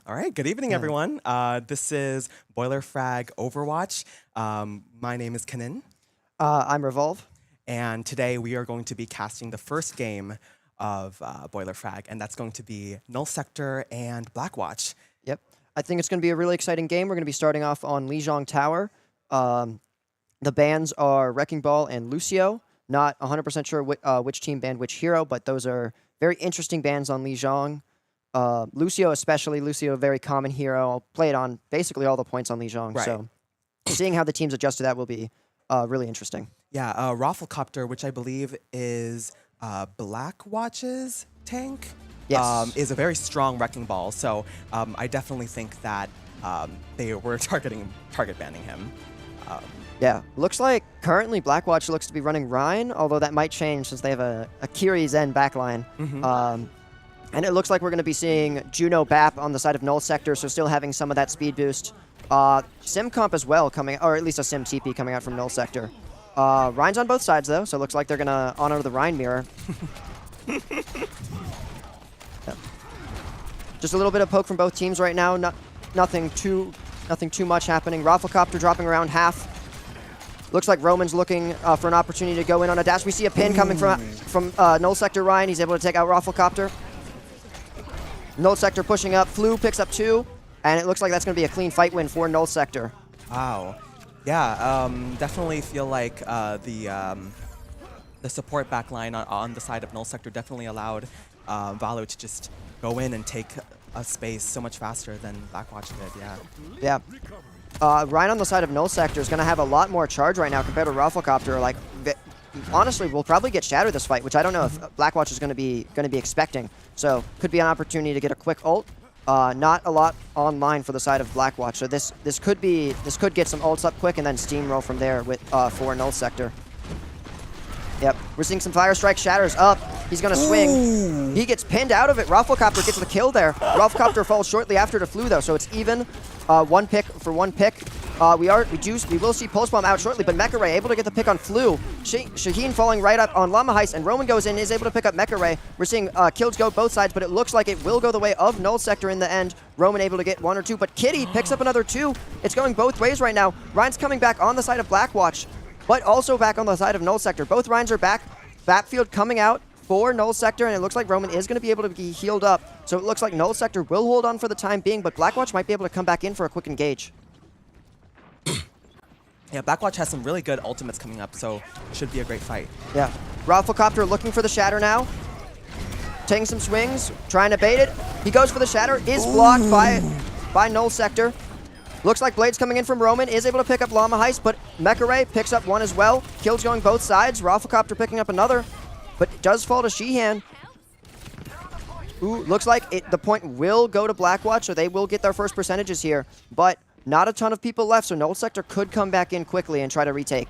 All right, good evening, everyone. This is Boilerfrag Overwatch. My name is Kanin. I'm Revolve. And today we are going to be casting the first game of Boilerfrag, and that's going to be Null Sector and Blackwatch. Yep. I think it's going to be a really exciting game. We're going to be starting off on Lijiang Tower. The bans are Wrecking Ball and Lucio. Not 100% sure which team banned which hero, but those are very interesting bans on Lijiang. Lucio especially. Lucio, a very common hero. I'll play it on basically all the points on Lijiang. Right. So seeing how the teams adjust to that will be really interesting. Yeah, Rafflecopter, which I believe is Blackwatch's tank, Yes. is a very strong Wrecking Ball. So I definitely think that they were target banning him. Yeah, looks like currently Blackwatch looks to be running Rhine, although that might change since they have a Kiri Zen backline. And it looks like we're going to be seeing Juno Bap on the side of Null Sector, so still having some of that speed boost. Sim Comp as well coming, or at least a Sim TP coming out from Null Sector. Rhine's on both sides though, so it looks like they're going to honor the Rhine mirror. Yep. Just a little bit of poke from both teams right now. Nothing too much happening. Rafflecopter dropping around half. Looks like Roman's looking for an opportunity to go in on a dash. We see a pin coming from Null Sector Ryan. He's able to take out Rafflecopter. Null Sector pushing up. Flu picks up 2. And it looks like that's going to be a clean fight win for Null Sector. Wow. Yeah, definitely feel like the support backline on the side of Null Sector definitely allowed Valo to just go in and take a space so much faster than Blackwatch did, yeah. Yeah. Ryan on the side of Null Sector is going to have a lot more charge right now compared to Rafflecopter. Like, honestly, we'll probably get Shatter this fight, which I don't know if Blackwatch is going to be expecting. So, could be an opportunity to get a quick ult. Not a lot online for the side of Blackwatch. So this could get some ults up quick and then steamroll from there with for Null Sector. Yep, we're seeing some Fire Strike. Shatters up. He's going to swing. Ooh. He gets pinned out of it. Rafflecopter gets the kill there. Rafflecopter falls shortly after to Flu, though, so it's even. One pick for one pick. We will see Pulse Bomb out shortly, but Mecha Ray able to get the pick on Flu. Shaheen falling right up on Llama Heist, and Roman goes in, is able to pick up Mecha Ray. We're seeing kills go both sides, but it looks like it will go the way of Null Sector in the end. Roman able to get 1 or 2, but Kitty picks up another 2. It's going both ways right now. Ryan's coming back on the side of Blackwatch, but also back on the side of Null Sector. Both Ryans are back. Backfield coming out for Null Sector, and it looks like Roman is going to be able to be healed up. So it looks like Null Sector will hold on for the time being, but Blackwatch might be able to come back in for a quick engage. Yeah, Blackwatch has some really good ultimates coming up, so it should be a great fight. Yeah. Rafflecopter looking for the Shatter now. Taking some swings, trying to bait it. He goes for the Shatter, is blocked by Null Sector. Looks like Blade's coming in from Roman, is able to pick up Llama Heist, but Mecha Ray picks up 1 as well. Kills going both sides. Rafflecopter picking up another, but it does fall to Sheehan. Ooh, looks like the point will go to Blackwatch, so they will get their first percentages here, but not a ton of people left, so Null Sector could come back in quickly and try to retake.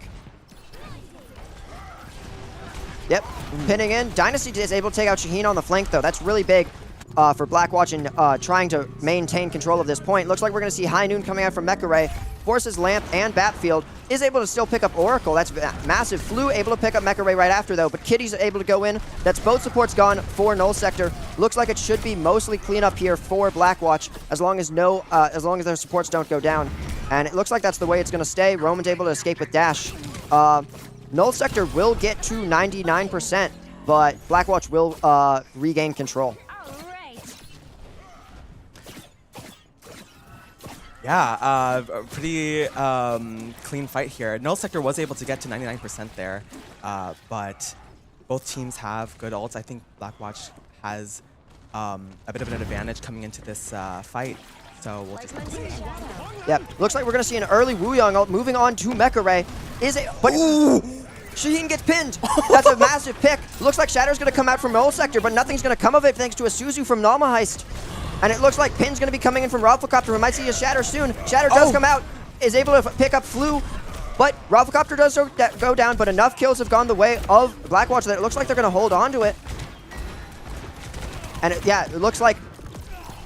Yep, pinning in. Dynasty is able to take out Shaheen on the flank, though. That's really big for Blackwatch and trying to maintain control of this point. Looks like we're going to see High Noon coming out from Mecha Ray. Forces Lamp and Batfield. Is able to still pick up Oracle. That's massive. Flu able to pick up Mecha Ray right after, though, but Kitty's able to go in. That's both supports gone for Null Sector. Looks like it should be mostly clean up here for Blackwatch as long as their supports don't go down. And it looks like that's the way it's going to stay. Roman's able to escape with Dash. Null Sector will get to 99%, but Blackwatch will regain control. Yeah, a pretty clean fight here. Null Sector was able to get to 99% there, but both teams have good ults. I think Blackwatch has a bit of an advantage coming into this fight, so we'll just have to see. Yep, looks like we're going to see an early Wuyong ult moving on to Mecha Ray. But Shaheen gets pinned. That's a massive pick. Looks like Shatter's going to come out from Null Sector, but nothing's going to come of it thanks to a Suzu from Llama Heist. And it looks like Pin's going to be coming in from Rafflecopter. We might see a Shatter soon. Shatter does come out, is able to pick up Flu, but Rafflecopter does go down, but enough kills have gone the way of Blackwatch that it looks like they're going to hold on to it. And it looks like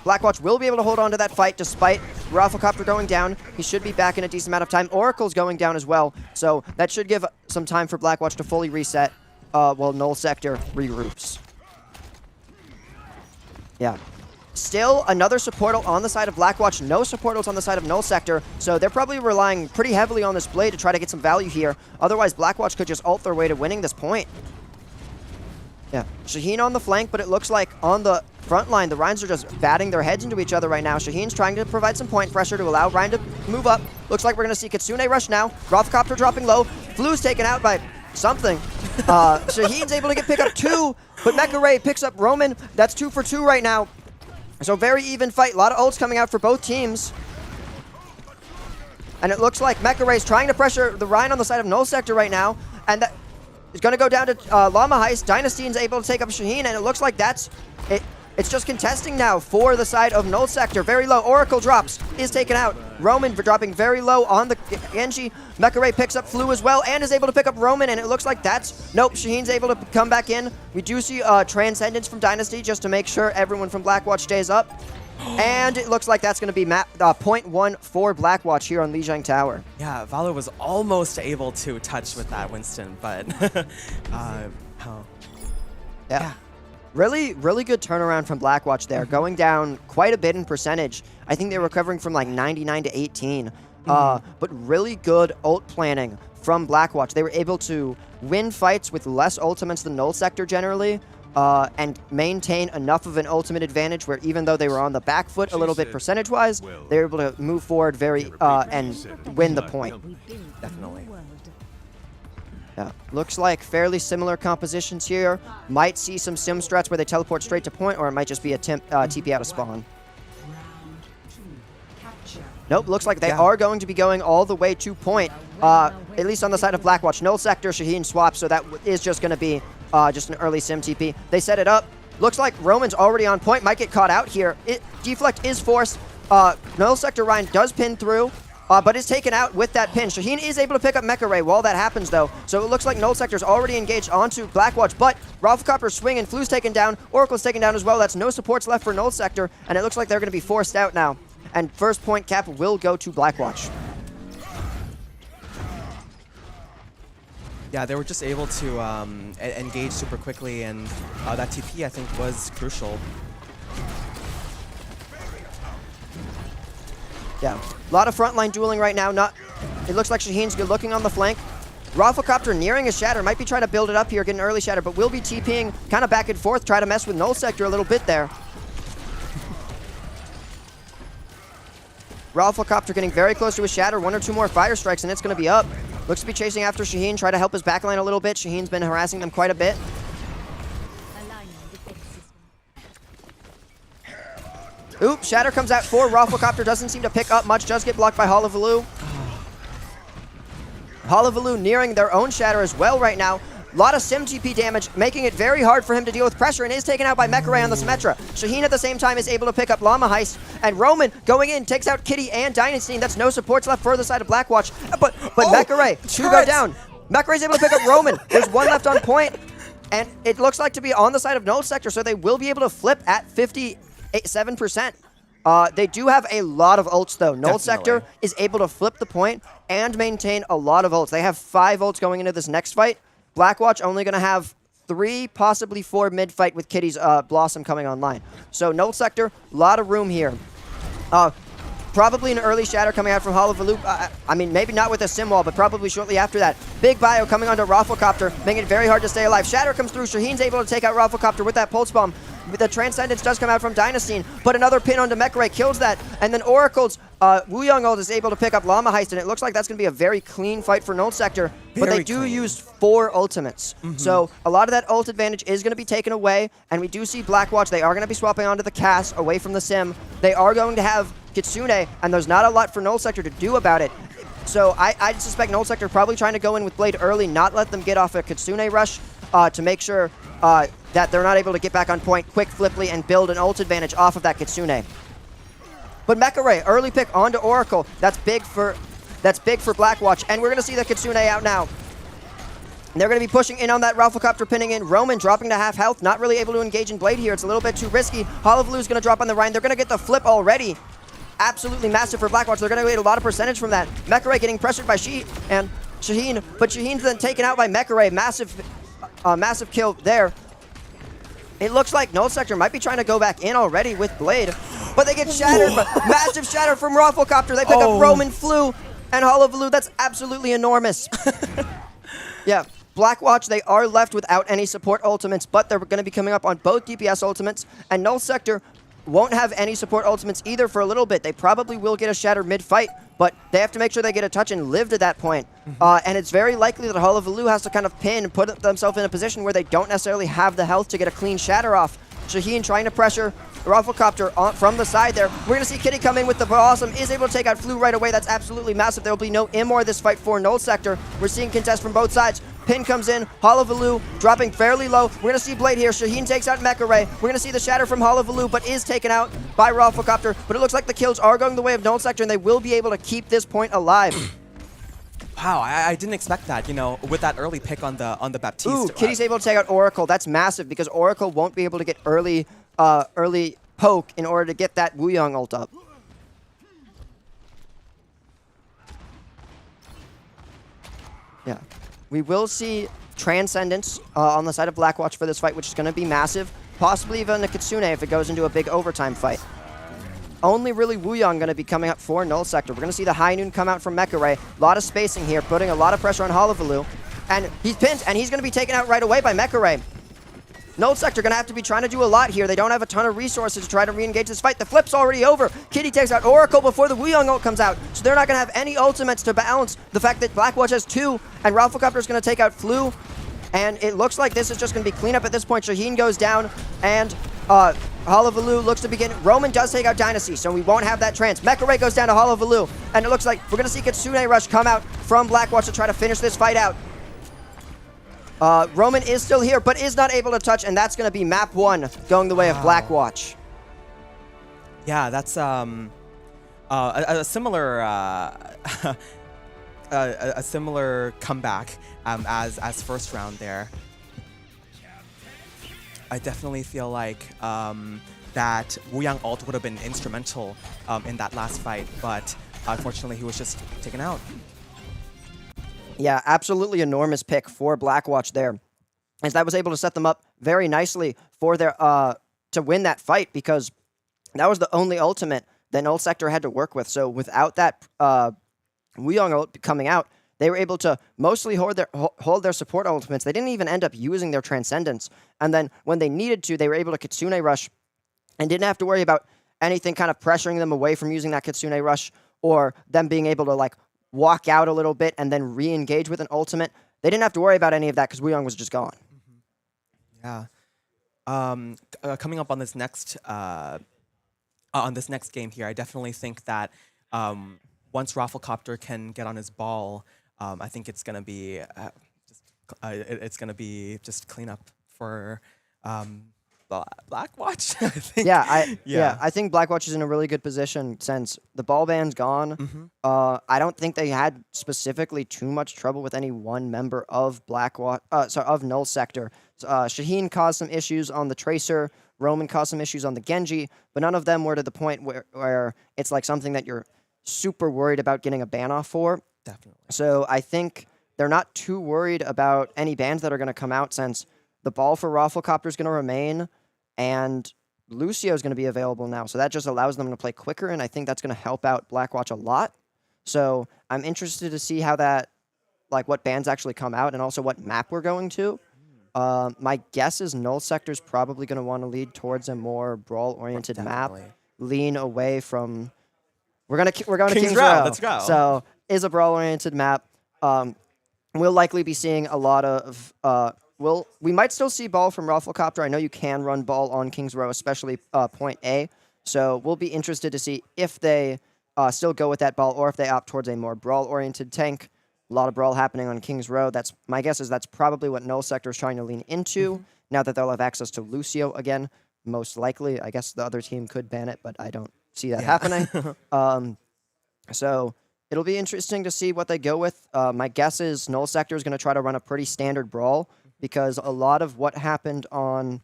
Blackwatch will be able to hold on to that fight despite Rafflecopter going down. He should be back in a decent amount of time. Oracle's going down as well, so that should give some time for Blackwatch to fully reset while Null Sector regroups. Yeah. Still, another support ult on the side of Blackwatch. No support ults on the side of Null Sector. So they're probably relying pretty heavily on this Blade to try to get some value here. Otherwise, Blackwatch could just ult their way to winning this point. Yeah, Shaheen on the flank, but it looks like on the front line, the Rhynes are just batting their heads into each other right now. Shaheen's trying to provide some point pressure to allow Ryan to move up. Looks like we're going to see Kitsune rush now. Rothcopter dropping low. Flu's taken out by something. Shaheen's able to get pick up 2, but Mecha Ray picks up Roman. That's 2 for 2 right now. So very even fight. A lot of ults coming out for both teams. And it looks like Mecha Ray's trying to pressure the Ryan on the side of Null Sector right now. And that is going to go down to Llama Heist. Dynastyne's able to take up Shaheen, and it looks like that's it. It's just contesting now for the side of Null Sector. Very low. Oracle drops. Is taken out. Roman dropping very low on the Genji. Mecha Ray picks up Flu as well and is able to pick up Roman, and it looks like that's... Nope, Shaheen's able to come back in. We do see Transcendence from Dynasty just to make sure everyone from Blackwatch stays up. And it looks like that's going to be point 1 for Blackwatch here on Lijiang Tower. Yeah, Valo was almost able to touch with that Winston, but... Yeah. Really, really good turnaround from Blackwatch there, going down quite a bit in percentage. I think they were recovering from like 99 to 18. But really good ult planning from Blackwatch. They were able to win fights with less ultimates than Null Sector generally, and maintain enough of an ultimate advantage where even though they were on the back foot a little bit percentage-wise, they were able to move forward and win the point. Definitely. Yeah, looks like fairly similar compositions here. Might see some sim strats where they teleport straight to point, or it might just be a TP out of spawn. Nope, looks like they are going to be going all the way to point, at least on the side of Blackwatch. Null Sector, Shaheen swap, so that is just going to be just an early sim TP. They set it up. Looks like Roman's already on point, might get caught out here. Deflect is forced. Null Sector Ryan does pin through. But is taken out with that pin. Shaheen is able to pick up Mecha Ray while that happens, though. So it looks like Null Sector's already engaged onto Blackwatch, but Rafflecopter's swinging. Flu's taken down. Oracle's taken down as well. That's no supports left for Null Sector, and it looks like they're going to be forced out now. And first point cap will go to Blackwatch. Yeah, they were just able to engage super quickly, and that TP, I think, was crucial. Yeah, a lot of frontline dueling right now. It looks like Shaheen's good looking on the flank. Rafflecopter nearing a shatter. Might be trying to build it up here, get an early shatter, but will be TPing kind of back and forth, try to mess with Null Sector a little bit there. Rafflecopter getting very close to his shatter. 1 or 2 more fire strikes, and it's going to be up. Looks to be chasing after Shaheen, try to help his backline a little bit. Shaheen's been harassing them quite a bit. Oop, Shatter comes out for Rafflecopter, doesn't seem to pick up much, does get blocked by Hullabaloo. Hullabaloo nearing their own Shatter as well right now. A lot of Sim TP damage, making it very hard for him to deal with pressure, and is taken out by Mecha Ray on the Symmetra. Shaheen at the same time is able to pick up Llama Heist, and Roman going in, takes out Kitty and Dynastyne. That's no supports left for the side of Blackwatch, but Mecha Ray, 2 go down. Mecha Ray's able to pick up Roman. There's 1 left on point, and it looks like to be on the side of Null Sector, so they will be able to flip at 57%. They do have a lot of ults, though. Null Sector is able to flip the point and maintain a lot of ults. They have 5 ults going into this next fight. Blackwatch only going to have 3, possibly 4 mid-fight with Kitty's Blossom coming online. So Null Sector, a lot of room here. Probably an early shatter coming out from Hullabaloo. I mean, maybe not with a sim wall, but probably shortly after that. Big bio coming onto Rafflecopter, making it very hard to stay alive. Shatter comes through. Shaheen's able to take out Rafflecopter with that pulse bomb. The Transcendence does come out from Dynastyne, but another pin onto Mecha Ray kills that. And then Oracle's Wuyong ult is able to pick up Llama Heist, and it looks like that's going to be a very clean fight for Null Sector. But they do use 4 ultimates. So a lot of that ult advantage is going to be taken away, and we do see Blackwatch. They are going to be swapping onto the Cass away from the Sim. They are going to have Kitsune, and there's not a lot for Null Sector to do about it. So I suspect Null Sector probably trying to go in with Blade early, not let them get off a Kitsune rush to make sure that they're not able to get back on point quick, fliply, and build an ult advantage off of that Kitsune. But Mecha Ray, early pick onto Oracle. That's big for Blackwatch, and we're going to see the Kitsune out now. And they're going to be pushing in on that Rafflecopter, pinning in. Roman dropping to half health, not really able to engage in Blade here. It's a little bit too risky. Hullabaloo's going to drop on the Rhine. They're going to get the flip already. Absolutely massive for Blackwatch. They're going to get a lot of percentage from that. Mecha Ray getting pressured by and Shaheen, but Shaheen's then taken out by Mecha Ray. Massive kill there. It looks like Null Sector might be trying to go back in already with Blade, but they get shattered. But massive shatter from Rafflecopter. They pick up Roman Flu and Hullabaloo. That's absolutely enormous. Yeah, Blackwatch, they are left without any support ultimates, but they're going to be coming up on both DPS ultimates, and Null Sector won't have any support ultimates either for a little bit. They probably will get a shatter mid-fight, but they have to make sure they get a touch and live to that point. And it's very likely that Hullabaloo has to kind of pin and put themselves in a position where they don't necessarily have the health to get a clean shatter off. Shaheen trying to pressure Rafflecopter from the side there. We're going to see Kitty come in with the Awesome, is able to take out Flu right away. That's absolutely massive. There will be no Immor this fight for Null Sector. We're seeing contest from both sides. Pin comes in, Hullabaloo dropping fairly low. We're going to see Blade here. Shaheen takes out Mecha Ray. We're going to see the shatter from Hullabaloo, but is taken out by Rafflecopter. But it looks like the kills are going the way of Null Sector, and they will be able to keep this point alive. Wow, I didn't expect that, you know, with that early pick on the Baptiste. Ooh, Kitty's able to take out Oracle. That's massive because Oracle won't be able to get early poke in order to get that Wuyong ult up. Yeah. We will see Transcendence on the side of Blackwatch for this fight, which is going to be massive. Possibly even a Kitsune if it goes into a big overtime fight. Only really Wuyong going to be coming up for Null Sector. We're going to see the High Noon come out from Mecha Ray. A lot of spacing here, putting a lot of pressure on Hullabaloo. And he's pinned, and he's going to be taken out right away by Mecha Ray. Null Sector going to have to be trying to do a lot here. They don't have a ton of resources to try to re-engage this fight. The flip's already over. Kitty takes out Oracle before the Wuyong ult comes out. So they're not going to have any ultimates to balance the fact that Blackwatch has 2, and Rafflecopter is going to take out Flu. And it looks like this is just going to be cleanup at this point. Shaheen goes down, and Hullabaloo looks to begin. Roman does take out Dynasty, so we won't have that trance. Mecha Ray goes down to Hullabaloo, and it looks like we're going to see Kitsune Rush come out from Blackwatch to try to finish this fight out. Roman is still here, but is not able to touch, and that's going to be map 1 going the way of Blackwatch. Yeah, that's a similar a similar comeback as first round there. I definitely feel like that Wuyang ult would have been instrumental in that last fight, but unfortunately he was just taken out. Yeah, absolutely enormous pick for Blackwatch there, as that was able to set them up very nicely for their to win that fight, because that was the only ultimate that Null Sector had to work with. So without that Wuyong ult coming out, they were able to mostly hold their support ultimates. They didn't even end up using their Transcendence. And then when they needed to, they were able to Kitsune Rush and didn't have to worry about anything kind of pressuring them away from using that Kitsune Rush, or them being able to like walk out a little bit and then re-engage with an ultimate. They didn't have to worry about any of that because Wuyong was just gone. Yeah. Coming up on this next game here, I definitely think that once Rafflecopter can get on his ball, I think it's gonna be just cleanup for Blackwatch. I think. Yeah, I think Blackwatch is in a really good position since the ball ban's gone. I don't think they had specifically too much trouble with any one member of of Null Sector. Shaheen caused some issues on the Tracer. Roman caused some issues on the Genji, but none of them were to the point where it's like something that you're super worried about getting a ban off for. Definitely. So I think they're not too worried about any bans that are going to come out, since the ball for Rafflecopter is going to remain, and Lucio is going to be available now. So that just allows them to play quicker, and I think that's going to help out Blackwatch a lot. So I'm interested to see how that, like what bans actually come out, and also what map we're going to. My guess is Null Sector is probably going to want to lead towards a more brawl-oriented map, lean away from. We're going to King's Row. Let's go. So is a brawl-oriented map. We'll likely be seeing a lot of. We might still see ball from Rafflecopter. I know you can run ball on King's Row, especially point A. So we'll be interested to see if they still go with that ball, or if they opt towards a more brawl-oriented tank. A lot of brawl happening on King's Row. My guess is that's probably what Null Sector is trying to lean into, now that they'll have access to Lucio again. Most likely. I guess the other team could ban it, but I don't see that happening. So it'll be interesting to see what they go with. My guess is Null Sector is going to try to run a pretty standard brawl, because a lot of what happened on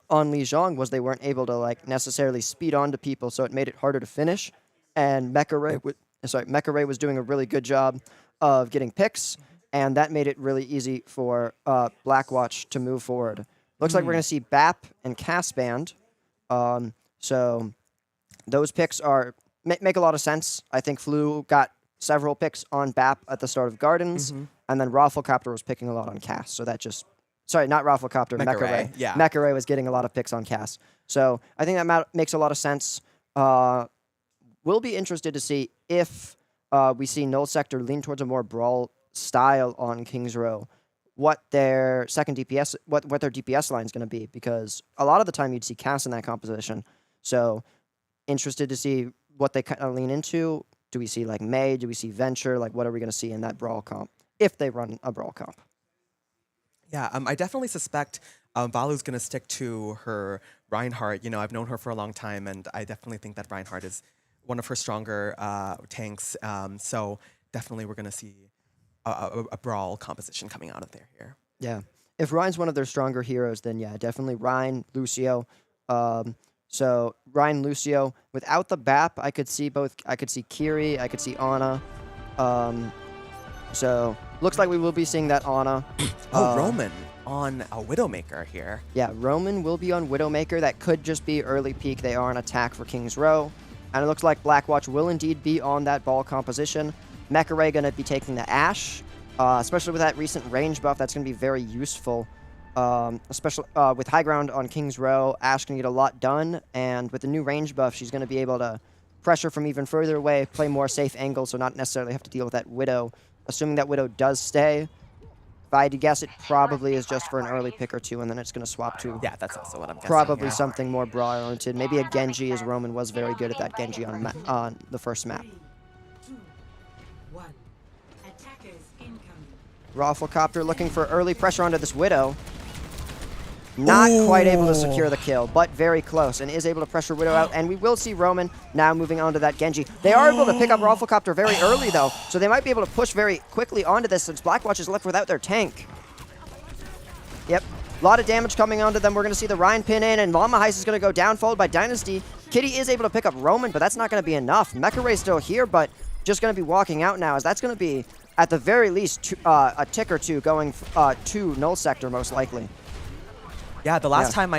Lijiang was they weren't able to like necessarily speed on to people, so it made it harder to finish. And Mecha Ray was doing a really good job of getting picks, and that made it really easy for Blackwatch to move forward. Looks like we're going to see BAP and Cass banned. So those picks are make a lot of sense. I think Flu got several picks on BAP at the start of Gardens, and then Rafflecopter was picking a lot on Cass. So that just... Sorry, not Rafflecopter, Mecha Ray. Yeah. Mecha Ray was getting a lot of picks on Cass. So I think that makes a lot of sense. We'll be interested to see if we see Null Sector lean towards a more brawl style on Kings Row, what their second DPS, what their DPS line is going to be, because a lot of the time you'd see Cass in that composition. So interested to see what they kind of lean into. Do we see like May? Do we see Venture? Like, what are we going to see in that brawl comp if they run a brawl comp? Yeah, I definitely suspect Valu's going to stick to her Reinhardt. You know, I've known her for a long time, and I definitely think that Reinhardt is one of her stronger tanks. So definitely we're going to see a brawl composition coming out of there here. Yeah. If Ryan's one of their stronger heroes, then yeah, definitely Ryan, Lucio. So Ryan, Lucio. Without the BAP, I could see both. I could see Kiri. I could see Ana. So looks like we will be seeing that Ana. Roman on a Widowmaker here. Yeah, Roman will be on Widowmaker. That could just be early peak. They are on attack for Kings Row. And it looks like Blackwatch will indeed be on that ball composition. Mecha Ray going to be taking the Ashe. Especially with that recent range buff, that's going to be very useful. Especially with high ground on Kings Row, Ashe can get a lot done. And with the new range buff, she's going to be able to pressure from even further away, play more safe angles, so not necessarily have to deal with that Widow. Assuming that Widow does stay, if I had to guess, it probably is just for an early pick or two, and then it's going to swap to... Yeah, that's also what I'm guessing. Probably something more brawl-oriented. Maybe a Genji, as Roman was very good at that Genji on the first map. 3, 2, 1. Attackers incoming. Rafflecopter looking for early pressure onto this Widow. Not quite able to secure the kill, but very close, and is able to pressure Widow out. And we will see Roman now moving on to that Genji. They are able to pick up Rafflecopter very early, though, so they might be able to push very quickly onto this since Blackwatch is left without their tank. Yep, a lot of damage coming onto them. We're going to see the Ryan pin in, and Llama Heist is going to go down, followed by Dynasty. Kitty is able to pick up Roman, but that's not going to be enough. Mecha Ray's still here, but just going to be walking out now, as that's going to be, at the very least, a tick or two going to Null Sector, most likely. Yeah, the last time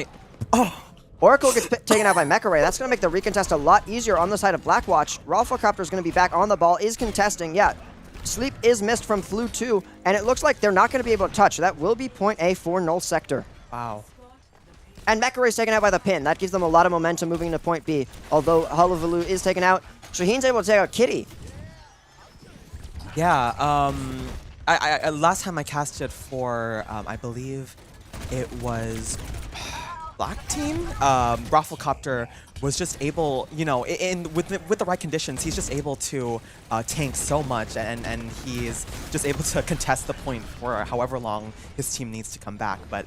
Oracle gets taken out by Mecha Ray. That's going to make the recontest a lot easier on the side of Blackwatch. Rafflecopter is going to be back on the ball, is contesting. Yeah, sleep is missed from Flu 2, and it looks like they're not going to be able to touch. That will be point A for Null Sector. Wow. And Mecha Ray's taken out by the pin. That gives them a lot of momentum moving into point B. Although Hullabaloo is taken out, Shaheen's able to take out Kitty. Yeah, I last time I casted for, I believe it was Black Team. Rafflecopter was just able, you know, with the right conditions, he's just able to tank so much, and he's just able to contest the point for however long his team needs to come back. But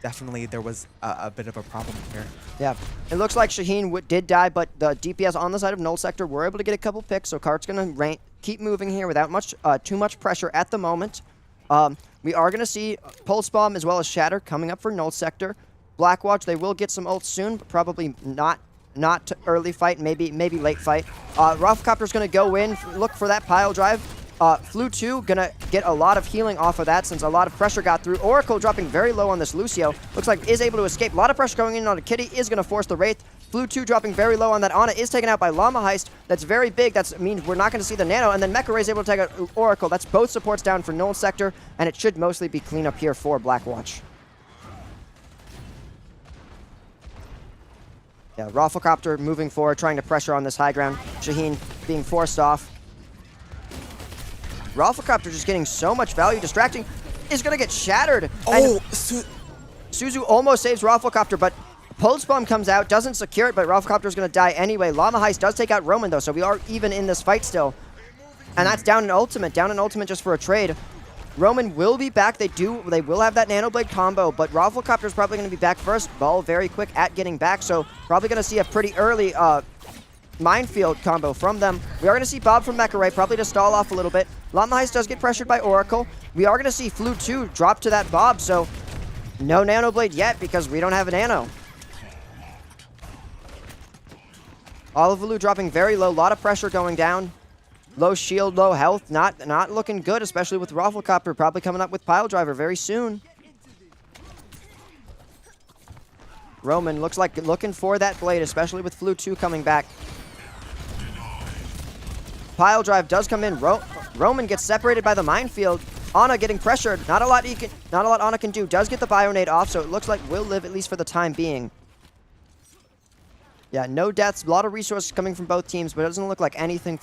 definitely there was a bit of a problem here. Yeah, it looks like Shaheen did die, but the DPS on the side of Null Sector were able to get a couple picks, so Kart's going to keep moving here without too much pressure at the moment. We are going to see Pulse Bomb as well as Shatter coming up for Null Sector. Blackwatch, they will get some ults soon, but probably not early fight, maybe late fight. Rafflecopter's going to go in, look for that pile drive. Flu 2 going to get a lot of healing off of that since a lot of pressure got through. Oracle dropping very low on this Lucio. Looks like is able to escape. A lot of pressure going in on a Kitty, is going to force the Wraith. Flu 2 dropping very low on that Ana, is taken out by Llama Heist. That's very big. That means we're not going to see the Nano. And then Mecha Ray is able to take out Oracle. That's both supports down for Null Sector, and it should mostly be clean up here for Blackwatch. Yeah, Rafflecopter moving forward, trying to pressure on this high ground. Shaheen being forced off. Rafflecopter just getting so much value. Distracting is going to get shattered. Oh, Suzu almost saves Rafflecopter, but Pulse Bomb comes out, doesn't secure it, but Rafflecopter is going to die anyway. Llama Heist does take out Roman, though, so we are even in this fight still. And that's down an ultimate just for a trade. Roman will be back. They will have that Nano Blade combo, but Rafflecopter is probably going to be back first. Ball very quick at getting back, so probably going to see a pretty early Minefield combo from them. We are going to see Bob from Mecha Ray probably to stall off a little bit. Llama Heist does get pressured by Oracle. We are going to see Flu 2 drop to that Bob, so no Nano Blade yet because we don't have a Nano. Olivalu dropping very low, a lot of pressure going down. Low shield, low health, not looking good, especially with Rafflecopter probably coming up with Pile Driver very soon. Roman looks like looking for that blade, especially with Flu 2 coming back. Pile drive does come in. Roman gets separated by the minefield. Ana getting pressured. Not a lot Ana can do. Does get the Bionade off, so it looks like will live at least for the time being. Yeah, no deaths. A lot of resources coming from both teams, but it doesn't look like anything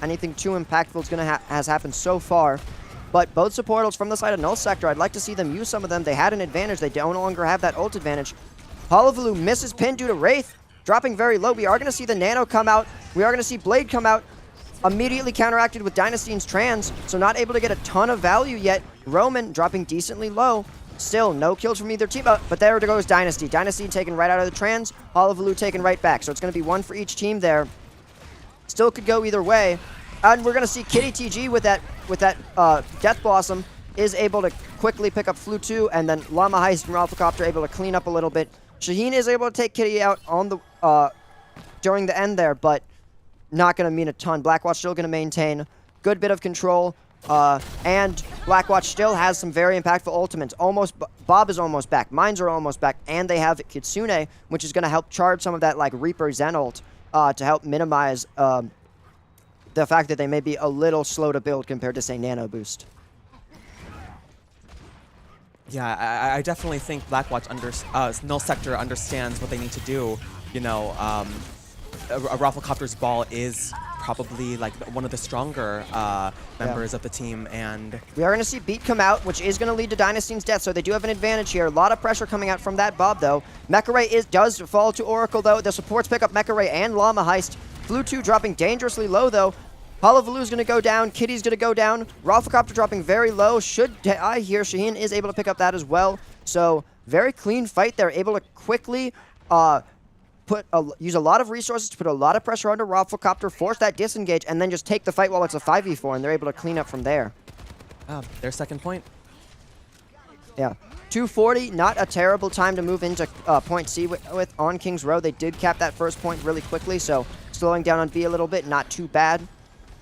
too impactful is has happened so far. But both supportals from the side of Null Sector, I'd like to see them use some of them. They had an advantage. They no longer have that ult advantage. Hullabaloo misses pin due to Wraith, dropping very low. We are going to see the Nano come out. We are going to see Blade come out. Immediately counteracted with Dynastyne's Trans, so not able to get a ton of value yet. Roman dropping decently low. Still, no kills from either team, but there goes Dynasty. Dynasty taken right out of the Trans, Hullabaloo taken right back. So it's going to be one for each team there. Still could go either way. And we're going to see Kitty TG with that Death Blossom is able to quickly pick up Flu 2, and then Llama Heist and Ralphacopter able to clean up a little bit. Shaheen is able to take Kitty out on the during the end there, but not going to mean a ton. Blackwatch still going to maintain good bit of control, and Blackwatch still has some very impactful ultimates. Bob is almost back, Mines are almost back, and they have Kitsune, which is going to help charge some of that like Reaper Zen ult to help minimize the fact that they may be a little slow to build compared to, say, Nano Boost. Yeah, I definitely think Blackwatch Null Sector understands what they need to do. You know, a Rafflecopter's ball is probably like one of the stronger members of the team, and we are going to see Beat come out, which is going to lead to Dynastyne's death, so they do have an advantage here. A lot of pressure coming out from that Bob, though. Mecha Ray does fall to Oracle, though. The supports pick up Mecha Ray and Llama Heist. Flu 2 dropping dangerously low, though. Hullabaloo's going to go down. Kitty's going to go down. Rafflecopter dropping very low. Should die here. Shaheen is able to pick up that as well. So, very clean fight there. Able to quickly use a lot of resources to put a lot of pressure onto Rafflecopter, force that disengage, and then just take the fight while it's a 5v4, and they're able to clean up from there. Their second point. Yeah. 240, not a terrible time to move into point C with on King's Row. They did cap that first point really quickly, so slowing down on B a little bit, not too bad.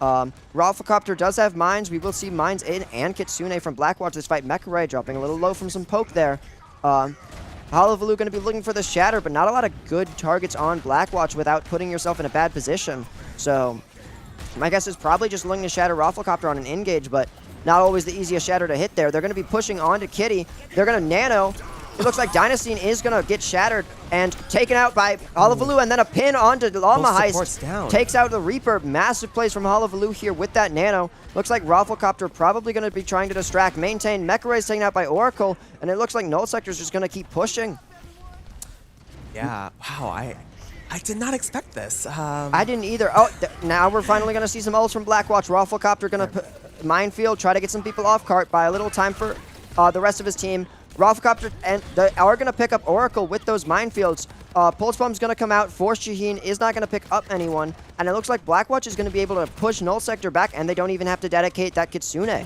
Rafflecopter does have Mines. We will see Mines in and Kitsune from Blackwatch this fight. Mecha Ray dropping a little low from some poke there. Hullabaloo going to be looking for the Shatter, but not a lot of good targets on Blackwatch without putting yourself in a bad position. So my guess is probably just looking to Shatter Rafflecopter on an engage, but not always the easiest Shatter to hit there. They're going to be pushing onto Kitty. They're going to Nano. It looks like Dynastyne is going to get shattered and taken out by Hullabaloo, and then a pin onto Llama Heist. Takes out the Reaper. Massive plays from Hullabaloo here with that Nano. Looks like Rafflecopter probably going to be trying to distract. Maintain. Mecha Ray is taken out by Oracle, and it looks like Null Sector is just going to keep pushing. Yeah, wow, I did not expect this. I didn't either. Oh, now we're finally going to see some ults from Blackwatch. Rafflecopter going to minefield, try to get some people off cart, buy a little time for the rest of his team. Rafflecopter and they are going to pick up Oracle with those minefields. Pulse Bomb's going to come out. Force Shaheen is not going to pick up anyone. And it looks like Blackwatch is going to be able to push Null Sector back, and they don't even have to dedicate that Kitsune.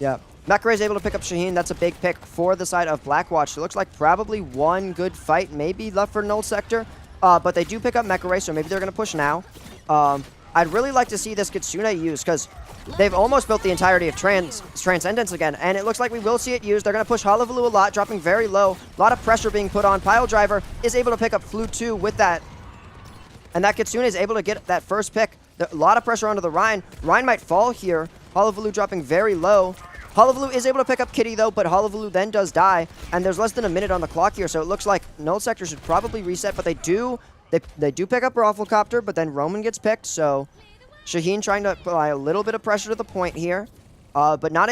Yeah. Mecha Ray is able to pick up Shaheen. That's a big pick for the side of Blackwatch. It looks like probably one good fight maybe left for Null Sector. But they do pick up Mecha Ray, so maybe they're going to push now. I'd really like to see this Kitsune used, because they've almost built the entirety of Transcendence again, and it looks like we will see it used. They're going to push Hullabaloo a lot, dropping very low. A lot of pressure being put on. Pile Driver is able to pick up Flu 2 with that, and that Kitsune is able to get that first pick. A lot of pressure onto the Rhine. Rhine might fall here. Hullabaloo dropping very low. Hullabaloo is able to pick up Kitty, though, but Hullabaloo then does die, and there's less than a minute on the clock here, so it looks like Null Sector should probably reset, but they do pick up Rafflecopter, but then Roman gets picked, so Shaheen trying to apply a little bit of pressure to the point here, but not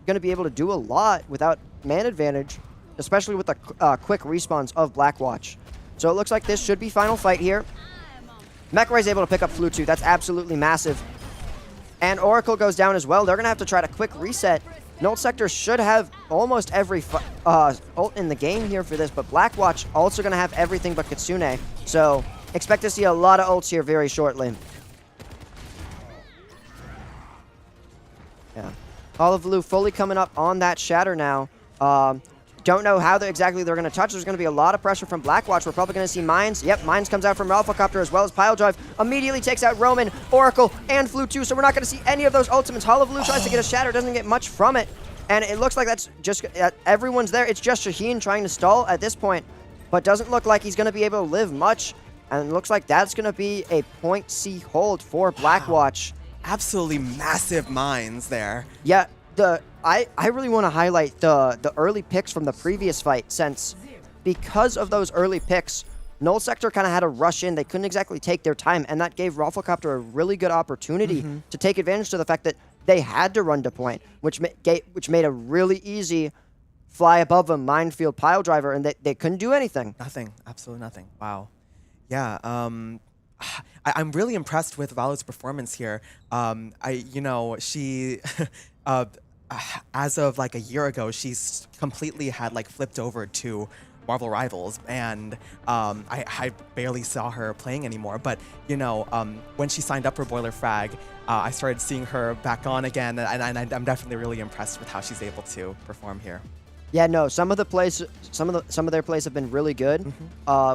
gonna be able to do a lot without man advantage, especially with the quick respawns of Blackwatch. So it looks like this should be final fight here. Mecha Ray's able to pick up Flu 2. That's absolutely massive. And Oracle goes down as well. They're gonna have to try to quick reset. Null Sector should have almost every ult in the game here for this, but Blackwatch also going to have everything but Kitsune. So expect to see a lot of ults here very shortly. Yeah. Hullabaloo fully coming up on that Shatter now. Don't know how exactly they're going to touch. There's going to be a lot of pressure from Blackwatch. We're probably going to see Mines. Yep, Mines comes out from Rafflecopter as well as Pile Drive. Immediately takes out Roman, Oracle, and Flu 2, so we're not going to see any of those ultimates. Hullabaloo tries to get a Shatter, doesn't get much from it. And it looks like that's just everyone's there. It's just Shaheen trying to stall at this point, but doesn't look like he's going to be able to live much. And it looks like that's going to be a point C hold for Blackwatch. Absolutely massive mines there. Yeah, I really want to highlight the early picks from the previous fight, since because of those early picks, Null Sector kind of had to rush in. They couldn't exactly take their time, and that gave Rafflecopter a really good opportunity to take advantage of the fact that they had to run to point, which made a really easy fly above a minefield pile driver, and they couldn't do anything. Nothing. Absolutely nothing. Wow. Yeah. I'm really impressed with Valo's performance here. She, as of like a year ago, she's completely had like flipped over to Marvel Rivals, and I barely saw her playing anymore. But when she signed up for Boilerfrag, I started seeing her back on again, and I'm definitely really impressed with how she's able to perform here. Yeah, no, some of their plays have been really good.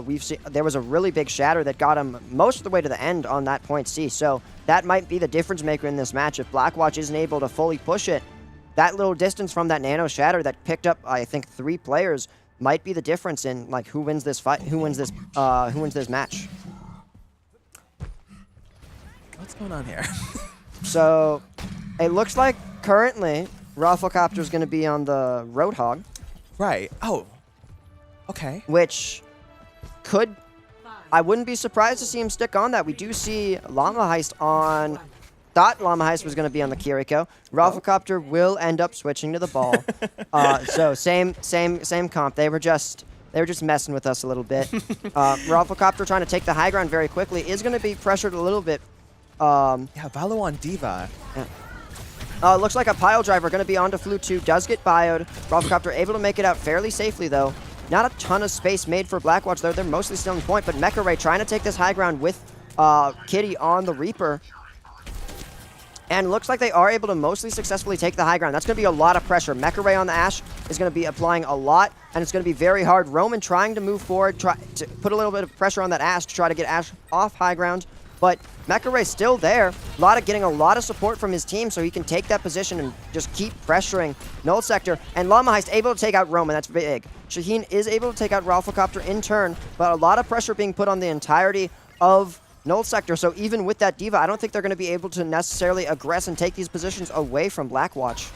We've seen there was a really big shatter that got him most of the way to the end on that point C. So that might be the difference maker in this match. If Blackwatch isn't able to fully push it, that little distance from that nano shatter that picked up, I think, 3 players might be the difference in like who wins this fight, who wins this match. What's going on here? So it looks like currently Rafflecopter is going to be on the Roadhog. Right. Oh. Okay. Which could... I wouldn't be surprised to see him stick on that. We do see Llama Heist on... Thought Llama Heist was going to be on the Kiriko. Rafflecopter will end up switching to the ball. So same comp. They were just messing with us a little bit. Rafflecopter trying to take the high ground very quickly is going to be pressured a little bit. Yeah, Valo on Diva. Yeah. Looks like a pile driver going to be onto Flu 2. Does get bioed. Rafflecopter able to make it out fairly safely, though. Not a ton of space made for Blackwatch, though. They're mostly still in point, but Mecha Ray trying to take this high ground with Kitty on the Reaper. And looks like they are able to mostly successfully take the high ground. That's going to be a lot of pressure. Mecha Ray on the Ashe is going to be applying a lot, and it's going to be very hard. Roman trying to move forward, try to put a little bit of pressure on that Ashe to try to get Ashe off high ground. But Mecha Ray's still there. Getting a lot of support from his team so he can take that position and just keep pressuring Null Sector. And Llama Heist able to take out Roman. That's big. Shaheen is able to take out Rafflecopter in turn, but a lot of pressure being put on the entirety of Null Sector. So even with that Diva, I don't think they're going to be able to necessarily aggress and take these positions away from Blackwatch.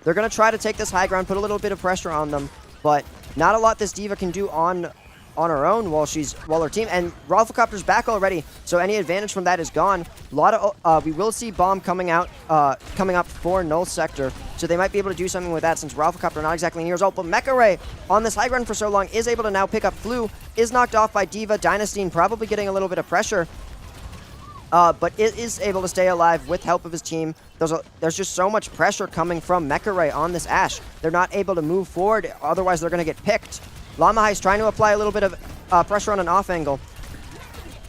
They're going to try to take this high ground, put a little bit of pressure on them, but not a lot this Diva can do on her own while her team, and Rafflecopter's back already, so any advantage from that is gone. We will see Bomb coming up for Null Sector, so they might be able to do something with that since Rafflecopter not exactly near his ult, but Mecha Ray on this high ground for so long is able to now pick up Flu, is knocked off by Diva. Dynasty probably getting a little bit of pressure, but it is able to stay alive with help of his team. There's just so much pressure coming from Mecha Ray on this Ashe. They're not able to move forward, otherwise they're going to get picked. Llama Heist trying to apply a little bit of pressure on an off angle.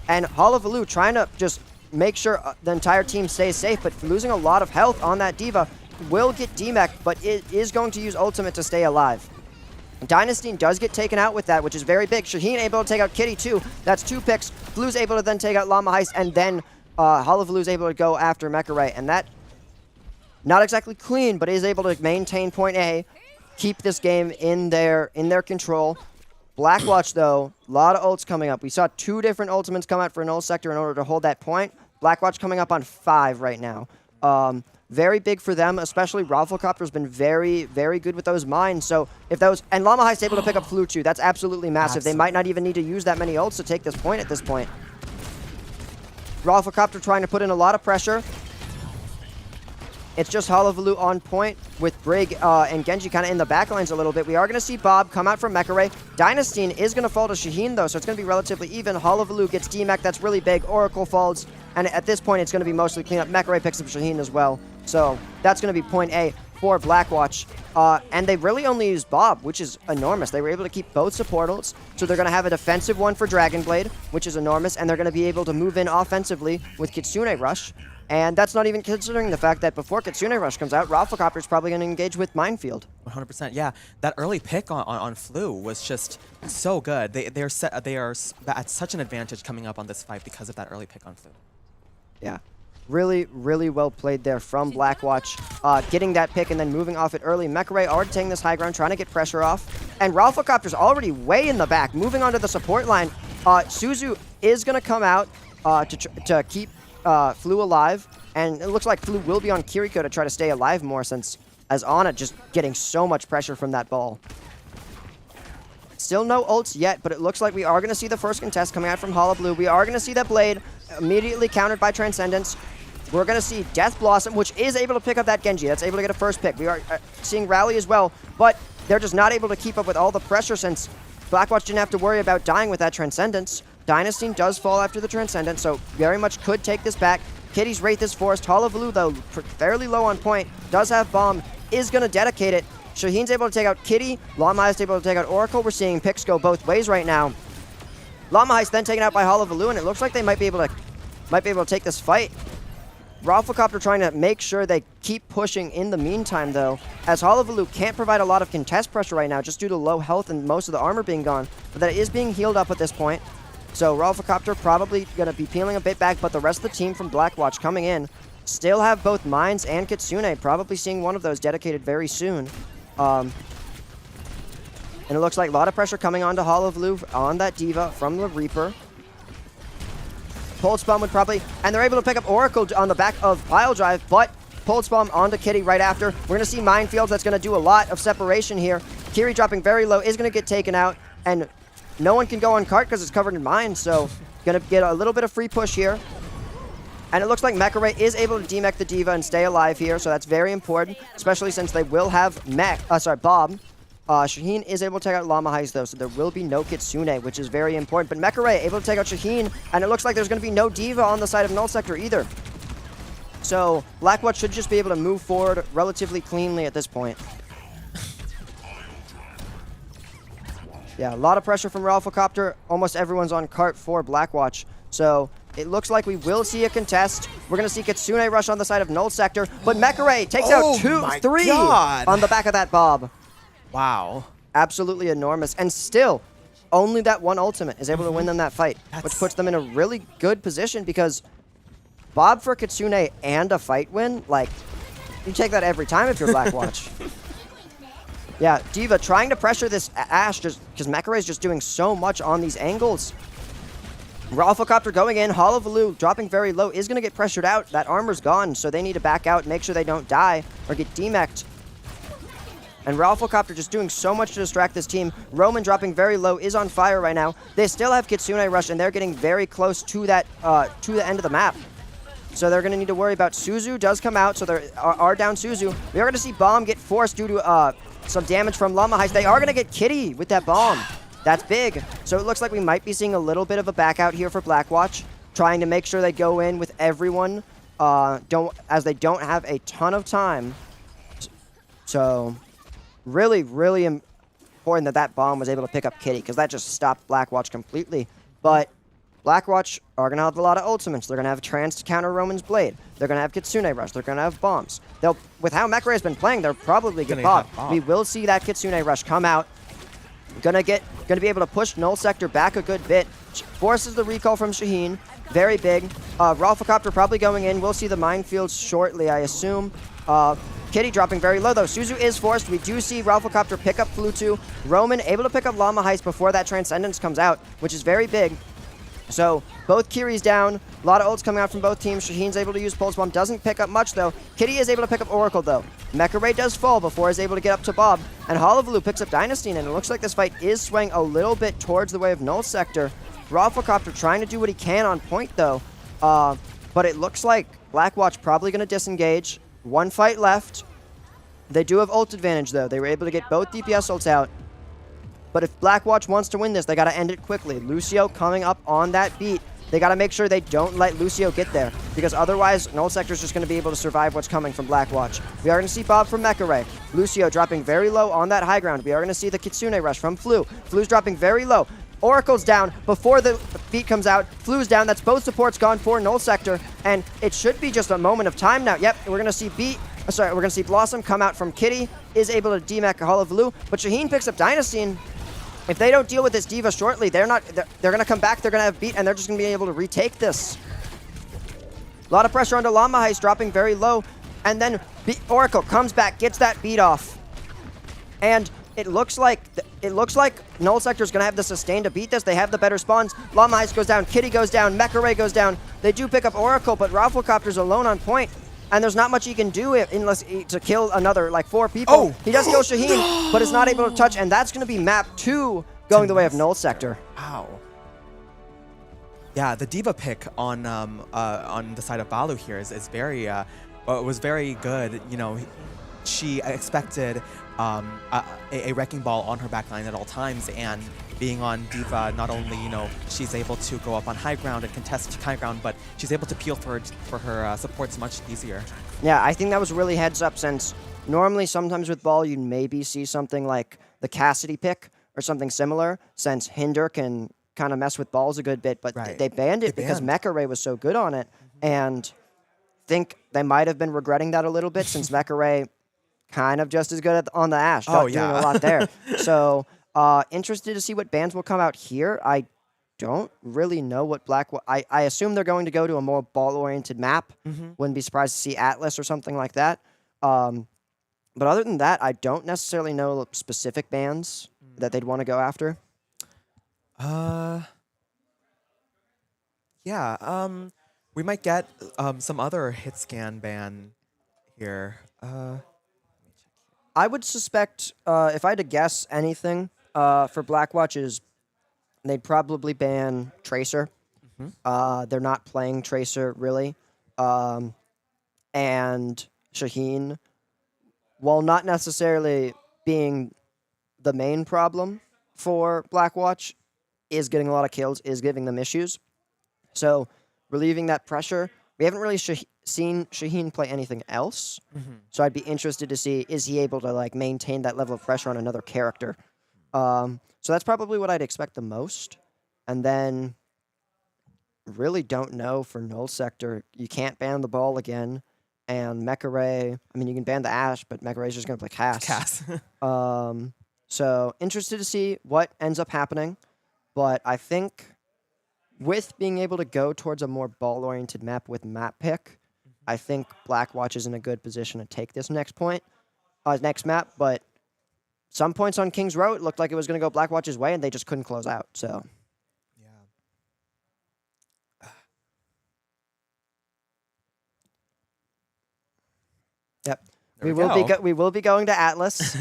And Hullabaloo trying to just make sure the entire team stays safe, but losing a lot of health on that Diva. Will get demech, but it is going to use ultimate to stay alive. Dynasty does get taken out with that, which is very big. Shaheen able to take out Kitty too. That's 2 picks. Flu's able to then take out Llama Heist, and then Hullabaloo's able to go after Mecha Ray. And that, not exactly clean, but is able to maintain point A. Keep this game in their control. Blackwatch, though, a lot of ults coming up. We saw 2 different ultimates come out for Null Sector in order to hold that point. Blackwatch coming up on 5 right now. Very big for them, especially Rafflecopter's been very, very good with those mines. So if those, and Llama Heist able to pick up Flu 2, that's absolutely massive. Absolutely. They might not even need to use that many ults to take this point at this point. Rafflecopter trying to put in a lot of pressure. It's just Hullabaloo on point with Brig and Genji kind of in the backlines a little bit. We are going to see Bob come out from Mecha Ray. Dynasty is going to fall to Shaheen, though, so it's going to be relatively even. Hullabaloo gets D-Mech. That's really big. Oracle falls. And at this point, it's going to be mostly clean up. Mecha Ray picks up Shaheen as well. So that's going to be point A for Blackwatch. And they really only used Bob, which is enormous. They were able to keep both support ults. So they're going to have a defensive one for Dragon Blade, which is enormous. And they're going to be able to move in offensively with Kitsune Rush. And that's not even considering the fact that before Kitsune Rush comes out, Rafflecopter is probably going to engage with Minefield. 100%, yeah. That early pick on Flu was just so good. They are at such an advantage coming up on this fight because of that early pick on Flu. Yeah. Really, really well played there from Blackwatch. Getting that pick and then moving off it early. Mekaray already taking this high ground, trying to get pressure off. And Ralphicopter's already way in the back, moving onto the support line. Suzu is going to come out to keep Flu alive. And it looks like Flu will be on Kiriko to try to stay alive more since as Ana just getting so much pressure from that ball. Still no ults yet, but it looks like we are going to see the first contest coming out from Hollow Blue. We are going to see that Blade immediately countered by Transcendence. We're going to see Death Blossom, which is able to pick up that Genji. That's able to get a first pick. We are seeing Rally as well, but they're just not able to keep up with all the pressure since Blackwatch didn't have to worry about dying with that Transcendence. Dynasty does fall after the Transcendence, so very much could take this back. Kitty's Wraith is forced. Hollow Blue, though, fairly low on point, does have Bomb, is going to dedicate it. Shaheen's able to take out Kitty. Llama Heist able to take out Oracle. We're seeing picks go both ways right now. Llama Heist then taken out by Hollow Blue, and it looks like they might be able to take this fight. Ralphicopter trying to make sure they keep pushing in the meantime, though, as Hollow Blue can't provide a lot of contest pressure right now just due to low health and most of the armor being gone, but that is being healed up at this point. So Ralphicopter probably going to be peeling a bit back, but the rest of the team from Blackwatch coming in still have both Mines and Kitsune, probably seeing one of those dedicated very soon. And it looks like a lot of pressure coming onto Hollow Blue on that Diva from the Reaper. Pulse Bomb would probably, and they're able to pick up Oracle on the back of Pile Drive, but Pulse Bomb onto Kitty right after. We're going to see Minefields. That's going to do a lot of separation here. Kiri dropping very low is going to get taken out, and no one can go on cart because it's covered in mines, so going to get a little bit of free push here. And it looks like Mekaray is able to demech the Diva and stay alive here, so that's very important, especially since they will have Bob. Shaheen is able to take out Llama Heist, though, so there will be no Kitsune, which is very important. But Mekaray able to take out Shaheen, and it looks like there's going to be no Diva on the side of Null Sector either. So Blackwatch should just be able to move forward relatively cleanly at this point. Yeah, a lot of pressure from Ralphicopter. Almost everyone's on cart for Blackwatch. So it looks like we will see a contest. We're going to see Kitsune rush on the side of Null Sector, but Mekaray takes out 2-3 on the back of that Bob. Wow. Absolutely enormous. And still, only that one ultimate is able to win them that fight, which puts them in a really good position because Bob for Kitsune and a fight win, like, you take that every time if you're Blackwatch. Yeah, Diva trying to pressure this Ashe just because Mekaray is just doing so much on these angles. Ralphicopter going in, Hollow Blue dropping very low is going to get pressured out. That armor's gone, so they need to back out, make sure they don't die or get demeched. And Ralphicopter just doing so much to distract this team. Roman dropping very low is on fire right now. They still have Kitsune Rush, and they're getting very close to that to the end of the map. So they're going to need to worry about Suzu does come out, so they are down Suzu. We are going to see Bomb get forced due to some damage from Llama Heist. They are going to get Kitty with that Bomb. That's big. So it looks like we might be seeing a little bit of a back out here for Blackwatch, trying to make sure they go in with everyone, as they don't have a ton of time. So really, really important that that Bomb was able to pick up Kitty, because that just stopped Blackwatch completely. But Blackwatch are going to have a lot of ultimates. They're going to have Trance to counter Roman's Blade. They're going to have Kitsune Rush. They're going to have bombs. They'll, with how Mekaray has been playing, they'll probably get Bob. We will see that Kitsune Rush come out. Gonna be able to push Null Sector back a good bit. Forces the recall from Shaheen. Very big. Ralphicopter probably going in. We'll see the minefields shortly, I assume. Kitty dropping very low, though. Suzu is forced. We do see Ralphicopter pick up Flutu. Roman able to pick up Llama Heist before that Transcendence comes out, which is very big. So both Kiri's down. A lot of ults coming out from both teams. Shaheen's able to use Pulse Bomb. Doesn't pick up much, though. Kitty is able to pick up Oracle, though. Mekaray does fall before he's able to get up to Bob. And Hollow picks up Dynasty, and it looks like this fight is swaying a little bit towards the way of Null Sector. Ralphicopter trying to do what he can on point, though. But it looks like Blackwatch probably going to disengage. One fight left. They do have ult advantage, though. They were able to get both DPS ults out. But if Blackwatch wants to win this, they got to end it quickly. Lucio coming up on that beat. They got to make sure they don't let Lucio get there, because otherwise Null Sector is just going to be able to survive what's coming from Blackwatch. We are going to see Bob from Mekaray. Lucio dropping very low on that high ground. We are going to see the Kitsune Rush from Flu. Flu's dropping very low. Oracle's down before the beat comes out. Flu's down. That's both supports gone for Null Sector, and it should be just a moment of time now. Yep, we're going to see we're going to see Blossom come out from Kitty. Is able to demech Hollow Blue, but Shaheen picks up Dynasty, and if they don't deal with this Diva shortly, they're going to come back, they're going to have beat, and they're just going to be able to retake this. A lot of pressure onto Llama Heist, dropping very low. And then Oracle comes back, gets that beat off. And it looks like Null Sector's gonna have the sustain to beat this. They have the better spawns. Llama Heist goes down, Kitty goes down, Mecha Ray goes down. They do pick up Oracle, but Rafflecopter's alone on point. And there's not much he can do unless to kill another, like 4 people. Oh. He does kill Shaheen, but is not able to touch, and that's gonna be map 2 going the way of Null Sector. Wow. Yeah, the diva pick on the side of Balu here is very was very good. You know, she expected a wrecking ball on her backline at all times, and being on diva, not only she's able to go up on high ground and contest high ground, but she's able to peel for her supports much easier. Yeah, I think that was really heads up, since normally sometimes with ball you'd maybe see something like the Cassidy pick or something similar, since Hinder can kind of mess with balls a good bit, but they banned it because Mecha Ray was so good on it, and think they might have been regretting that a little bit, since Mecha Ray kind of just as good on the Ashe, doing a lot there. So interested to see what bans will come out here. I don't really know what I assume they're going to go to a more ball-oriented map. Wouldn't be surprised to see Atlas or something like that. But other than that, I don't necessarily know specific bans that they'd want to go after. Yeah, we might get some other hit scan ban here. I would suspect, if I had to guess anything, for Blackwatch is they'd probably ban Tracer. They're not playing Tracer, really. And Shaheen, while not necessarily being the main problem for Blackwatch, is getting a lot of kills, is giving them issues. So relieving that pressure, we haven't really seen Shaheen play anything else. So I'd be interested to see, is he able to maintain that level of pressure on another character? So that's probably what I'd expect the most. And then really don't know for Null Sector. You can't ban the ball again. And Mecha Ray, I mean, you can ban the Ashe, but Mecha Ray's just going to play Cass. So interested to see what ends up happening. But I think with being able to go towards a more ball-oriented map with map pick, I think Blackwatch is in a good position to take this next map. But some points on King's Row, it looked like it was going to go Blackwatch's way, and they just couldn't close out. So, yep, we will be going to Atlas,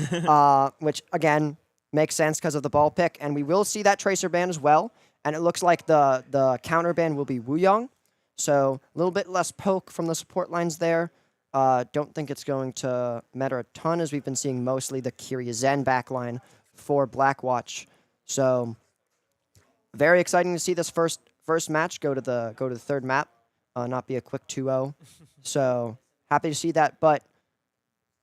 which again makes sense because of the ball pick, and we will see that Tracer ban as well. And it looks like the counter ban will be Wuyong. So a little bit less poke from the support lines there. Don't think it's going to matter a ton, as we've been seeing mostly the Kyria Zen backline for Blackwatch. So very exciting to see this first match go to the third map, not be a quick 2-0. So happy to see that, but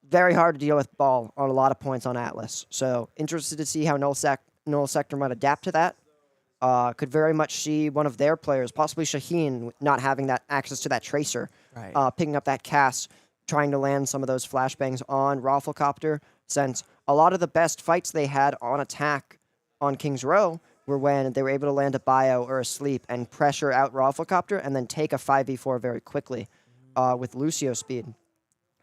very hard to deal with ball on a lot of points on Atlas. So interested to see how Null Sector might adapt to that. Could very much see one of their players, possibly Shaheen, not having that access to that Tracer, picking up that cast, trying to land some of those flashbangs on Rafflecopter, since a lot of the best fights they had on attack on King's Row were when they were able to land a bio or a sleep and pressure out Rafflecopter and then take a 5v4 very quickly with Lucio speed.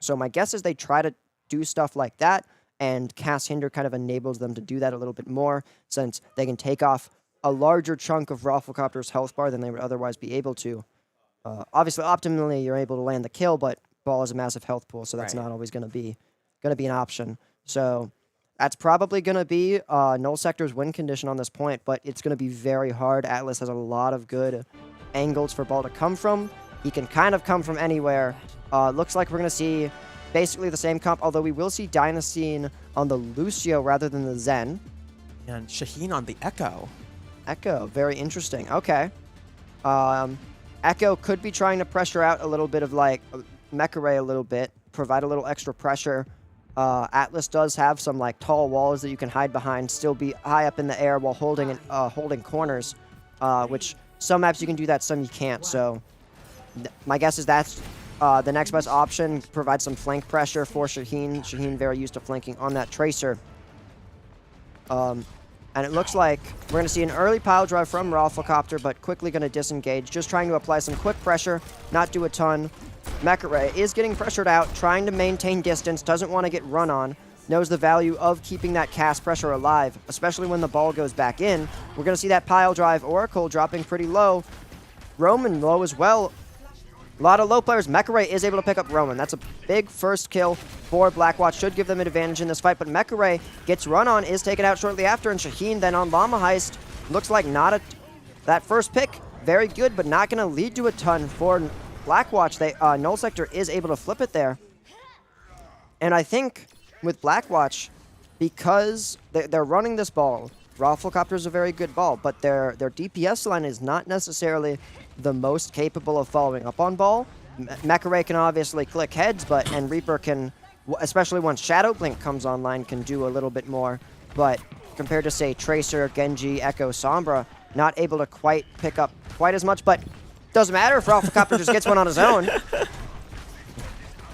So my guess is they try to do stuff like that, and Cast Hinder kind of enables them to do that a little bit more, since they can take off a larger chunk of Rafflecopter's health bar than they would otherwise be able to. Obviously, optimally, you're able to land the kill, but ball is a massive health pool, so that's not always going to be an option. So that's probably going to be Null Sector's win condition on this point, but it's going to be very hard. Atlas has a lot of good angles for ball to come from. He can kind of come from anywhere. Looks like we're going to see basically the same comp, although we will see Dynasty on the Lucio rather than the Zen. And Shaheen on the Echo. Echo, very interesting. Okay. Echo could be trying to pressure out a little bit of Mecha Ray a little bit, provide a little extra pressure. Atlas does have some tall walls that you can hide behind, still be high up in the air while holding corners, which some maps you can do that, some you can't. So my guess is that's the next best option. Provide some flank pressure for Shaheen. Shaheen very used to flanking on that Tracer. And it looks like we're going to see an early pile drive from Rafflecopter, but quickly going to disengage, just trying to apply some quick pressure, not do a ton. Mecha is getting pressured out, trying to maintain distance, doesn't want to get run on, knows the value of keeping that cast pressure alive, especially when the ball goes back in. We're going to see that pile drive. Oracle dropping pretty low. Roman low as well. A lot of low players. Mecha is able to pick up Roman. That's a big first kill for Blackwatch. Should give them an advantage in this fight, but Mecha gets run on, is taken out shortly after, and Shaheen then on Llama Heist. Looks like not a... That first pick, very good, but not going to lead to a ton for Blackwatch. Null Sector is able to flip it there. And I think with Blackwatch, because they're running this ball, Rafflecopter is a very good ball, but their DPS line is not necessarily the most capable of following up on ball. Mecha can obviously click heads, and Reaper can, especially once Shadow Blink comes online, can do a little bit more. But compared to, say, Tracer, Genji, Echo, Sombra, not able to quite pick up quite as much, but doesn't matter if Rafflecopter just gets one on his own.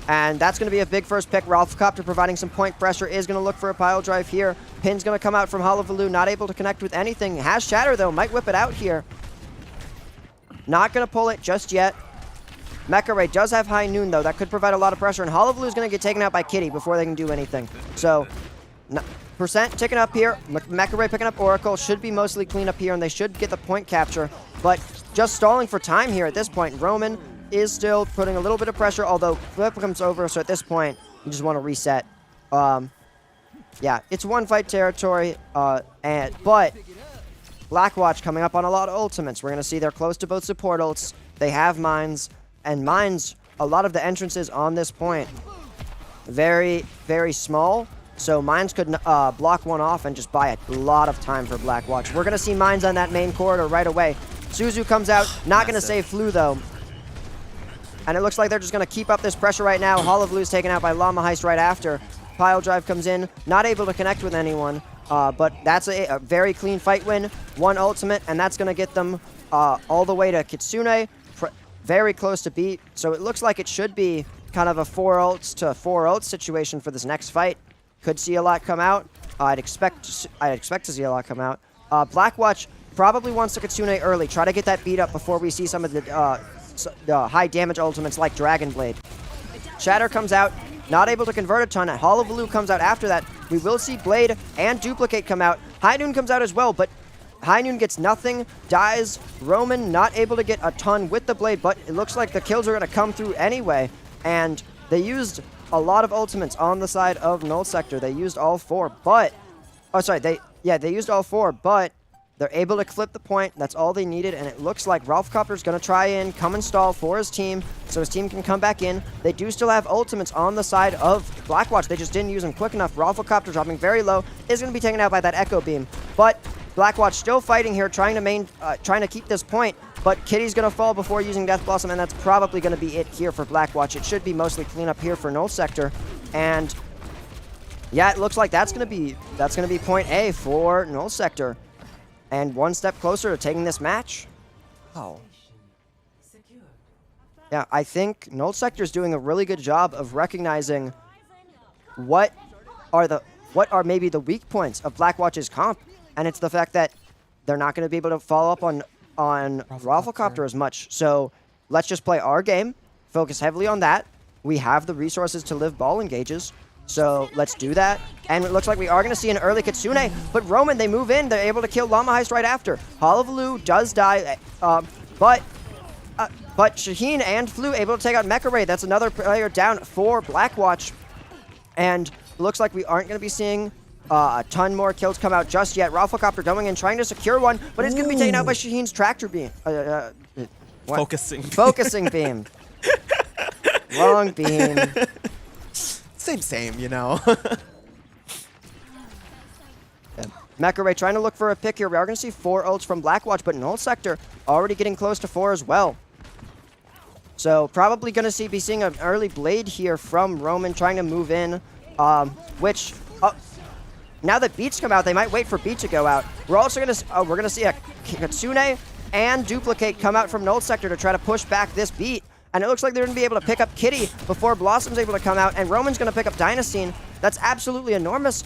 And that's going to be a big first pick. Rafflecopter providing some point pressure, is going to look for a pile drive here. Pin's going to come out from Hullabaloo, not able to connect with anything. Has Shatter, though, might whip it out here. Not going to pull it just yet. Mecha does have High Noon, though. That could provide a lot of pressure, and Hullabaloo is going to get taken out by Kitty before they can do anything. So, percent ticking up here. Mecha picking up Oracle. Should be mostly clean up here, and they should get the point capture. But just stalling for time here at this point. Roman is still putting a little bit of pressure, although flip comes over, so at this point, you just want to reset. Yeah, it's one fight territory, but Blackwatch coming up on a lot of ultimates. We're going to see they're close to both support ults. They have mines, and mines, a lot of the entrances on this point, very, very small, so mines could block one off and just buy a lot of time for Blackwatch. We're going to see mines on that main corridor right away. Suzu comes out, not going to save Flu, though. And it looks like they're just going to keep up this pressure right now. Hullabaloo is taken out by Llama Heist right after. Pile drive comes in, not able to connect with anyone. But that's a very clean fight win. One ultimate, and that's going to get them all the way to Kitsune. Very close to beat. So it looks like it should be kind of a 4 ults to 4 ults situation for this next fight. Could see a lot come out. I'd expect to see a lot come out. Blackwatch probably wants the Kitsune early. Try to get that beat up before we see some of the high damage ultimates like Dragon Blade. Shatter comes out, not able to convert a ton. Hullabaloo comes out after that. We will see Blade and Duplicate come out. High Noon comes out as well, but High Noon gets nothing, dies. Roman not able to get a ton with the Blade, but it looks like the kills are going to come through anyway. And they used a lot of ultimates on the side of Null Sector. They used all 4, but... Oh, sorry, they used all 4, but they're able to flip the point. That's all they needed, and it looks like Rafflecopter's going to try and come and stall for his team, so his team can come back in. They do still have ultimates on the side of Blackwatch. They just didn't use them quick enough. Rafflecopter dropping very low, is going to be taken out by that Echo Beam. But Blackwatch still fighting here, trying to keep this point, but Kitty's going to fall before using Death Blossom, and that's probably going to be it here for Blackwatch. It should be mostly clean up here for Null Sector, and yeah, it looks like that's going to be point A for Null Sector. And one step closer to taking this match. Oh. Yeah, I think Null Sector is doing a really good job of recognizing what are maybe the weak points of Blackwatch's comp, and it's the fact that they're not going to be able to follow up on Rafflecopter as much. So let's just play our game, focus heavily on that. We have the resources to live ball engages. So let's do that. And it looks like we are going to see an early Kitsune. But Roman, they move in. They're able to kill Llama Heist right after. Hullabaloo does die. But Shaheen and Flu able to take out Mecha. That's another player down for Blackwatch. And it looks like we aren't going to be seeing a ton more kills come out just yet. Rafflecopter going in, trying to secure one. But it's going to be taken out by Shaheen's Tractor Beam. Focusing. Focusing Beam. Wrong beam. Same, you know. Mecha trying to look for a pick here. We are going to see 4 ults from Blackwatch, but Null Sector already getting close to 4 as well. So probably going to be seeing an early Blade here from Roman trying to move in, which now that Beats come out, they might wait for Beat to go out. We're also going to we're going to see a Kitsune and Duplicate come out from Null Sector to try to push back this Beat. And it looks like they're going to be able to pick up Kitty before Blossom's able to come out, and Roman's going to pick up Dynasine. That's absolutely enormous.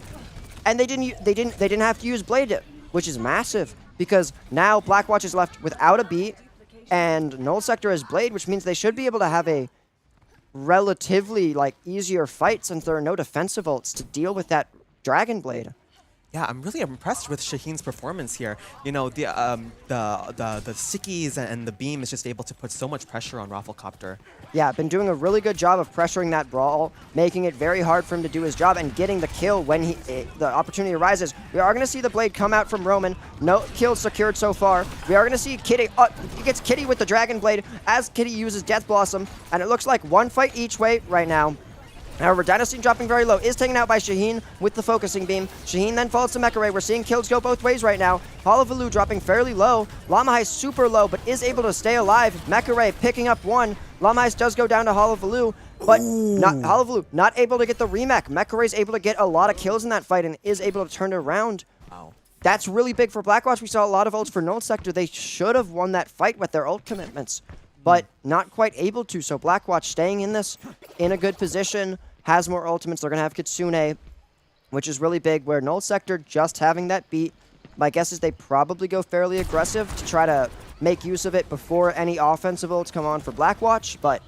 And they didn't have to use Blade which is massive because now Blackwatch is left without a beat and Null Sector has Blade, which means they should be able to have a relatively like easier fight since there are no defensive ults to deal with that Dragon Blade. Yeah, I'm really impressed with Shaheen's performance here. You know, the stickies and the beam is just able to put so much pressure on Rafflecopter. Yeah, been doing a really good job of pressuring that brawl, making it very hard for him to do his job and getting the kill when the opportunity arises. We are going to see the blade come out from Roman. No kills secured so far. We are going to see Kitty. He gets Kitty with the Dragon Blade as Kitty uses Death Blossom, and it looks like one fight each way right now. However, Dynasty dropping very low is taken out by Shaheen with the focusing beam. Shaheen then falls to Mekare. We're seeing kills go both ways right now. Halavaloo dropping fairly low. Llama super low, but is able to stay alive. Mekare picking up one. Llama does go down to Halavaloo, but Halavaloo not able to get the remake. Mekare is able to get a lot of kills in that fight and is able to turn it around. Wow. That's really big for Blackwatch. We saw a lot of ults for Null Sector. They should have won that fight with their ult commitments, but not quite able to. So Blackwatch staying in this in a good position, has more ultimates. They're going to have Kitsune, which is really big, where Null Sector just having that beat. My guess is they probably go fairly aggressive to try to make use of it before any offensive ults come on for Blackwatch, but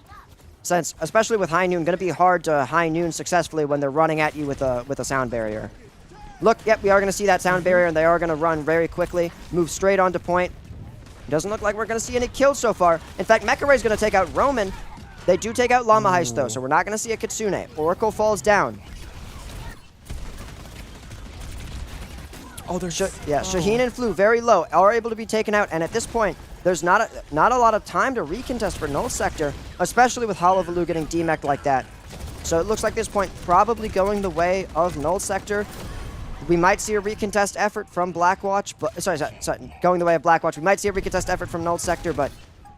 since, especially with High Noon, going to be hard to High Noon successfully when they're running at you with a sound barrier. Look, yep, we are going to see that sound barrier, and they are going to run very quickly, move straight onto point. Doesn't look like we're going to see any kills so far. In fact, Mekare is going to take out Roman. They do take out Llama Heist, though, so we're not going to see a Kitsune. Oracle falls down. Oh, there's Shaheen and Flu very low, are able to be taken out, and at this point, there's not a lot of time to recontest for Null Sector, especially with Halavaloo getting demeched like that. So it looks like this point probably going the way of Null Sector. We might see a recontest effort from Blackwatch, but sorry, going the way of Blackwatch. We might see a recontest effort from Null Sector, but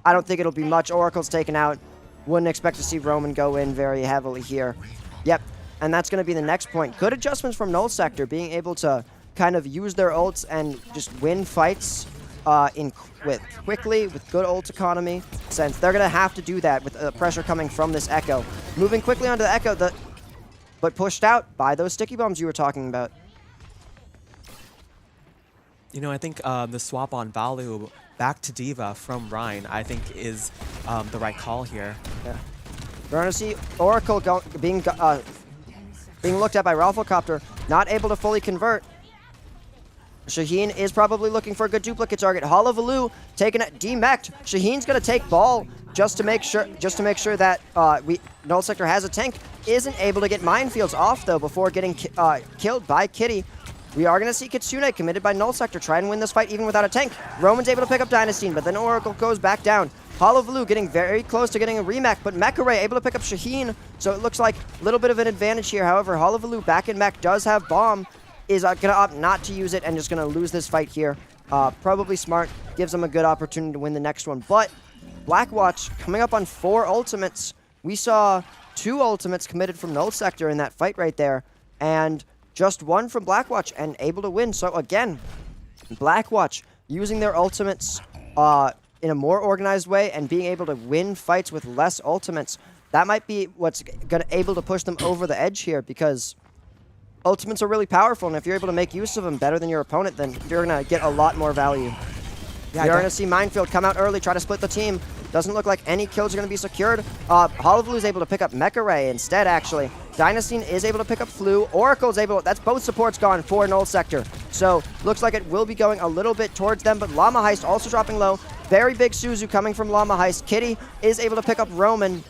I don't think it'll be much. Oracle's taken out. Wouldn't expect to see Roman go in very heavily here. Yep, and that's going to be the next point. Good adjustments from Null Sector, being able to kind of use their ults and just win fights quickly with good ult economy, since they're going to have to do that with the pressure coming from this Echo. Moving quickly onto the Echo, but pushed out by those sticky bombs you were talking about. You know, I think the swap on value back to Diva from Ryan, I think, is the right call here. Yeah. We're going to see Oracle being looked at by Rafflecopter, not able to fully convert. Shaheen is probably looking for a good duplicate target. Halavaloo taking it, demeched. Shaheen's going to take ball just to make sure that Null Sector has a tank. Isn't able to get minefields off though before getting killed by Kitty. We are going to see Kitsune committed by Null Sector try and win this fight even without a tank. Roman's able to pick up Dynasty, but then Oracle goes back down. Halavaloo getting very close to getting a remake, but Mekare able to pick up Shaheen, so it looks like a little bit of an advantage here. However, Halavaloo back in mech does have bomb, is going to opt not to use it and just going to lose this fight here. Probably smart, gives them a good opportunity to win the next one. But Blackwatch coming up on 4 ultimates. We saw 2 ultimates committed from Null Sector in that fight right there, and just 1 from Blackwatch and able to win. So again, Blackwatch using their ultimates in a more organized way and being able to win fights with less ultimates. That might be what's able to push them over the edge here, because ultimates are really powerful, and if you're able to make use of them better than your opponent, then you're going to get a lot more value. Yeah, you're going to see Minefield come out early, try to split the team. Doesn't look like any kills are going to be secured. Halavaloo is able to pick up Mekare instead, actually. Dynasty is able to pick up Flu. Oracle's able, that's both supports gone for Null Sector. So, looks like it will be going a little bit towards them, but Llama Heist also dropping low. Very big Suzu coming from Llama Heist. Kitty is able to pick up Roman.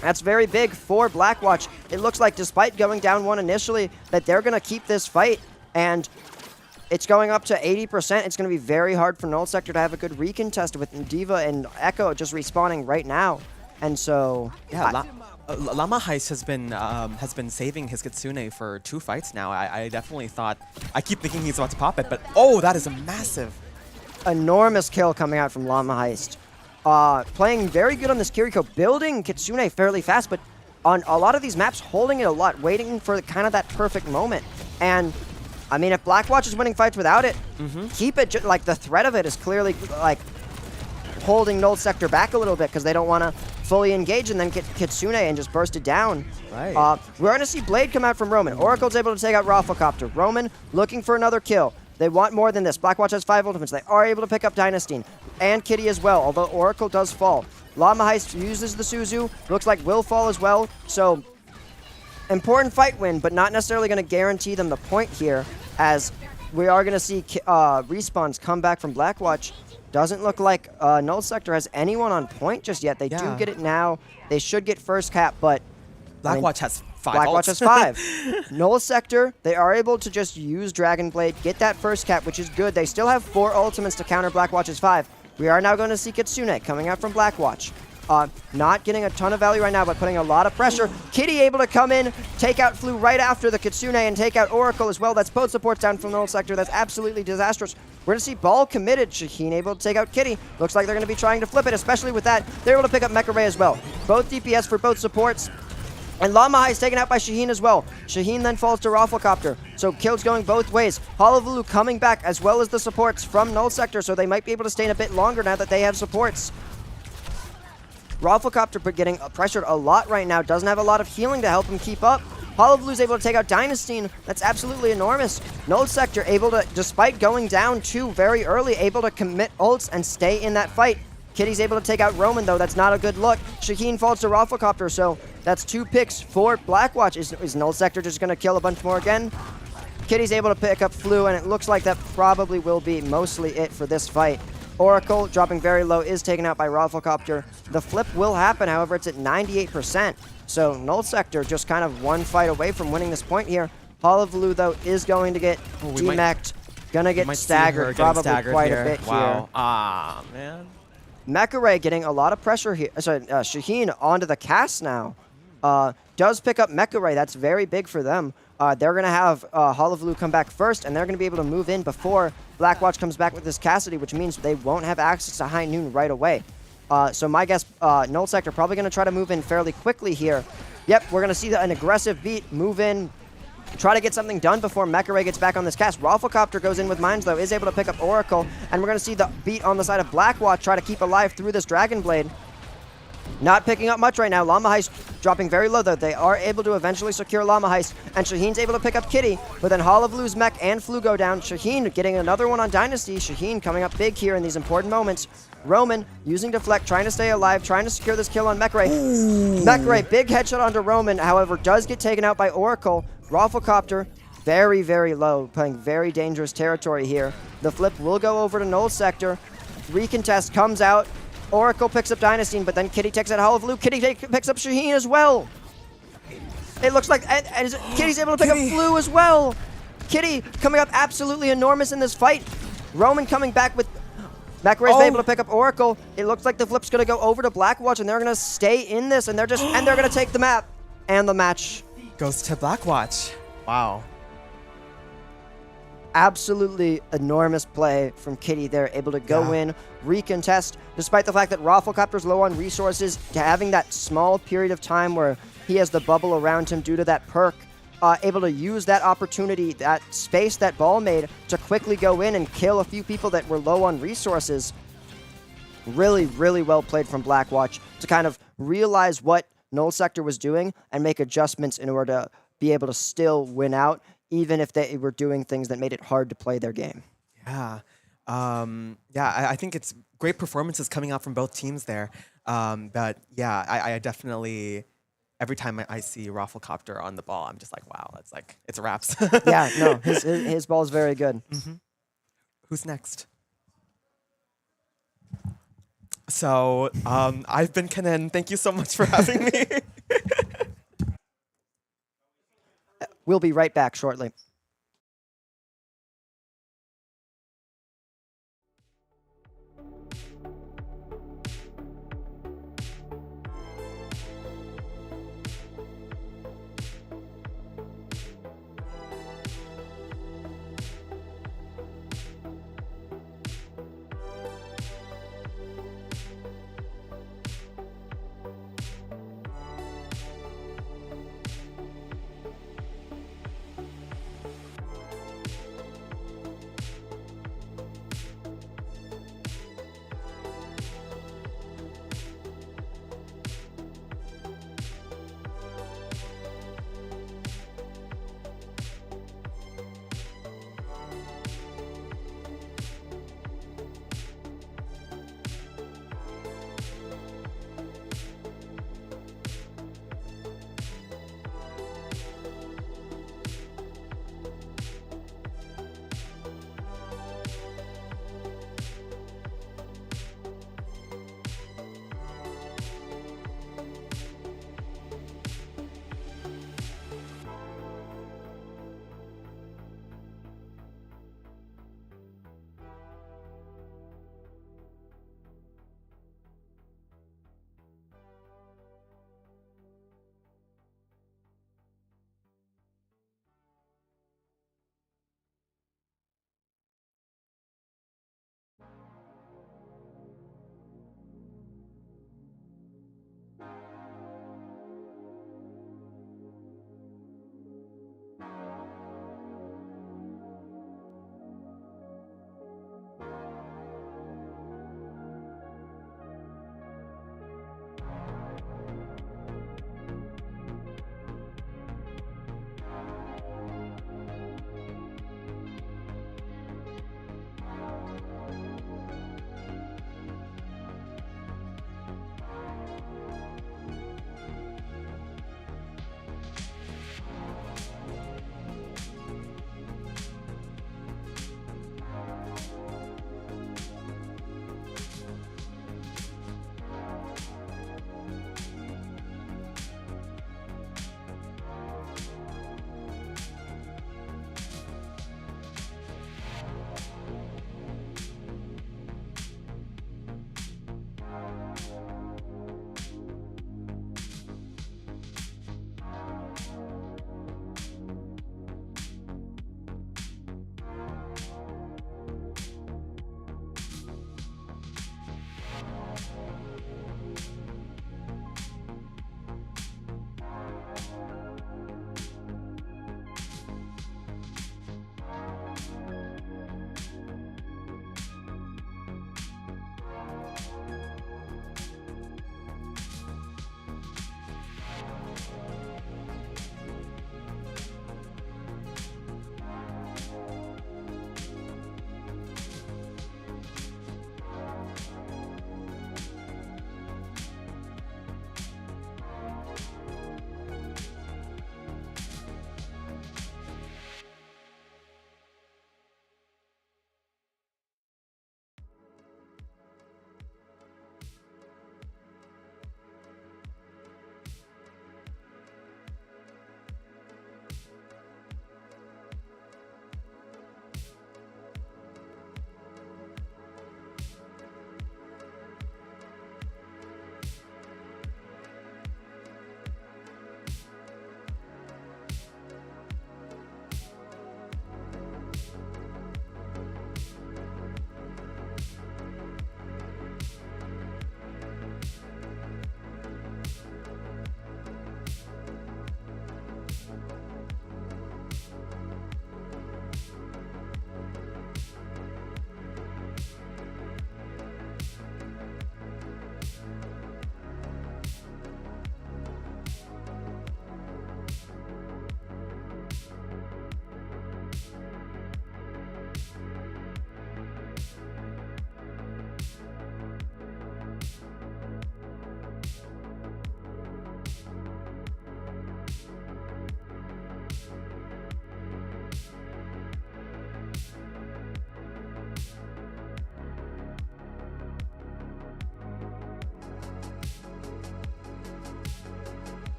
That's very big for Blackwatch. It looks like, despite going down 1 initially, that they're going to keep this fight, and it's going up to 80%. It's going to be very hard for Null Sector to have a good recontest with Diva and Echo just respawning right now. And so, yeah, Llama Heist has been saving his Kitsune for 2 fights now. I definitely thought, I keep thinking he's about to pop it, but oh, that is a massive, enormous kill coming out from Llama Heist. Playing very good on this Kiriko, building Kitsune fairly fast, but on a lot of these maps, holding it a lot, waiting for kind of that perfect moment. And I mean, if Blackwatch is winning fights without it, keep it, like the threat of it is clearly like holding Null Sector back a little bit because they don't want to fully engage and then get Kitsune and just burst it down. Right. We're going to see Blade come out from Roman. Oracle's able to take out Rafflecopter. Roman looking for another kill. They want more than this. Blackwatch has 5 ultimates. They are able to pick up Dynasty and Kitty as well, although Oracle does fall. Llama Heist uses the Suzu. Looks like will fall as well. So, important fight win, but not necessarily going to guarantee them the point here, as we are going to see respawns come back from Blackwatch. Doesn't look like Null Sector has anyone on point just yet. They do get it now. They should get first cap, but Blackwatch has 5 Blackwatch ults. has 5. Null Sector, they are able to just use Dragon Blade, get that first cap, which is good. They still have 4 ultimates to counter Blackwatch's 5. We are now going to see Kitsune coming out from Blackwatch. Not getting a ton of value right now, but putting a lot of pressure. Kitty able to come in, take out Flu right after the Kitsune, and take out Oracle as well. That's both supports down from Null Sector. That's absolutely disastrous. We're going to see Ball committed. Shaheen able to take out Kitty. Looks like they're going to be trying to flip it, especially with that. They're able to pick up Mecha Ray as well. Both DPS for both supports. And Llama is taken out by Shaheen as well. Shaheen then falls to Rafflecopter. So kills going both ways. Hullabaloo coming back as well as the supports from Null Sector, so they might be able to stay in a bit longer now that they have supports. Rafflecopter getting pressured a lot right now. Doesn't have a lot of healing to help him keep up. Hullabaloo's able to take out Dynasty. That's absolutely enormous. Null Sector able to, despite going down 2 very early, able to commit ults and stay in that fight. Kitty's able to take out Roman, though. That's not a good look. Shaheen falls to Rafflecopter, so that's 2 picks for Blackwatch. Is Null Sector just going to kill a bunch more again? Kitty's able to pick up Flu, and it looks like that probably will be mostly it for this fight. Oracle, dropping very low, is taken out by Rafflecopter. The flip will happen, however, it's at 98%. So Null Sector just kind of 1 fight away from winning this point here. Hullabaloo, though, is going to get demeched. Gonna get staggered, probably quite a bit here. Ah, man. Mecha Ray getting a lot of pressure here. Sorry, Shaheen onto the cast now. Does pick up Mecha Ray. That's very big for them. They're going to have Hullabaloo come back first, and they're going to be able to move in before Blackwatch comes back with this Cassidy, which means they won't have access to High Noon right away. So my guess, Null Sector probably going to try to move in fairly quickly here. Yep, we're going to see an aggressive beat, move in, try to get something done before Mecha Ray gets back on this cast. Rafflecopter goes in with mines, though, is able to pick up Oracle, and we're going to see the beat on the side of Blackwatch try to keep alive through this Dragon Blade. Not picking up much right now. Llama Heist dropping very low, though. They are able to eventually secure Llama Heist, and Shaheen's able to pick up Kitty, but then Hullabaloo's mech and Flu go down. Shaheen getting another one on Dynasty. Shaheen coming up big here in these important moments. Roman using Deflect, trying to stay alive, trying to secure this kill on Mecha Ray. Mecha Ray, big headshot onto Roman, however, does get taken out by Oracle. Rafflecopter, very, very low, playing very dangerous territory here. The flip will go over to Null Sector. 3 contest comes out. Oracle picks up Dynasty, but then Kitty takes out Hullabaloo. Kitty picks up Shaheen as well. It looks like and Kitty's able to pick up Flu as well. Kitty coming up absolutely enormous in this fight. Roman coming back with Mecha Ray's able to pick up Oracle. It looks like the flip's going to go over to Blackwatch, and they're going to stay in this, and they're going to take the map. And the match Goes to Blackwatch. Wow. absolutely enormous play from Kitty there, able to go in, recontest, despite the fact that Rafflecopter's low on resources, having that small period of time where he has the bubble around him due to that perk, able to use that opportunity, that space that Ball made to quickly go in and kill a few people that were low on resources. Really, really well played from Blackwatch to kind of realize what Null Sector was doing and make adjustments in order to be able to still win out, even if they were doing things that made it hard to play their game. Yeah. I think it's great performances coming out from both teams there. But yeah, I definitely, every time I see Rafflecopter on the ball, I'm just like, wow, it's wraps. Yeah, no, his ball is very good. Mm-hmm. Who's next? So, I've been Kenan. Thank you so much for having me. We'll be right back shortly.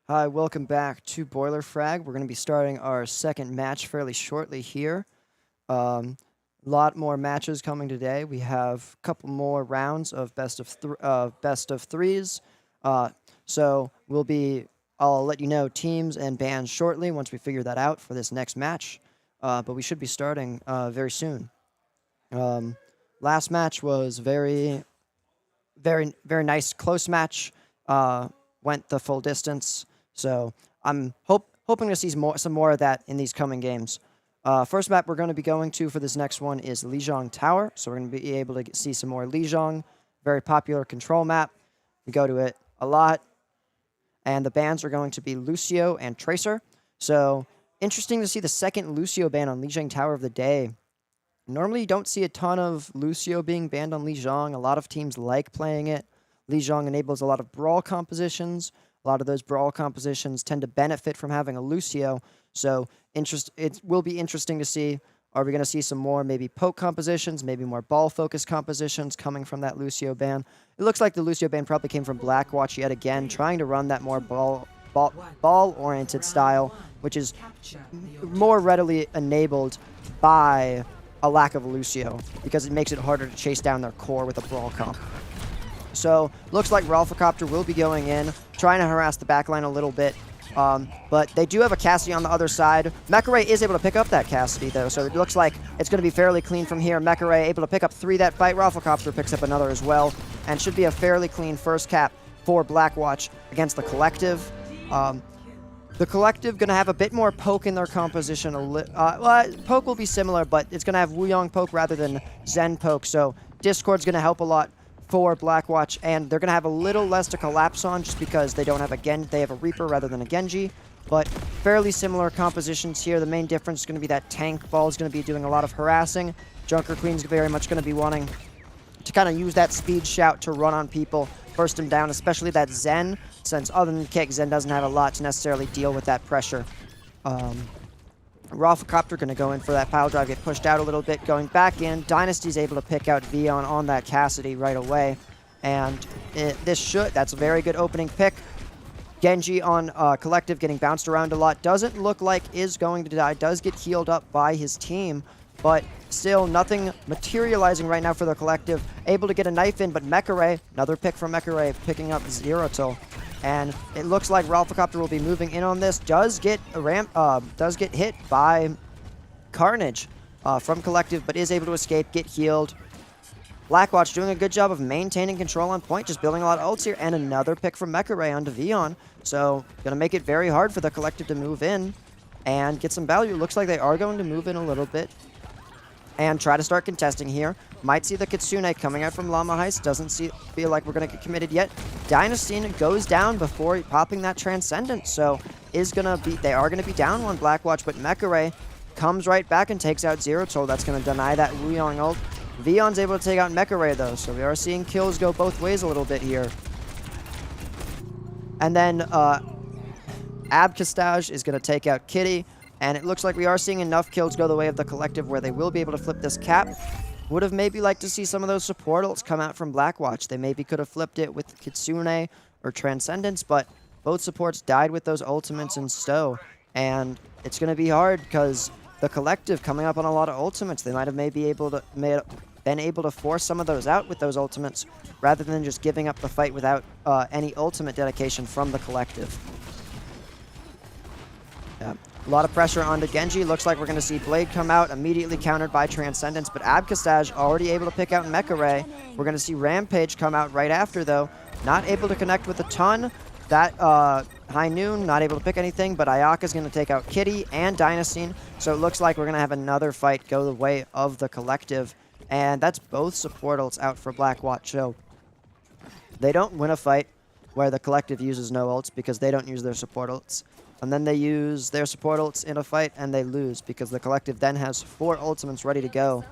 Hi, welcome back to Boilerfrag. We're going to be starting our second match fairly shortly here. A lot more matches coming today. We have a couple more rounds of best of threes. So I'll let you know teams and bans shortly once we figure that out for this next match. But we should be starting very soon. Last match was very nice, close match. Went the full distance. So I'm hoping to see some more of that in these coming games. First map we're going to be going to for this next one is Lijiang Tower. So we're going to be able to see some more Lijiang. Very popular control map. We go to it a lot. And the bans are going to be Lucio and Tracer. So interesting to see the second Lucio ban on Lijiang Tower of the day. Normally you don't see a ton of Lucio being banned on Lijiang. A lot of teams like playing it. Lijiang enables a lot of brawl compositions. A lot of those brawl compositions tend to benefit from having a Lucio. So it will be interesting to see. Are we going to see some more maybe poke compositions, maybe more ball-focused compositions coming from that Lucio ban? It looks like the Lucio ban probably came from Blackwatch yet again, trying to run that more ball-oriented style, which is more readily enabled by a lack of Lucio, because it makes it harder to chase down their core with a brawl comp. So, looks like Ralphacopter will be going in, trying to harass the backline a little bit. But they do have a Cassidy on the other side. Mecca is able to pick up that Cassidy, though, so it looks like it's going to be fairly clean from here. Mecca able to pick up 3 that fight. Ralphacopter picks up another as well, and should be a fairly clean first cap for Blackwatch against the Collective. The Collective going to have a bit more poke in their composition. Poke will be similar, but it's going to have Wuyong poke rather than Zen poke, so Discord's going to help a lot for Blackwatch, and they're going to have a little less to collapse on just because they don't have they have a Reaper rather than a Genji, but fairly similar compositions here. The main difference is going to be that tank ball is going to be doing a lot of harassing. Junker Queen's very much going to be wanting to kind of use that speed shout to run on people, burst them down, especially that Zen, since other than kick, Zen doesn't have a lot to necessarily deal with that pressure. Ralphacopter going to go in for that pile drive, get pushed out a little bit, going back in. Dynasty's able to pick out Vion on that Cassidy right away. And that's a very good opening pick. Genji on Collective getting bounced around a lot. Doesn't look like is going to die. Does get healed up by his team. But still nothing materializing right now for the Collective. Able to get a knife in, but Mecca, another pick from Mecca, picking up Zerotil. And it looks like Ralphacopter will be moving in on this. Does get hit by Carnage from Collective, but is able to escape, get healed. Blackwatch doing a good job of maintaining control on point, just building a lot of ults here, and another pick from Mecca onto Vion. So, gonna make it very hard for the Collective to move in and get some value. Looks like they are going to move in a little bit and try to start contesting here. Might see the Kitsune coming out from Llama Heist. Doesn't feel like we're going to get committed yet. Dynasty goes down before popping that Transcendent. So they are going to be down one Blackwatch, but Mecca comes right back and takes out Zerotil. That's going to deny that Wuyong ult. Vion's able to take out Mecca though, so we are seeing kills go both ways a little bit here. And then Abkastaj is going to take out Kitty. And it looks like we are seeing enough kills go the way of the Collective where they will be able to flip this cap. Would have maybe liked to see some of those support ults come out from Blackwatch. They maybe could have flipped it with Kitsune or Transcendence, but both supports died with those ultimates in Stowe. And it's going to be hard because the Collective coming up on a lot of ultimates. They might have been able to force some of those out with those ultimates rather than just giving up the fight without any ultimate dedication from the Collective. Yeah. A lot of pressure onto Genji. Looks like we're going to see Blade come out, immediately countered by Transcendence, but Abkastaj already able to pick out Mecca. We're going to see Rampage come out right after, though. Not able to connect with a ton. That High Noon, not able to pick anything, but Ayaka's going to take out Kitty and Dynastine, so it looks like we're going to have another fight go the way of the Collective, and that's both support ults out for Blackwatch, so they don't win a fight where the Collective uses no ults because they don't use their support ults. And then they use their support ults in a fight and they lose because the Collective then has 4 ultimates ready to go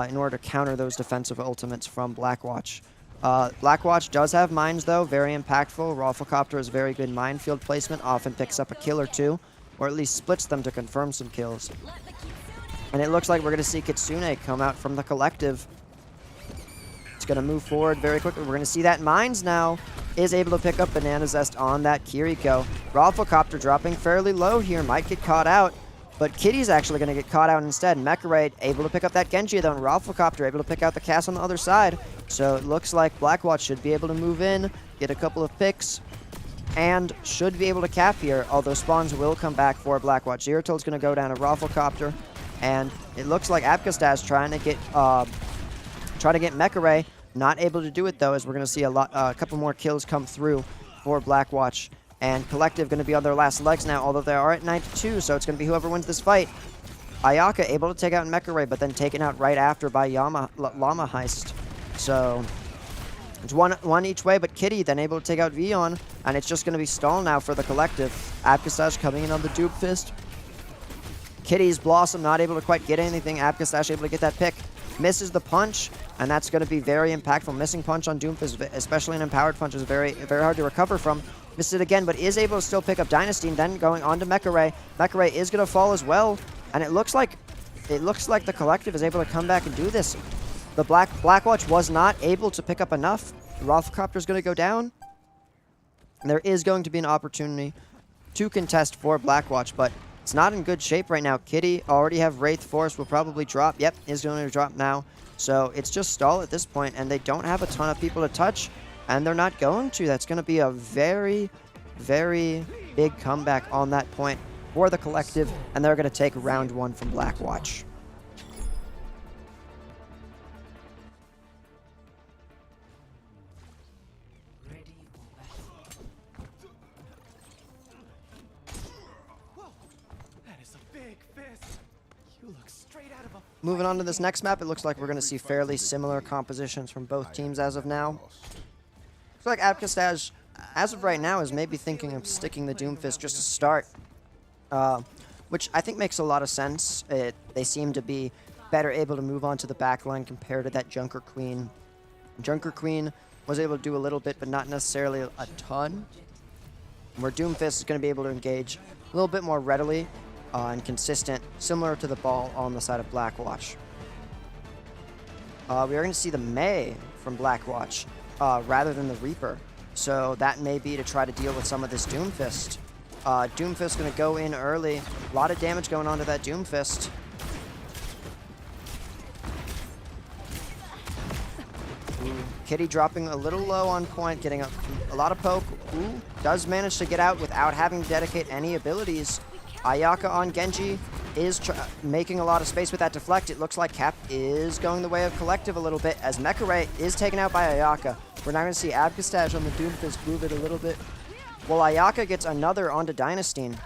in order to counter those defensive ultimates from Blackwatch. Blackwatch does have mines though, very impactful. Ralphacopter has very good minefield placement, often picks up a kill or 2, or at least splits them to confirm some kills. And it looks like we're going to see Kitsune come out from the Collective. It's going to move forward very quickly. We're going to see that mines now is able to pick up Banana Zest on that Kiriko. Rafflecopter dropping fairly low here, might get caught out, but Kitty's actually going to get caught out instead. Mecharaid able to pick up that Genji though, and Rafflecopter able to pick out the cast on the other side. So it looks like Blackwatch should be able to move in, get a couple of picks, and should be able to cap here, although spawns will come back for Blackwatch. Zeratold's going to go down to Rafflecopter, and it looks like Apkastash trying to get Mecharaid. Not able to do it though, as we're going to see a couple more kills come through for Blackwatch. And Collective going to be on their last legs now, although they are at 92, so it's going to be whoever wins this fight. Ayaka able to take out Mecharaid, but then taken out right after by Llama Heist. So it's one each way, but Kitty then able to take out Vion, and it's just going to be stall now for the Collective. Apkastash coming in on the Doomfist. Kitty's Blossom not able to quite get anything. Apkastash able to get that pick. Misses the punch, and that's going to be very impactful. Missing punch on Doomfist, especially an empowered punch, is very hard to recover from. Missed it again, but is able to still pick up Dynasty, and then going on to Mecharaid. Mecharaid is going to fall as well, and it looks like the Collective is able to come back and do this. The Blackwatch was not able to pick up enough. The Rafflecopter is going to go down. And there is going to be an opportunity to contest for Blackwatch, but it's not in good shape right now. Kitty already have Wraith Force, will probably drop. Yep, is going to drop now. So it's just stall at this point, and they don't have a ton of people to touch, and they're not going to. That's going to be a very, very big comeback on that point for the Collective, and they're going to take round 1 from Blackwatch. Moving on to this next map, it looks like we're going to see fairly similar compositions from both teams as of now. Looks like Apkastash, as of right now, is maybe thinking of sticking the Doomfist just to start, which I think makes a lot of sense. They seem to be better able to move on to the backline compared to that Junker Queen. Junker Queen was able to do a little bit, but not necessarily a ton, where Doomfist is going to be able to engage a little bit more readily and consistent, similar to the ball on the side of Blackwatch. We are going to see the Mei from Blackwatch rather than the Reaper, so that may be to try to deal with some of this Doomfist. Doomfist going to go in early. A lot of damage going on to that Doomfist. Kitty dropping a little low on point, getting a lot of poke. Ooh, does manage to get out without having to dedicate any abilities. Ayaka on Genji is making a lot of space with that deflect. It looks like Cap is going the way of Collective a little bit, as Mecharaid is taken out by Ayaka. We're now going to see Apkastash on the Doomfist move it a little bit. Well, Ayaka gets another onto Dynasty, and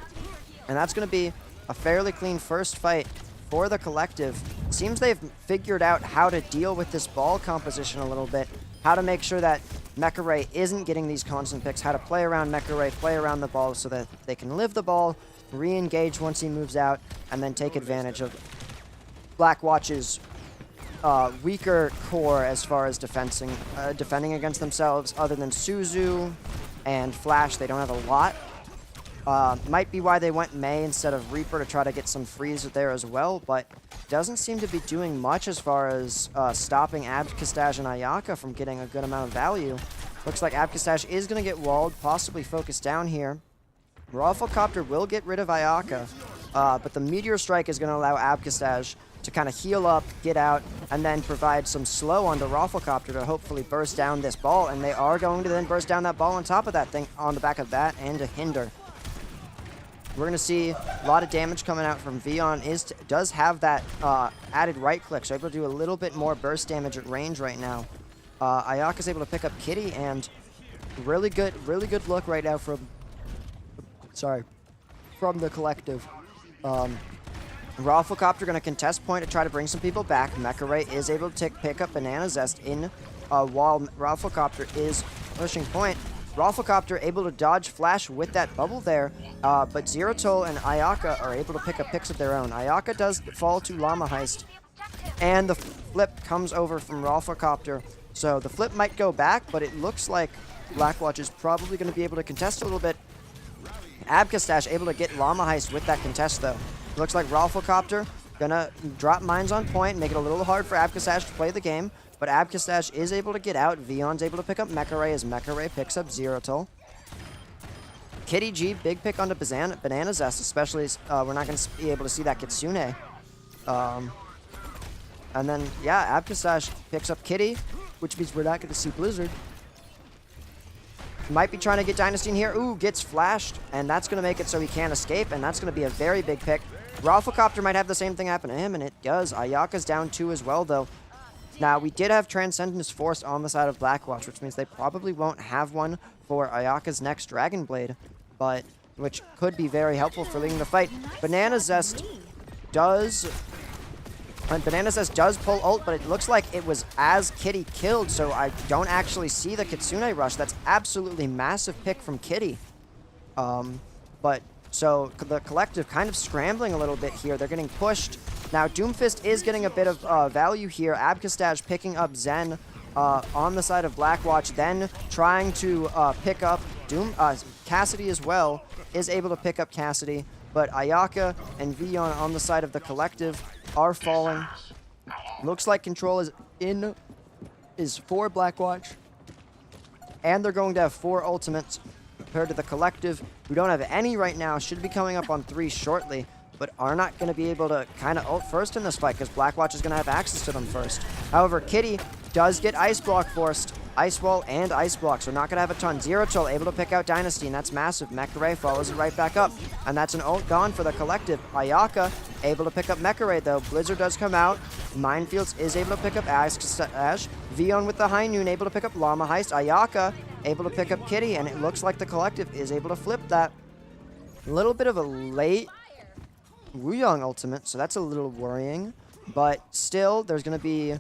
that's going to be a fairly clean first fight for the Collective. Seems they've figured out how to deal with this ball composition a little bit, how to make sure that Mecharaid isn't getting these constant picks, how to play around Mecharaid, play around the ball so that they can live the ball, re-engage once he moves out, and then take advantage of Blackwatch's weaker core as far as defending against themselves. Other than Suzu and Flash, they don't have a lot. Might be why they went Mei instead of Reaper to try to get some freeze there as well, but doesn't seem to be doing much as far as stopping Apkastash and Ayaka from getting a good amount of value. Looks like Apkastash is going to get walled, possibly focused down here. Rafflecopter will get rid of Ayaka, but the Meteor Strike is going to allow Apkastash to kind of heal up, get out, and then provide some slow onto Rafflecopter to hopefully burst down this ball, and they are going to then burst down that ball on top of that thing, on the back of that, and to hinder. We're going to see a lot of damage coming out from Vion. Does have that added right click, so able to do a little bit more burst damage at range right now. Ayaka's able to pick up Kitty, and really good look right now from the Collective. Rafflecopter going to contest point to try to bring some people back. Mecharaid is able to pick up Banana Zest in while Rafflecopter is pushing point. Rafflecopter able to dodge Flash with that bubble there, but Zeratold and Ayaka are able to pick up picks of their own. Ayaka does fall to Llama Heist, and the flip comes over from Rafflecopter. So the flip might go back, but it looks like Blackwatch is probably going to be able to contest a little bit. Apkastash able to get Llama Heist with that contest, though. Looks like Rafflecopter gonna drop mines on point, make it a little hard for Apkastash to play the game, but but Abkistash is able to get out. Vion's able to pick up Mecha Ray as Mecha Ray picks up Zeratul. Kitty G, big pick onto Banana Zest, especially as we're not going to be able to see that Kitsune. And then, yeah, Abkistash picks up Kitty, which means we're not going to see Blizzard. Might be trying to get Dynasty in here. Ooh, gets flashed, and that's going to make it so he can't escape, and that's going to be a very big pick. Rafflecopter might have the same thing happen to him, and it does. Ayaka's down 2 as well, though. Now, we did have Transcendence Force on the side of Blackwatch, which means they probably won't have one for Ayaka's next Dragon Blade, but which could be very helpful for leading the fight. Banana Zest does pull ult, but it looks like it was as Kitty killed, so I don't actually see the Kitsune rush. That's absolutely massive pick from Kitty. But so the collective kind of scrambling a little bit here. They're getting pushed. Now Doomfist is getting a bit of value here. Abkistash picking up Zen on the side of Blackwatch, then trying to pick up Cassidy as well, is able to pick up Cassidy, but Ayaka and Vion on the side of the collective are falling. Looks like control is for Blackwatch, and they're going to have 4 ultimates compared to the collective, who don't have any right now, should be coming up on 3 shortly, but are not going to be able to kind of ult first in this fight because Blackwatch is going to have access to them first. However, Kitty does get Ice Block forced. Ice Wall and Ice Block, so not going to have a ton. Zeratul able to pick out Dynasty, and that's massive. Mecha Ray follows it right back up, and that's an ult gone for the collective. Ayaka able to pick up Mecha Ray, though. Blizzard does come out. Minefields is able to pick up Ash. Vion with the High Noon able to pick up Llama Heist. Ayaka able to pick up Kitty, and it looks like the collective is able to flip that. A little bit of a late Wuyong ultimate, so that's a little worrying, but still, there's going to be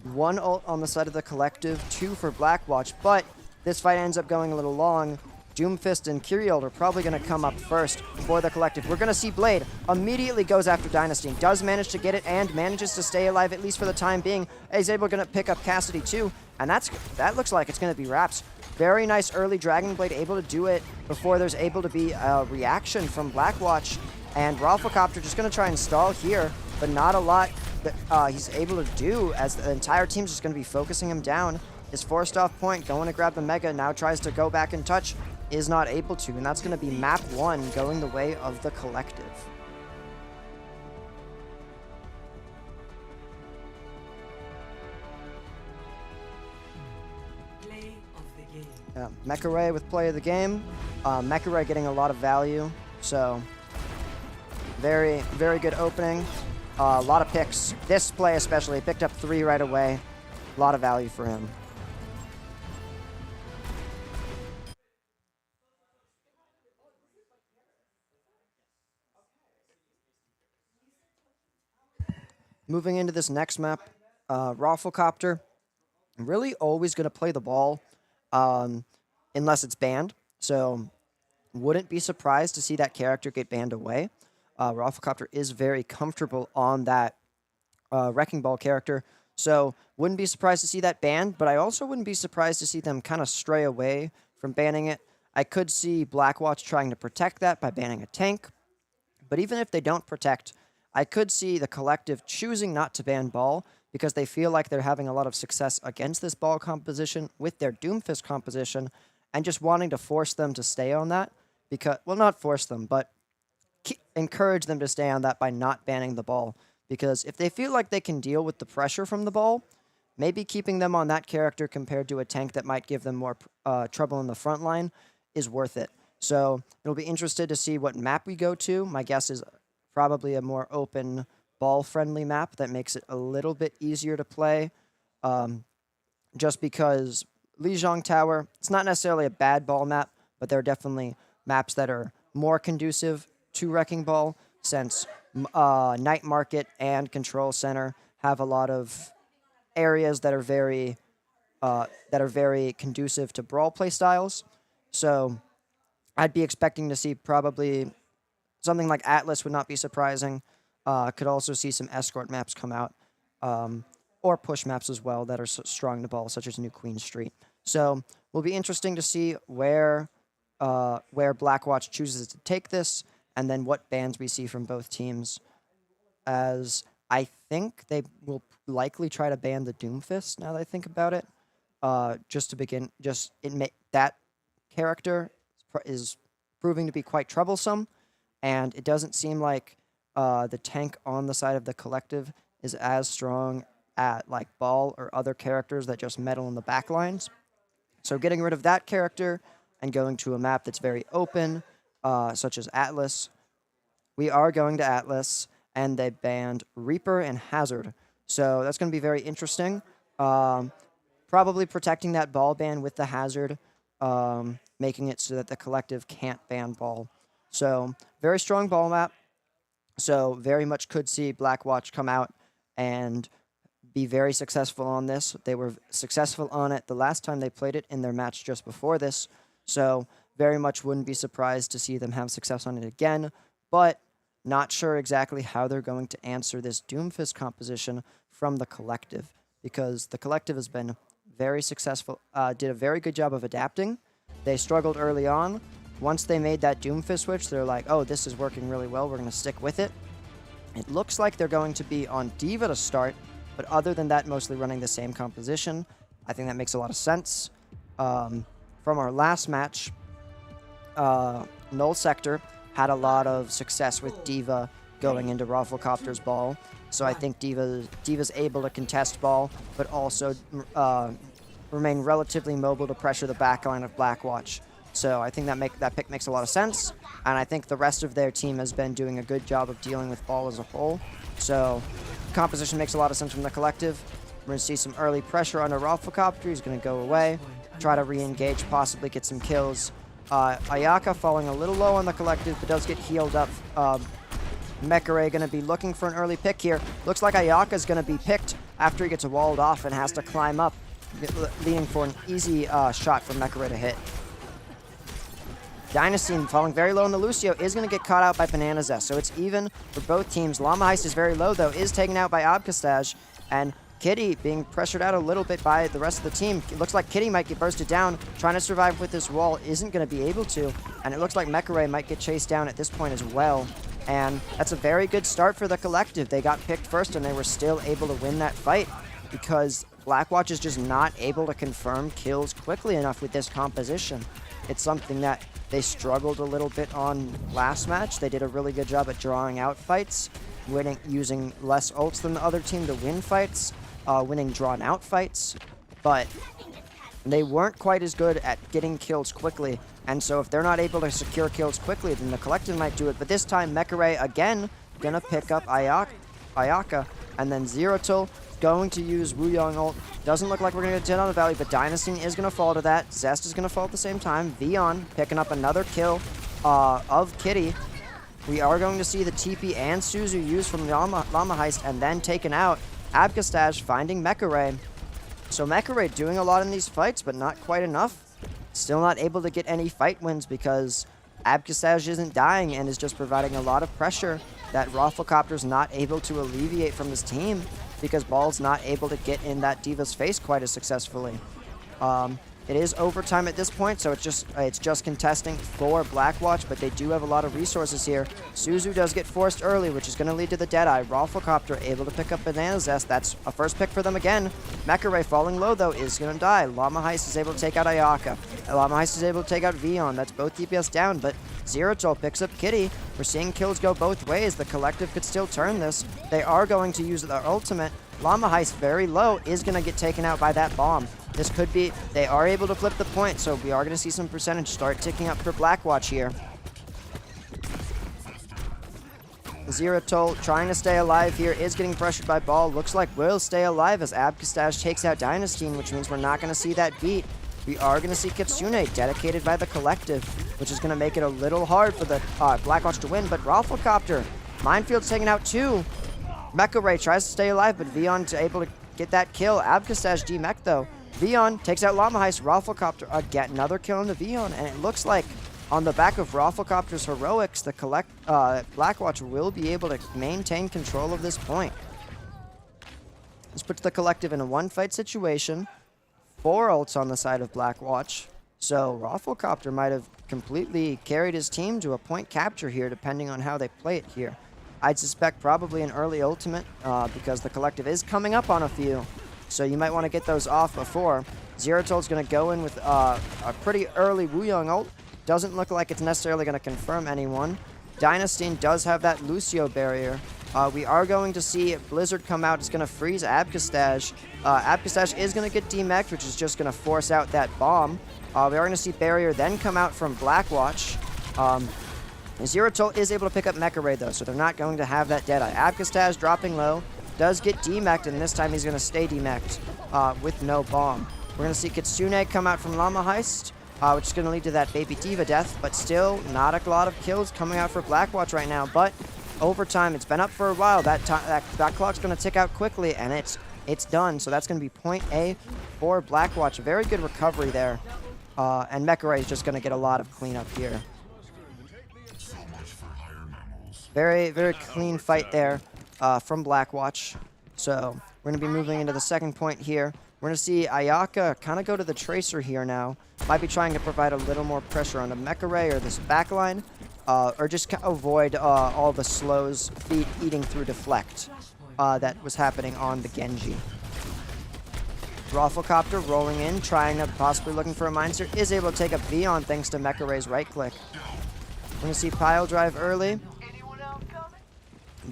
1 ult on the side of the collective, 2 for Blackwatch, but this fight ends up going a little long. Doomfist and Kyriel are probably going to come up first for the collective. We're going to see Blade immediately goes after Dynasty, does manage to get it, and manages to stay alive, at least for the time being. He's able to pick up Cassidy too, and that looks like it's going to be Raps. Very nice early Dragon Blade, able to do it before there's able to be a reaction from Blackwatch, and Rafflecopter just going to try and stall here, but not a lot that he's able to do, as the entire team's just going to be focusing him down. Is forced off point, going to grab the Mega, now tries to go back and touch, is not able to, and that's going to be map 1 going the way of the collective. Play of the game. Mecha Ray with play of the game. Mecha Ray getting a lot of value, so very, very good opening. A lot of picks. This play especially, picked up 3 right away. A lot of value for him. Moving into this next map, Rafflecopter, really always going to play the ball unless it's banned. So wouldn't be surprised to see that character get banned away. Rafflecopter is very comfortable on that Wrecking Ball character, so wouldn't be surprised to see that banned, but I also wouldn't be surprised to see them kind of stray away from banning it. I could see Blackwatch trying to protect that by banning a tank, but even if they don't protect, I could see the collective choosing not to ban Ball because they feel like they're having a lot of success against this Ball composition with their Doomfist composition, and just wanting to force them to stay on that, because, well, not force them, but encourage them to stay on that by not banning the Ball, because if they feel like they can deal with the pressure from the Ball, maybe keeping them on that character compared to a tank that might give them more trouble in the front line is worth it. So it'll be interested to see what map we go to. My guess is probably a more open Ball-friendly map that makes it a little bit easier to play, just because Lijiang Tower, it's not necessarily a bad Ball map, but there are definitely maps that are more conducive to Wrecking Ball, since Night Market and Control Center have a lot of areas that are very conducive to Brawl play styles. So I'd be expecting to see probably something like Atlas would not be surprising. Could also see some escort maps come out, or push maps as well that are strong to Ball, such as New Queen Street. So will be interesting to see where Blackwatch chooses to take this, and then what bans we see from both teams, as I think they will likely try to ban the Doomfist, now that I think about it. Just to begin, that character is proving to be quite troublesome, and it doesn't seem like the tank on the side of the collective is as strong at like Ball or other characters that just meddle in the backlines. So getting rid of that character and going to a map that's very open, such as Atlas, we are going to Atlas, and they banned Reaper and Hazard. So that's going to be very interesting. Probably protecting that Ball ban with the Hazard, making it so that the collective can't ban Ball. So very strong Ball map. So very much could see Blackwatch come out and be very successful on this. They were successful on it the last time they played it in their match just before this. So very much wouldn't be surprised to see them have success on it again. But not sure exactly how they're going to answer this Doomfist composition from the collective, because the collective has been very successful, did a very good job of adapting. They struggled early on. Once they made that Doomfist switch, they're like, oh, this is working really well, we're going to stick with it. It looks like they're going to be on D.Va to start, but other than that, mostly running the same composition. I think that makes a lot of sense. From our last match, Null Sector had a lot of success with D.Va going into Rafflecopter's Ball. So I think D.Va's able to contest Ball, but also remain relatively mobile to pressure the backline of Blackwatch. So I think that pick makes a lot of sense, and I think the rest of their team has been doing a good job of dealing with Ball as a whole. So composition makes a lot of sense from the collective. We're going to see some early pressure on a Rafflecopter. He's going to go away, try to re-engage, possibly get some kills. Ayaka falling a little low on the collective, but does get healed up. Mekare going to be looking for an early pick here. Looks like Ayaka's going to be picked after he gets walled off and has to climb up, leading for an easy shot for Mekare to hit. Dynasty falling very low on the Lucio is going to get caught out by Banana Zest, so it's even for both teams. Llama Heist is very low, though, is taken out by Obkastaj, and Kitty being pressured out a little bit by the rest of the team. It looks like Kitty might get bursted down. Trying to survive with this wall isn't going to be able to, and it looks like Mekare might get chased down at this point as well. And that's a very good start for the collective. They got picked first, and they were still able to win that fight because Blackwatch is just not able to confirm kills quickly enough with this composition. It's something that they struggled a little bit on last match. They did a really good job at drawing out fights, using less ults than the other team to win fights, winning drawn out fights, but they weren't quite as good at getting kills quickly. And so if they're not able to secure kills quickly, then the collective might do it. But this time, Mekare again gonna pick up Ayaka, and then Zeratul going to use Wuyong ult. Doesn't look like we're going to get 10 on the Valley, but Dynasty is going to fall to that. Zest is going to fall at the same time. Vion picking up another kill of Kitty. We are going to see the TP and Suzu used from Llama Heist and then taken out. Abkastaj finding Mekare. So Mekare doing a lot in these fights, but not quite enough. Still not able to get any fight wins because Abkastaj isn't dying and is just providing a lot of pressure that Rafflecopter's not able to alleviate from his team, because Ball's not able to get in that D.Va's face quite as successfully. It is overtime at this point, so it's just contesting for Blackwatch, but they do have a lot of resources here. Suzu does get forced early, which is going to lead to the Deadeye. Rafflecopter able to pick up Banana Zest. That's a first pick for them again. Mekare falling low, though, is going to die. Llama Heist is able to take out Ayaka. Llama Heist is able to take out Vion. That's both DPS down, but Zeratul picks up Kitty. We're seeing kills go both ways. The collective could still turn this. They are going to use their ultimate. Llama Heist very low is going to get taken out by that bomb. This could be, they are able to flip the point, so we are going to see some percentage start ticking up for Blackwatch here. Zeratul trying to stay alive here, is getting pressured by Ball. Looks like will stay alive as Abkastaj takes out Dynasty, which means we're not going to see that beat. We are going to see Kitsune dedicated by the collective, which is going to make it a little hard for the Blackwatch to win, but Rafflecopter, Minefield's taking out two. Mekare tries to stay alive, but Vion able to get that kill. Abkastaj D-Mech though. Vion takes out Llama Heist. Rafflecopter get another kill on the Vion, and it looks like on the back of Rafflecopter's heroics, the Blackwatch will be able to maintain control of this point. This puts the collective in a one-fight situation. 4 ults on the side of Blackwatch. So Rafflecopter might have completely carried his team to a point capture here, depending on how they play it here. I'd suspect probably an early ultimate because the collective is coming up on a few. So you might want to get those off before. Zerotol's going to go in with a pretty early Wuyong ult. Doesn't look like it's necessarily going to confirm anyone. Dynasty does have that Lucio barrier. We are going to see Blizzard come out. It's going to freeze Abcastash. Abcastash is going to get demeched, which is just going to force out that bomb. We are going to see barrier then come out from Blackwatch. Zerotol is able to pick up Mecha Ray though, so they're not going to have that Deadeye. Abcastash dropping low, does get demeched, and this time he's going to stay demeched with no bomb. We're going to see Kitsune come out from Llama Heist, which is going to lead to that Baby Diva death, but still not a lot of kills coming out for Blackwatch right now. But over time, it's been up for a while. That clock's going to tick out quickly, and it's done. So that's going to be point A for Blackwatch. A very good recovery there. And Mecha Ray is just going to get a lot of cleanup here. Very, very clean fight there from Blackwatch. So we're going to be moving into the second point here. We're going to see Ayaka kind of go to the Tracer here now. Might be trying to provide a little more pressure on the Mecha Ray or this backline. Or just avoid all the slows feet eating through deflect that was happening on the Genji. Rafflecopter rolling in, trying to possibly looking for a Mindseer. Is able to take up Vion thanks to Mecha Ray's right click. We're going to see Pile Drive early.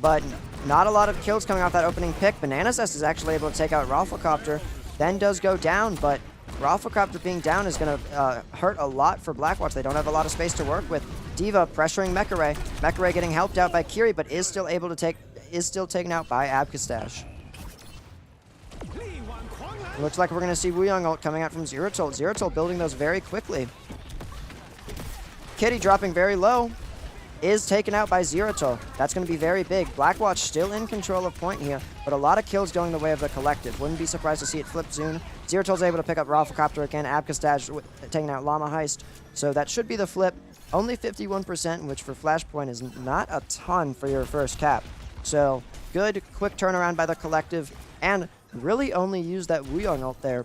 But not a lot of kills coming off that opening pick. Banana Zest is actually able to take out Rafflecopter. Then does go down, but Rafflecopter being down is going to hurt a lot for Blackwatch. They don't have a lot of space to work with. Diva pressuring Mecha Ray. Mecha Ray getting helped out by Kiri, but is still taken out by Abcastash. Looks like we're going to see Wuyong ult coming out from Zerotol. Zerotol building those very quickly. Kitty dropping very low. Is taken out by Zerotol. That's going to be very big. Blackwatch still in control of point here, but a lot of kills going the way of the collective. Wouldn't be surprised to see it flip soon. Zerotol's able to pick up Rafflecopter again. Abcastash taking out Llama Heist. So that should be the flip. Only 51%, which for Flashpoint is not a ton for your first cap. So good, quick turnaround by the collective, and really only use that Wuyong ult there.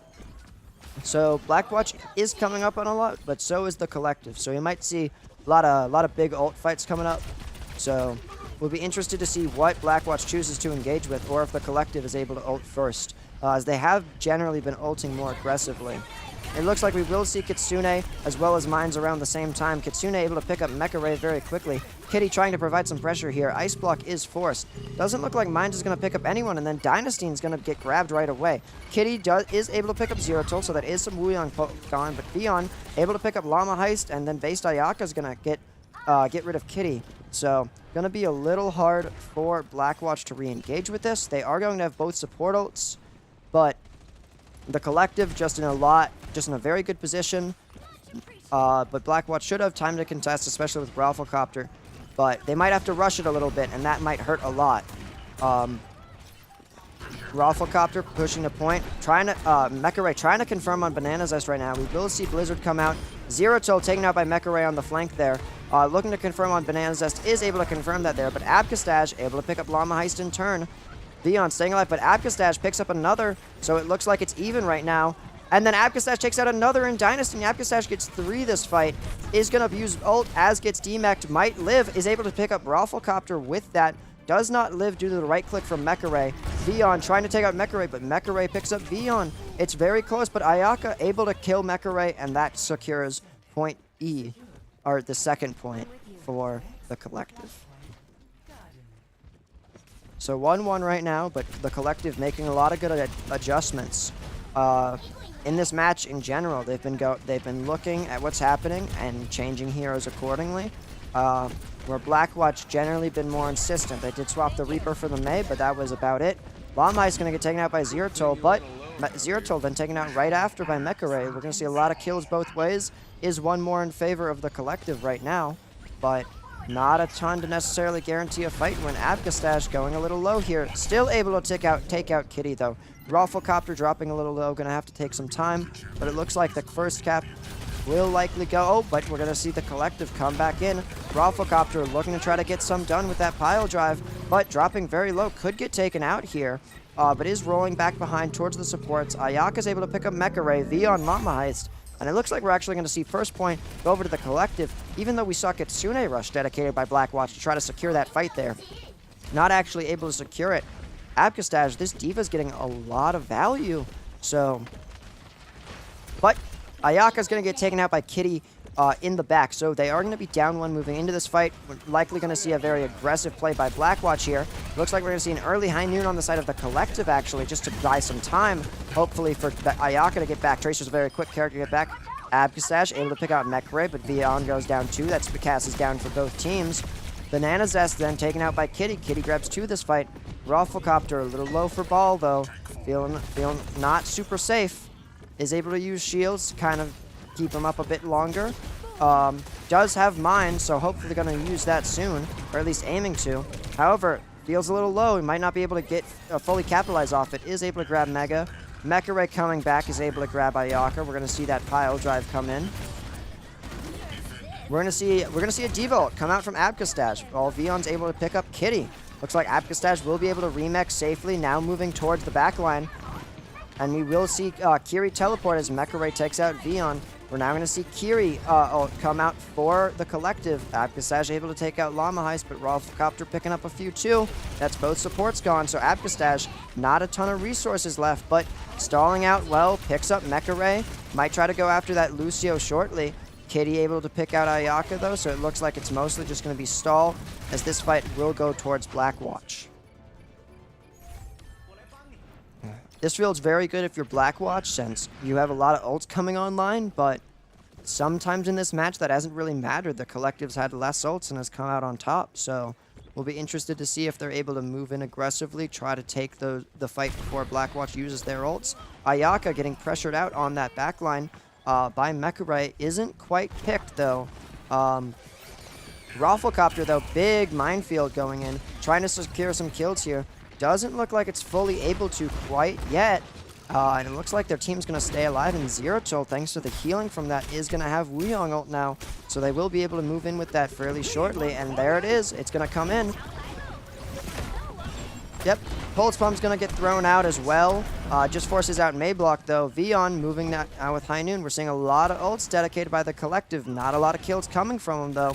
So Blackwatch is coming up on a lot, but so is the collective. So you might see a lot of big ult fights coming up. So we'll be interested to see what Blackwatch chooses to engage with, or if the collective is able to ult first, as they have generally been ulting more aggressively. It looks like we will see Kitsune as well as Mines around the same time. Kitsune able to pick up Mecha Ray very quickly. Kitty trying to provide some pressure here. Ice Block is forced. Doesn't look like Mines is going to pick up anyone, and then Dynasty's going to get grabbed right away. Kitty is able to pick up Zerotol, so that is some Wuyong gone, but Vion able to pick up Llama Heist, and then Based Ayaka is going to get rid of Kitty. So going to be a little hard for Blackwatch to re-engage with this. They are going to have both support ults, but the collective just in a very good position. But Blackwatch should have time to contest, especially with Rafflecopter. But they might have to rush it a little bit, and that might hurt a lot. Rafflecopter pushing the point, Mecha Ray trying to confirm on Banana Zest right now. We will see Blizzard come out. Zerotol taken out by Mecha Ray on the flank there. Looking to confirm on Banana Zest, is able to confirm that there, but Abcastash able to pick up Llama Heist in turn. Vion staying alive, but Abcastash picks up another, so it looks like it's even right now. And then Abcastash takes out another in Dynasty. Abcastash gets 3 this fight. Is going to use ult as gets demeched. Might live. Is able to pick up Rafflecopter with that. Does not live due to the right click from Mecha Ray. Vion trying to take out Mecha Ray, but Mecha Ray picks up Vion. It's very close, but Ayaka able to kill Mecha Ray, and that secures point E, or the second point for the collective. So 1-1 right now, but the collective making a lot of good adjustments. In this match in general, they've been looking at what's happening and changing heroes accordingly. Where Blackwatch generally been more insistent. They did swap the Reaper for the Mei, but that was about it. Llama is going to get taken out by Zerotol, but Zerotol then taken out right after by Mecha Ray. We're going to see a lot of kills both ways. Is one more in favor of the collective right now, but not a ton to necessarily guarantee a fight when Abcastash going a little low here. Still able to take out Kitty though. Rafflecopter dropping a little low, gonna have to take some time, but it looks like the first cap will likely go. Oh, but we're gonna see the collective come back in. Rafflecopter looking to try to get some done with that pile drive, but dropping very low, could get taken out here, but is rolling back behind towards the supports. Ayaka's able to pick up Mecha Ray, Vion Llama Heist, and it looks like we're actually going to see first point go over to the collective, even though we saw Kitsune rush dedicated by Blackwatch to try to secure that fight there. not actually able to secure it. Abkastaz, this Diva's getting a lot of value. So, but Ayaka's going to get taken out by Kitty in the back. So they are going to be down one moving into this fight. We're likely going to see a very aggressive play by Blackwatch here. Looks like we're going to see an early high noon on the side of the collective, actually, just to buy some time, hopefully for Ayaka to get back. Tracer's a very quick character to get back. Abkastaz able to pick out Mekray, but Vion goes down 2. That's Cast is down for both teams. Banana Zest then taken out by Kitty. Kitty grabs 2 this fight. Rafflecopter a little low for ball though. Feeling not super safe. Is able to use shields to kind of keep him up a bit longer. Does have mine, so hopefully going to use that soon, or at least aiming to. However, feels a little low. He might not be able to get fully capitalize off it. Is able to grab Mega. Mekray coming back is able to grab Ayaka. We're going to see that pile drive come in. We're gonna see a Diva ult come out from Abkastaz. While Vion's able to pick up Kitty. Looks like Abkastaz will be able to remech safely, now moving towards the back line. And we will see Kiri teleport as Mekray takes out Vion. We're now gonna see Kiri ult come out for the collective. Abkastaz able to take out Llama Heist, but Rafflecopter picking up a few too. That's both supports gone, so Abkastaz, not a ton of resources left, but stalling out well, picks up Mekray. Might try to go after that Lucio shortly. Kitty able to pick out Ayaka though, so it looks like it's mostly just going to be stall, as this fight will go towards Blackwatch. This field's very good if you're Blackwatch, since you have a lot of ults coming online, but sometimes in this match that hasn't really mattered. The collective's had less ults and has come out on top, so we'll be interested to see if they're able to move in aggressively, try to take the fight before Blackwatch uses their ults. Ayaka getting pressured out on that backline by Mekray isn't quite picked though. Rafflecopter though, big minefield going in, trying to secure some kills here. Doesn't look like it's fully able to quite yet. And it looks like their team's going to stay alive, and Zeratul, thanks to the healing from that, is going to have Wuyong ult now. So they will be able to move in with that fairly shortly, and there it is. It's going to come in. Yep, Pulse Pump's going to get thrown out as well. Just forces out Mayblock, though. Vion moving that out with High Noon. We're seeing a lot of ults dedicated by the collective. Not a lot of kills coming from him, though.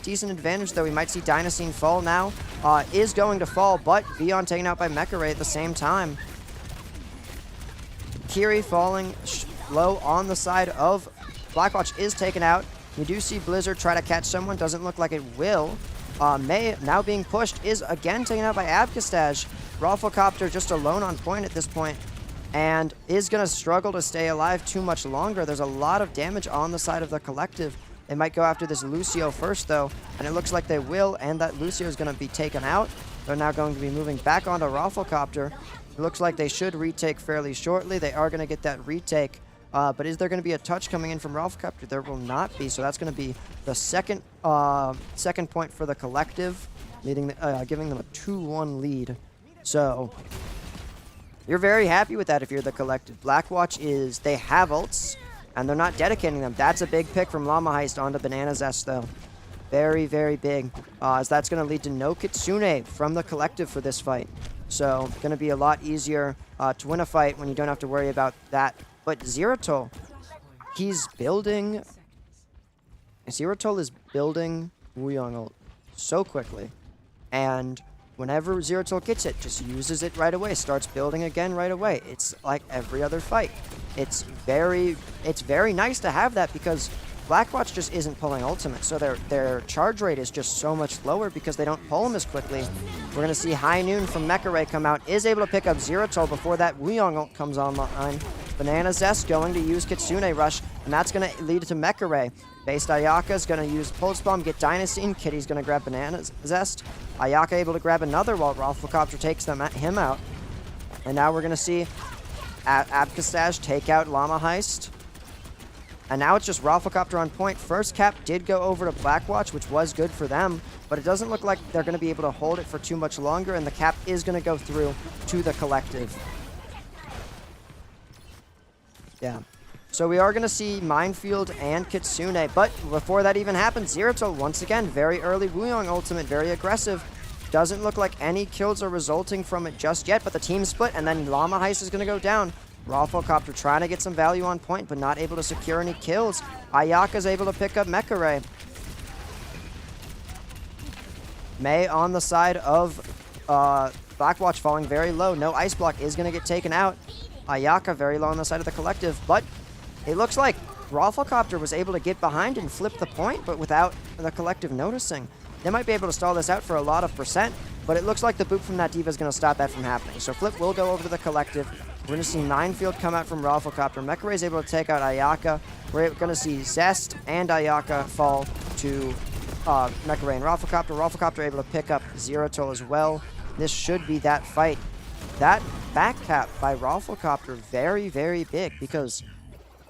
Decent advantage, though. We might see Dynasine fall now. Is going to fall, but Vion taken out by Mekray at the same time. Kiri falling low on the side of Blackwatch is taken out. We do see Blizzard try to catch someone. Doesn't look like it will. May, now being pushed, is again taken out by Abkastaz. Rafflecopter just alone on point at this point, and is going to struggle to stay alive too much longer. There's a lot of damage on the side of the collective. They might go after this Lucio first, though, and it looks like they will, and that Lucio is going to be taken out. They're now going to be moving back onto Rafflecopter. It looks like they should retake fairly shortly. They are going to get that retake. But is there going to be a touch coming in from Rafflecopter? There will not be, so that's going to be the second point for the collective, giving them a 2-1 lead. So you're very happy with that if you're the collective. Blackwatch they have ults, and they're not dedicating them. That's a big pick from Llama Heist onto Banana Zest, though. Very, very big, as that's going to lead to no Kitsune from the collective for this fight. So going to be a lot easier to win a fight when you don't have to worry about that. But Zeratul, he's building... Zeratul is building Wuyong ult so quickly. And whenever Zeratul gets it, just uses it right away, starts building again right away. It's like every other fight. It's very nice to have that, because Blackwatch just isn't pulling ultimate, so their charge rate is just so much lower because they don't pull them as quickly. We're going to see High Noon from Mekray come out, is able to pick up Zeratul before that Wuyong ult comes online. Banana Zest going to use Kitsune Rush, and that's going to lead to Mekray. Based Ayaka is going to use Pulse Bomb, get Dynasine. Kitty's going to grab Banana Zest. Ayaka able to grab another while Rafflecopter takes him out. And now we're going to see Abkastaz take out Llama Heist. And now it's just Rafflecopter on point. First cap did go over to Blackwatch, which was good for them, but it doesn't look like they're going to be able to hold it for too much longer, and the cap is going to go through to the collective. Yeah. So we are going to see Minefield and Kitsune, but before that even happens, Zeratul, once again, very early Wuyong ultimate, very aggressive. Doesn't look like any kills are resulting from it just yet, but the team split, and then Llama Heist is going to go down. Rafflecopter trying to get some value on point, but not able to secure any kills. Ayaka's able to pick up Mekray. Mei on the side of Blackwatch falling very low. No ice block is going to get taken out. Ayaka very low on the side of the collective, but it looks like Rafflecopter was able to get behind and flip the point, but without the collective noticing. They might be able to stall this out for a lot of percent, but it looks like the boop from that D.Va is going to stop that from happening. So Flip will go over to the collective. We're going to see Minefield come out from Rafflecopter. Mekare is able to take out Ayaka. We're going to see Zest and Ayaka fall to Mekare and Rafflecopter. Rafflecopter able to pick up Zero Toll as well. This should be that fight. That back cap by Rafflecopter very, very big, because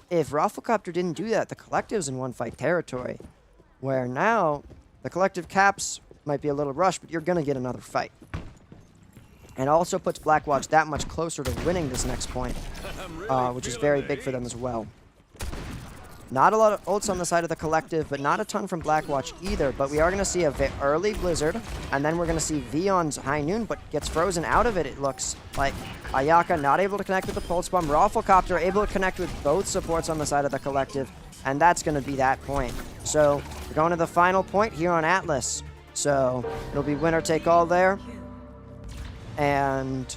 if Rafflecopter didn't do that, the collective's in one fight territory, where now the collective caps might be a little rushed, but you're going to get another fight. And also puts Blackwatch that much closer to winning this next point, which is very big for them as well. Not a lot of ults on the side of the collective, but not a ton from Blackwatch either. But we are going to see a early Blizzard, and then we're going to see Vion's High Noon, but gets frozen out of it, it looks like. Ayaka not able to connect with the Pulse Bomb. Rafflecopter able to connect with both supports on the side of the collective, and that's going to be that point. So we're going to the final point here on Atlas. So it'll be winner take all there. And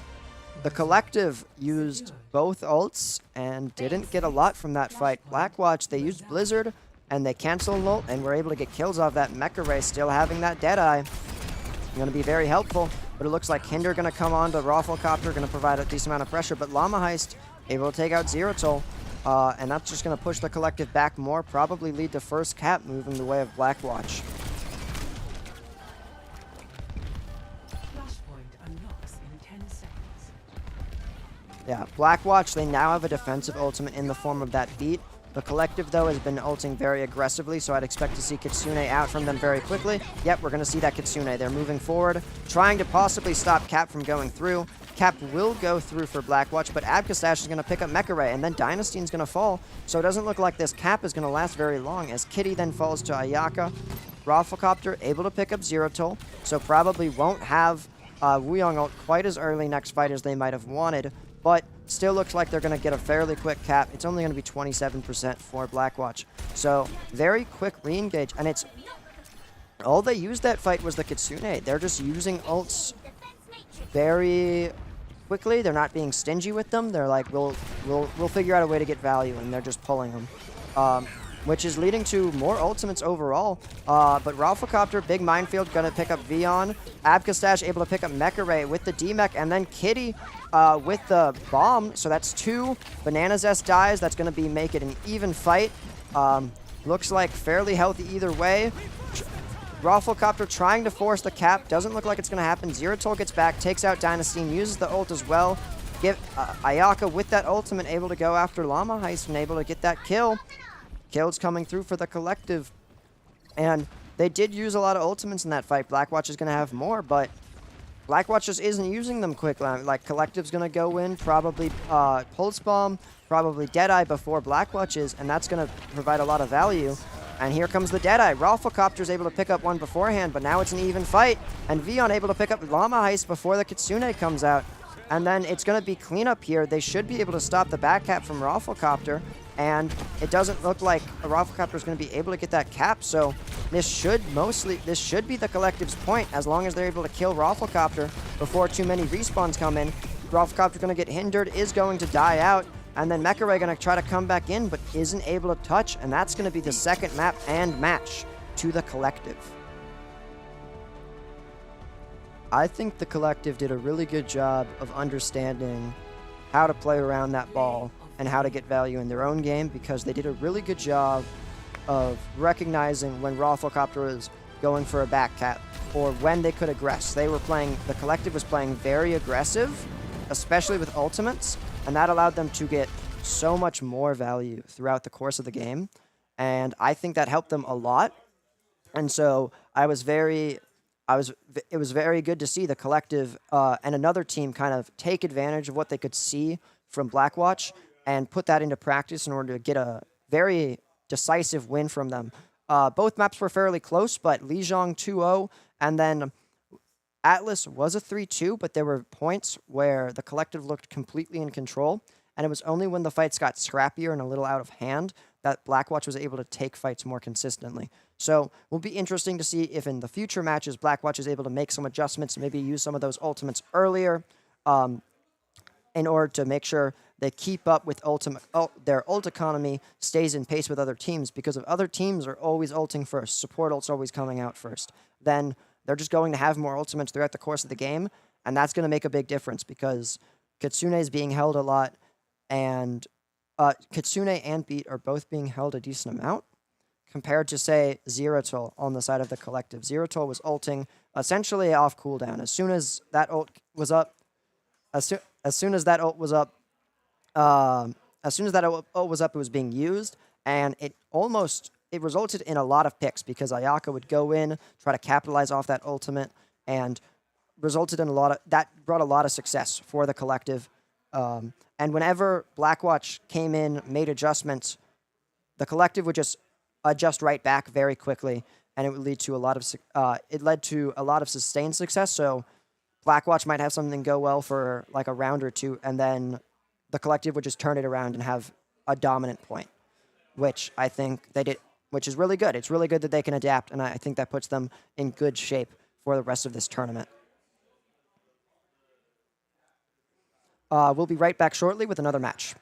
the collective used both ults and didn't get a lot from that fight. Blackwatch, they used Blizzard and they canceled an ult and were able to get kills off that Mekare, still having that Deadeye. Going to be very helpful, but it looks like Hinder going to come on to Rafflecopter, going to provide a decent amount of pressure, but Llama Heist able to take out Zero Toll, and that's just going to push the collective back more, probably lead to first cap moving the way of Blackwatch. Yeah, Blackwatch, they now have a defensive ultimate in the form of that beat. The collective, though, has been ulting very aggressively, so I'd expect to see Kitsune out from them very quickly. Yep, we're going to see that Kitsune. They're moving forward, trying to possibly stop Cap from going through. Cap will go through for Blackwatch, but Abkastash is going to pick up Mekare, and then Dynasty's going to fall, so it doesn't look like this Cap is going to last very long, as Kitty then falls to Ayaka. Rafflecopter able to pick up Zero Toll, so probably won't have Wuyong ult quite as early next fight as they might have wanted, but still looks like they're going to get a fairly quick cap. It's only going to be 27% for Blackwatch. So very quick re-engage, and it's all they used that fight was the Kitsune. They're just using ults very quickly. They're not being stingy with them. They're like, we'll figure out a way to get value, and they're just pulling them. Which is leading to more ultimates overall. But Rafflecopter, big minefield, gonna pick up Vion. Abkastash able to pick up Mekare with the D-Mech, and then Kitty with the bomb. So that's 2. Banana Zest dies. That's gonna be make it an even fight. Looks like fairly healthy either way. Rafflecopter trying to force the cap. Doesn't look like it's gonna happen. Zero Toll gets back, takes out Dynasty, uses the ult as well. Give Ayaka with that ultimate able to go after Llama Heist and able to get that kill. Kills coming through for the collective. And they did use a lot of ultimates in that fight. Blackwatch is going to have more, but Blackwatch just isn't using them quickly. Like, Collective's going to go in, probably Pulse Bomb, probably Deadeye before Blackwatch is, and that's going to provide a lot of value. And here comes the Deadeye. Rafflecopter's able to pick up one beforehand, but now it's an even fight. And Vion able to pick up Llama Heist before the Kitsune comes out. And then it's going to be cleanup here. They should be able to stop the back cap from Rafflecopter. And it doesn't look like a Rafflecopter is going to be able to get that cap, so this should be the collective's point, as long as they're able to kill Rafflecopter before too many respawns come in. Rafflecopter going to get hindered, is going to die out, and then Mekare going to try to come back in, but isn't able to touch, and that's going to be the second map and match to the collective. I think the collective did a really good job of understanding how to play around that ball and how to get value in their own game, because they did a really good job of recognizing when Rafflecopter was going for a back cap or when they could aggress. The collective was playing very aggressive, especially with ultimates, and that allowed them to get so much more value throughout the course of the game, and I think that helped them a lot. And so it was very good to see the collective and another team kind of take advantage of what they could see from Blackwatch and put that into practice in order to get a very decisive win from them. Both maps were fairly close, but Lijiang 2-0, and then Atlas was a 3-2, but there were points where the collective looked completely in control, and it was only when the fights got scrappier and a little out of hand that Blackwatch was able to take fights more consistently. So will be interesting to see if in the future matches Blackwatch is able to make some adjustments, maybe use some of those ultimates earlier in order to make sure they keep up with their ult economy stays in pace with other teams, because if other teams are always ulting first, support ults always coming out first, then they're just going to have more ultimates throughout the course of the game, and that's going to make a big difference because Kitsune is being held a lot, and Kitsune and Beat are both being held a decent amount compared to, say, Zerotul on the side of the collective. Zerotul was ulting essentially off cooldown. As soon as that ult was up, it was being used, and it resulted in a lot of picks because Ayaka would go in, try to capitalize off that ultimate, and resulted in that brought a lot of success for the collective. And whenever Blackwatch came in, made adjustments, the collective would just adjust right back very quickly, and it would lead to a lot of sustained success. So Blackwatch might have something go well for like a round or two, and then the collective would just turn it around and have a dominant point, which I think they did, which is really good. It's really good that they can adapt, and I think that puts them in good shape for the rest of this tournament. We'll be right back shortly with another match.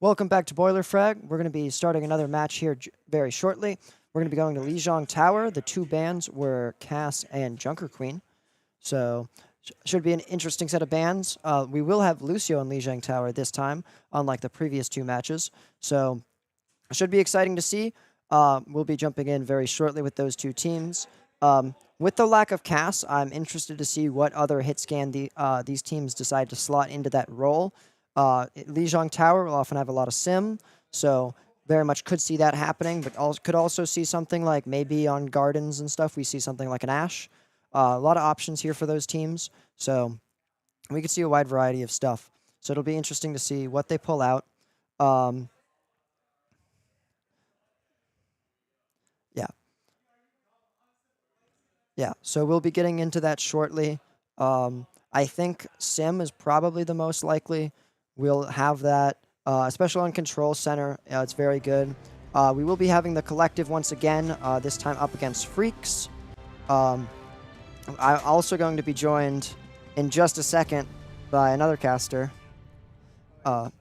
Welcome back to Boilerfrag. We're going to be starting another match here very shortly. We're going to be going to Lijiang Tower. The two bans were Cass and Junker Queen. So, should be an interesting set of bans. We will have Lucio in Lijiang Tower this time, unlike the previous two matches. So, should be exciting to see. We'll be jumping in very shortly with those two teams. With the lack of Cass, I'm interested to see what other hit scan these teams decide to slot into that role. Lijiang Tower will often have a lot of sim, so very much could see that happening, but could also see something like maybe on Gardens and stuff, we see something like an Ashe. A lot of options here for those teams, so we could see a wide variety of stuff. So it'll be interesting to see what they pull out. Yeah, so we'll be getting into that shortly. I think Sim is probably the most likely. We'll have that, especially on Control Center. It's very good. We will be having the Collective once again, this time up against Freaks. I'm also going to be joined in just a second by another caster. Ready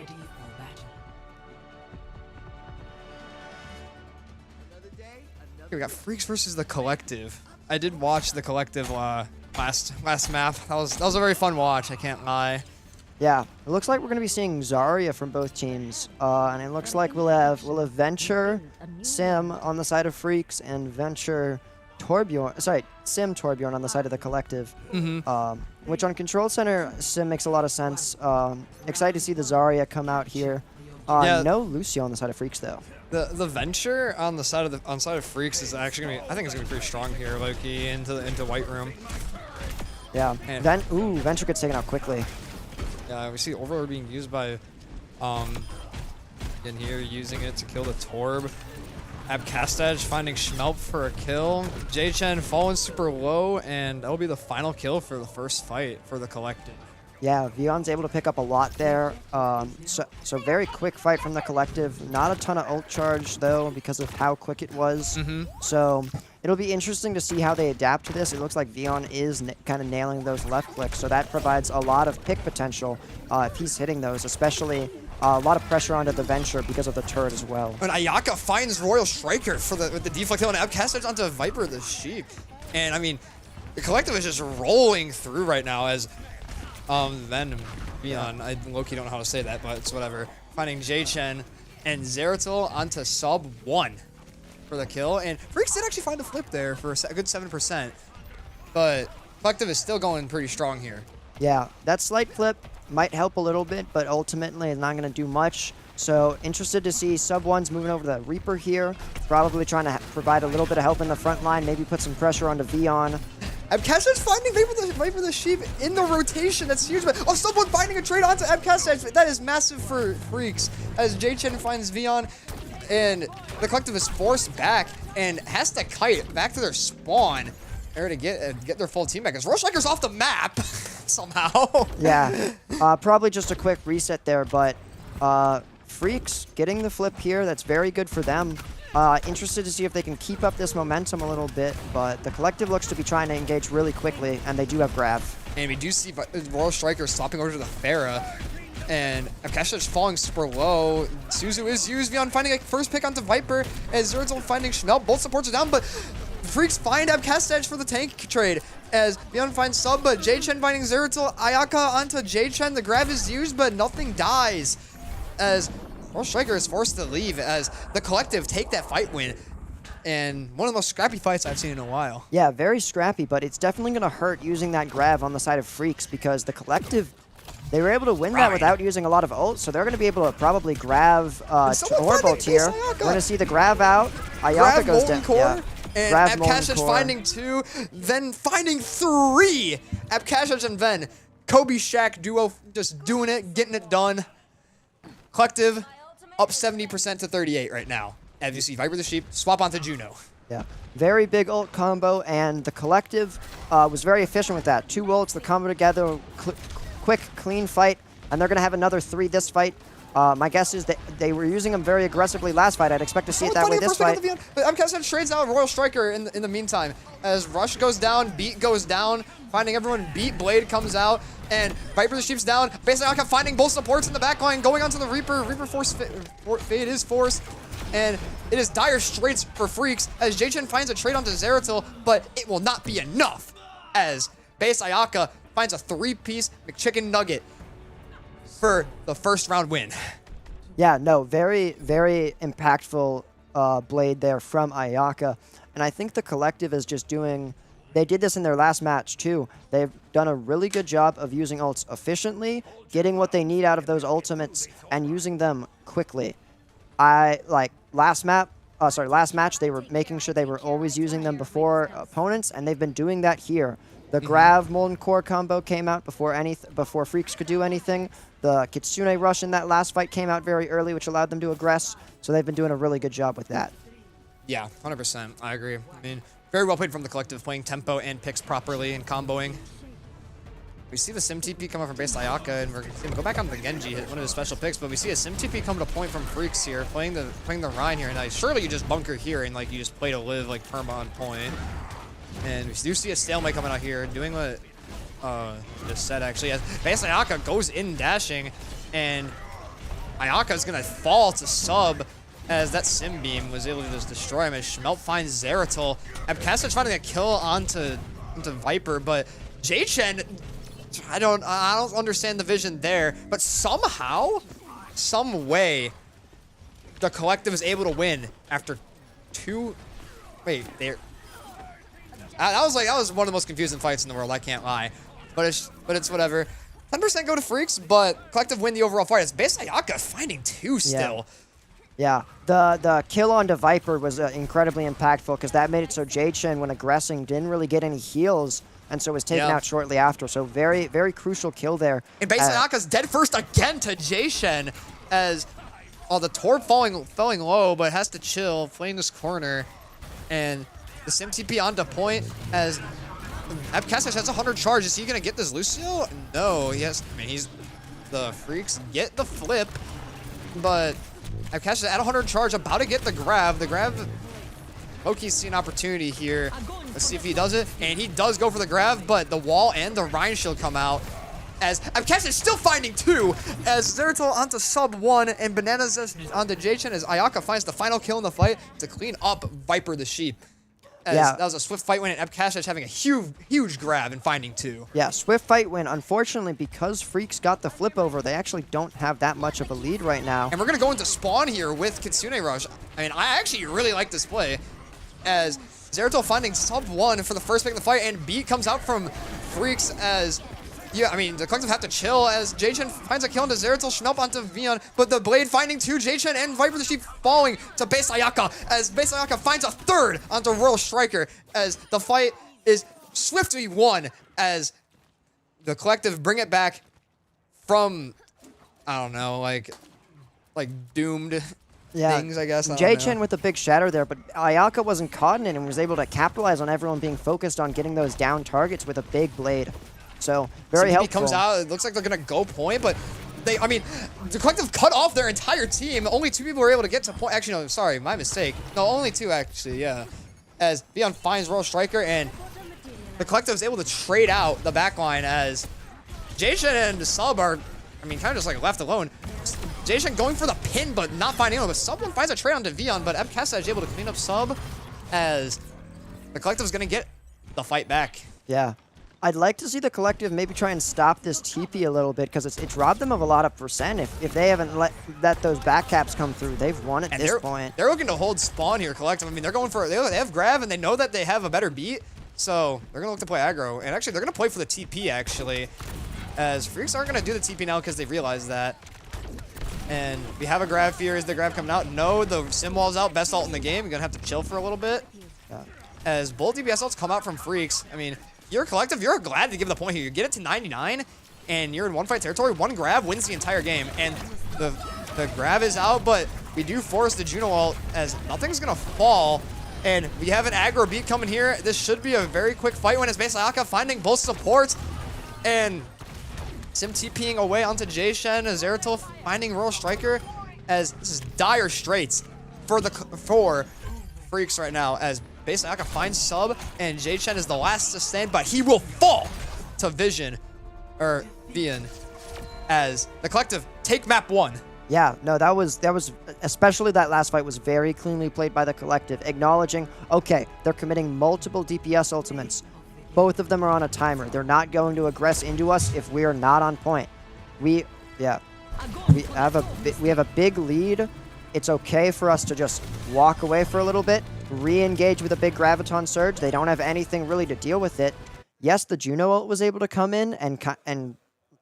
for battle. We got Freaks versus the Collective. I did watch the Collective last map. That was a very fun watch. I can't lie. Yeah, it looks like we're going to be seeing Zarya from both teams, and it looks like we'll have Venture, Sim on the side of Freaks, and Venture Torbjorn. Sorry, Sim Torbjorn on the side of the Collective. Which on Control Center, Sim makes a lot of sense. Excited to see the Zarya come out here. No Lucio on the side of Freaks though. The Venture on the side of Freaks is actually gonna be, I think it's gonna be pretty strong here, Loki into White Room. Yeah. And Venture gets taken out quickly. Yeah, we see Overlord being used by in here, using it to kill the Torb. Abcastage finding Schmelp for a kill. J-Chen falling super low, and that'll be the final kill for the first fight for the Collective. Yeah, Vion's able to pick up a lot there. So very quick fight from the Collective. Not a ton of ult charge, though, because of how quick it was. So it'll be interesting to see how they adapt to this. It looks like Vion is kind of nailing those left clicks, so that provides a lot of pick potential if he's hitting those, especially a lot of pressure onto the Venture because of the turret as well. And Ayaka finds Royal Striker with the deflect kill, and Abcastage onto Viper the Sheep. And, I mean, the Collective is just rolling through right now as Venom, Vion, I low-key don't know how to say that, but it's whatever. Finding J-Chen and Zeratul onto sub 1 for the kill. And Freaks did actually find a flip there for a good 7%. But Collective is still going pretty strong here. Yeah, that slight flip might help a little bit, but ultimately it's not going to do much. So interested to see sub 1's moving over to the Reaper here. Probably trying to provide a little bit of help in the front line, maybe put some pressure onto Vion. Abcastage finding Viper the Sheep in the rotation. That's huge. But sub 1 finding a trade onto Abcastage. That is massive for Freaks as J-Chen finds Vion, and the Collective is forced back and has to kite back to their spawn there to get their full team back. As Royal Striker's off the map somehow. Yeah, probably just a quick reset there, but Freaks getting the flip here. That's very good for them. Interested to see if they can keep up this momentum a little bit, but the Collective looks to be trying to engage really quickly, and they do have Grav. And we do see Royal Striker stopping over to the Pharah, and Abcastage is falling super low. Suzu is used. Vion finding a first pick onto Viper, as Zeratul finding Schmelp. Both supports are down, but Freaks find Abcastage for the tank trade, as Vion finds sub, but J-Chen finding Zeratul. Ayaka onto J-Chen. The grab is used, but nothing dies, as Royal Striker is forced to leave as the Collective take that fight win. And one of the most scrappy fights I've seen in a while. Yeah, very scrappy, but it's definitely going to hurt using that grab on the side of Freaks because the Collective, they were able to win that without using a lot of ult, so they're going to be able to probably grab Orb ult here. We're going to see the grab out. Ayaka goes down. Yeah. And Abcastage finding 2, then finding 3. Abcastage and Ven. Kobe Shaq duo just doing it, getting it done. Collective up 70% to 38 right now. As you see, Viper the Sheep swap onto Juno. Yeah, very big ult combo, and the Collective was very efficient with that. 2 ults, the combo together, quick, clean fight, and they're going to have another 3 this fight. My guess is that they were using them very aggressively last fight. I'd expect to see it that way this fight. But MCAS trades out Royal Striker in the meantime. As Rush goes down, Beat goes down, finding everyone. Beat, Blade comes out, and Viper the Sheep's down. Basically, Ayaka finding both supports in the back line, going onto the Reaper. Reaper Fade is forced. And it is dire straits for Freaks as J-Chen finds a trade onto Zeratul, but it will not be enough as Base Ayaka finds a 3-piece McChicken Nugget for the first round win. Yeah, no, very, very impactful blade there from Ayaka. And I think the collective is just doing, they did this in their last match too. They've done a really good job of using ults efficiently, getting what they need out of those ultimates, and using them quickly. Last match, they were making sure they were always using them before opponents, and they've been doing that here. The Grav Molten Core combo came out before Freaks could do anything. The Kitsune Rush in that last fight came out very early, which allowed them to aggress. So they've been doing a really good job with that. Yeah, 100%. I agree. I mean, very well played from the collective, playing tempo and picks properly and comboing. We see the Sim TP come up from base Ayaka, and we're going to go back on the Genji, hit one of his special picks, but we see a Sim TP come to point from Freaks here, playing the Rhine here, and surely you just bunker here and like you just play to live like perma on point. And we do see a stalemate coming out here, doing what just said actually, as base Ayaka goes in dashing, and Ayaka's going to fall to sub as that Sim Beam was able to just destroy him as Schmelp finds Zeratul. Abkasa trying to get a kill onto Viper, but J-Chen, I don't understand the vision there, but somehow, some way, the collective is able to win after two. Wait, there. That was one of the most confusing fights in the world. I can't lie, but it's whatever. 10% go to Freaks, but collective win the overall fight. It's base Ayaka finding two still. Yeah, the kill onto Viper was incredibly impactful because that made it so J-Chen, when aggressing, didn't really get any heals, and so was taken out shortly after. So very, very crucial kill there. And base Ayaka's dead first again to J-Shen as the Torb falling low, but has to chill, playing this corner. And the Sim TP onto point as Abkasa has 100 charge. Is he going to get this Lucio? No, yes. I mean, the Freaks get the flip, but Abkasa at 100 charge, about to get the grab. The grab, Loki's see an opportunity here. Let's see if he does it. And he does go for the grab, but the wall and the Rhine shield come out. As Abkasa is still finding two, as Zeratul onto sub 1, and Bananas onto J-Chen as Ayaka finds the final kill in the fight to clean up Viper the Sheep. As that was a swift fight win, and Abkasa is having a huge grab and finding two. Yeah, swift fight win. Unfortunately, because Freaks got the flip over, they actually don't have that much of a lead right now. And we're going to go into spawn here with Kitsune Rush. I mean, I actually really like this play, as Zeratul finding sub 1 for the first pick of the fight, and Beat comes out from Freaks as, yeah, I mean, the collective have to chill as J-Chen finds a kill into Zeratul, Schmelp onto Vion, but the Blade finding two, J-Chen and Viper the Sheep falling to base Ayaka, as base Ayaka finds a third onto Royal Striker, as the fight is swiftly won, as the collective bring it back from, I don't know, like doomed things, I guess. J-Chen with a big shatter there, but Ayaka wasn't caught in it and was able to capitalize on everyone being focused on getting those down targets with a big blade. So, very helpful. Comes out, it looks like they're going to go point, but I mean, the collective cut off their entire team. Only two people were able to get to point. Actually, no, sorry, my mistake. No, only two, actually, yeah. As Vion finds Royal Striker, and the collective is able to trade out the backline as J-Shen and Sub are, I mean, kind of just like left alone. J-Shen going for the pin, but not finding him. But Sub finds a trade onto Vion, but Abkasa is able to clean up Sub as the collective is going to get the fight back. Yeah. I'd like to see the collective maybe try and stop this TP a little bit because it's robbed them of a lot of percent. If they haven't let those back caps come through, they've won at this point. They're looking to hold spawn here, collective. I mean, they're going for, they have grab and they know that they have a better beat, so they're going to look to play aggro. And actually, they're going to play for the TP, actually, as Freaks aren't going to do the TP now because they realize that. And we have a grab here. Is the grab coming out? No, the Sim wall's out. Best ult in the game. You're going to have to chill for a little bit. Yeah. As both DPS ults come out from Freaks, I mean, you're collective, you're glad to give the point here. You get it to 99, and you're in one fight territory. One grab wins the entire game, and the grab is out, but we do force the Juno ult as nothing's gonna fall, and we have an aggro beat coming here. This should be a very quick fight when it's base Ayaka finding both supports, and Sim TPing away onto Jay-Shen. Zeratul finding Royal Striker as this is dire straits for Freaks right now, as basically Aka finds sub and Jay-Shen is the last to stand, but he will fall to Vision as the collective take map 1. Yeah, no, that was especially that last fight was very cleanly played by the collective, acknowledging, okay, they're committing multiple DPS ultimates. Both of them are on a timer. They're not going to aggress into us if we are not on point. We have a big lead. It's okay for us to just walk away for a little bit, re-engage with a big Graviton Surge. They don't have anything really to deal with it. Yes, the Juno ult was able to come in and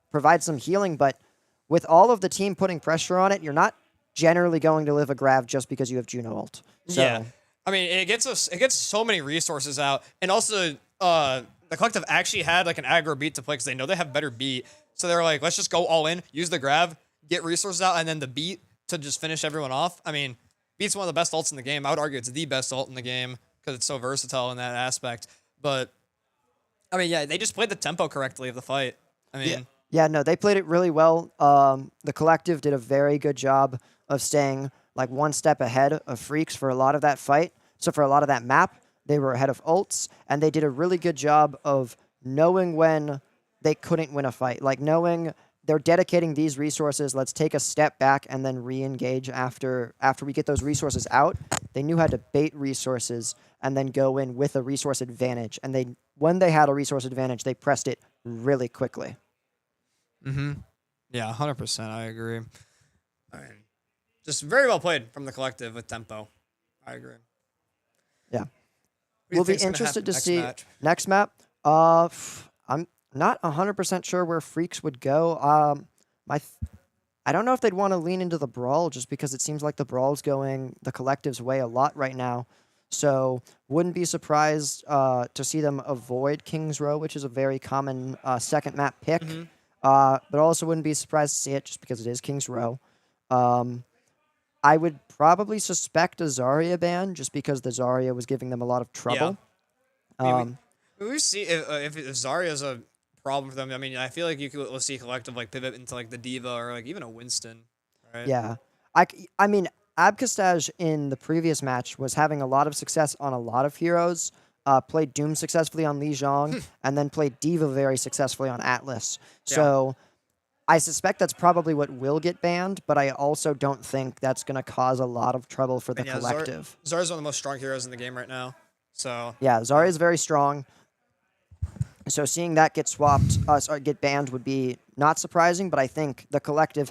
provide some healing, but with all of the team putting pressure on it, you're not generally going to live a Grav just because you have Juno ult. So, yeah, I mean, it gets so many resources out, and also the collective actually had like an aggro beat to play because they know they have better beat. So they're like, let's just go all in, use the Grav, get resources out, and then the beat to just finish everyone off. I mean, beat's one of the best ults in the game. I would argue it's the best ult in the game because it's so versatile in that aspect. But I mean, yeah, they just played the tempo correctly of the fight. I mean, yeah, no, they played it really well. The collective did a very good job of staying like one step ahead of Freaks for a lot of that fight. So for a lot of that map, they were ahead of ults, and they did a really good job of knowing when they couldn't win a fight, like knowing they're dedicating these resources. Let's take a step back and then re-engage after we get those resources out. They knew how to bait resources and then go in with a resource advantage. And when they had a resource advantage, they pressed it really quickly. Mm-hmm. Yeah, 100%. I agree. I mean, just very well played from the collective with tempo. I agree. Yeah. We'll be interested to see next map. I'm not 100% sure where Freaks would go. I don't know if they'd want to lean into the Brawl just because it seems like the Brawl's going the collective's way a lot right now. So wouldn't be surprised to see them avoid King's Row, which is a very common second map pick. Mm-hmm. But also wouldn't be surprised to see it just because it is King's Row. I would probably suspect a Zarya ban just because the Zarya was giving them a lot of trouble. Yeah. I mean, we see if Zarya is a problem for them. I mean, I feel like you could see collective like pivot into like the Diva or like even a Winston. Right? Yeah. I mean, Abkastaj in the previous match was having a lot of success on a lot of heroes. Played Doom successfully on Li Zhang, and then played Diva very successfully on Atlas. So I suspect that's probably what will get banned, but I also don't think that's going to cause a lot of trouble for the collective. Zarya's one of the most strong heroes in the game right now. So yeah, Zarya is very strong. So seeing that get swapped, get banned would be not surprising, but I think the collective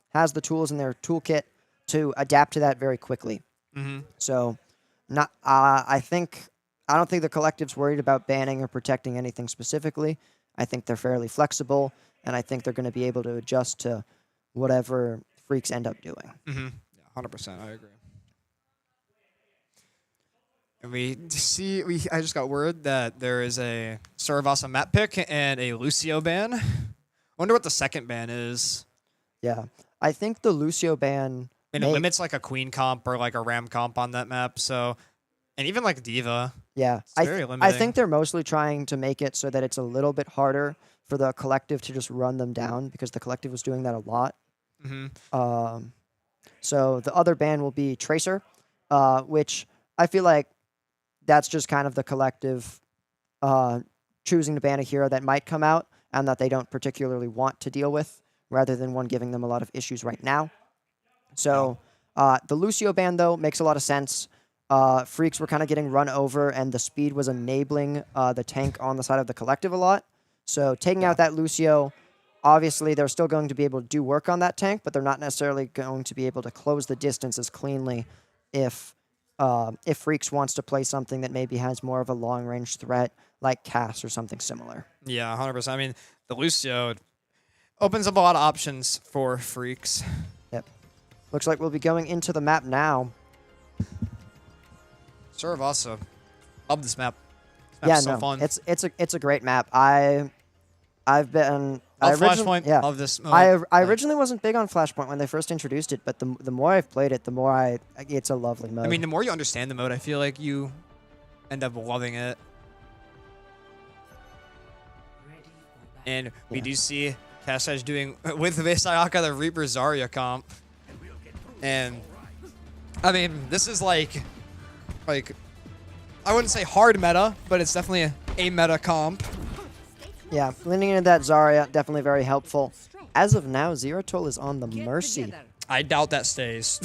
has the tools in their toolkit to adapt to that very quickly. Mm-hmm. So I don't think the collective's worried about banning or protecting anything specifically. I think they're fairly flexible, and I think they're going to be able to adjust to whatever Freaks end up doing. Mm-hmm. Yeah, 100%. I agree. And I just got word that there is a Saravasa map pick and a Lucio ban. Wonder what the second ban is. Yeah, I think the Lucio ban... I mean, it limits like a Queen comp or like a Ram comp on that map, so... And even like Diva. Yeah, I think they're mostly trying to make it so that it's a little bit harder for the collective to just run them down because the collective was doing that a lot. Mm-hmm. So the other ban will be Tracer, which I feel like that's just kind of the collective choosing to ban a hero that might come out and that they don't particularly want to deal with, rather than one giving them a lot of issues right now. So the Lucio ban, though, makes a lot of sense. Freaks were kind of getting run over, and the speed was enabling the tank on the side of the collective a lot. So taking out that Lucio, obviously they're still going to be able to do work on that tank, but they're not necessarily going to be able to close the distance as cleanly if Freaks wants to play something that maybe has more of a long-range threat, like Cass or something similar. Yeah, 100%. I mean, the Lucio opens up a lot of options for Freaks. Yep. Looks like we'll be going into the map now. Saravasa. Love this map. Yeah, so no, fun. it's a great map. I've been Flashpoint. Yeah, Love this. I originally wasn't big on Flashpoint when they first introduced it, but the more I've played it, the more it's a lovely mode. I mean, the more you understand the mode, I feel like you end up loving it. And we do see Cash doing with base Ayaka the Reaper Zarya comp. And I mean, this is like I wouldn't say hard meta, but it's definitely a meta comp. Yeah, leaning into that Zarya, definitely very helpful. As of now, Zeratul is on the Mercy. I doubt that stays.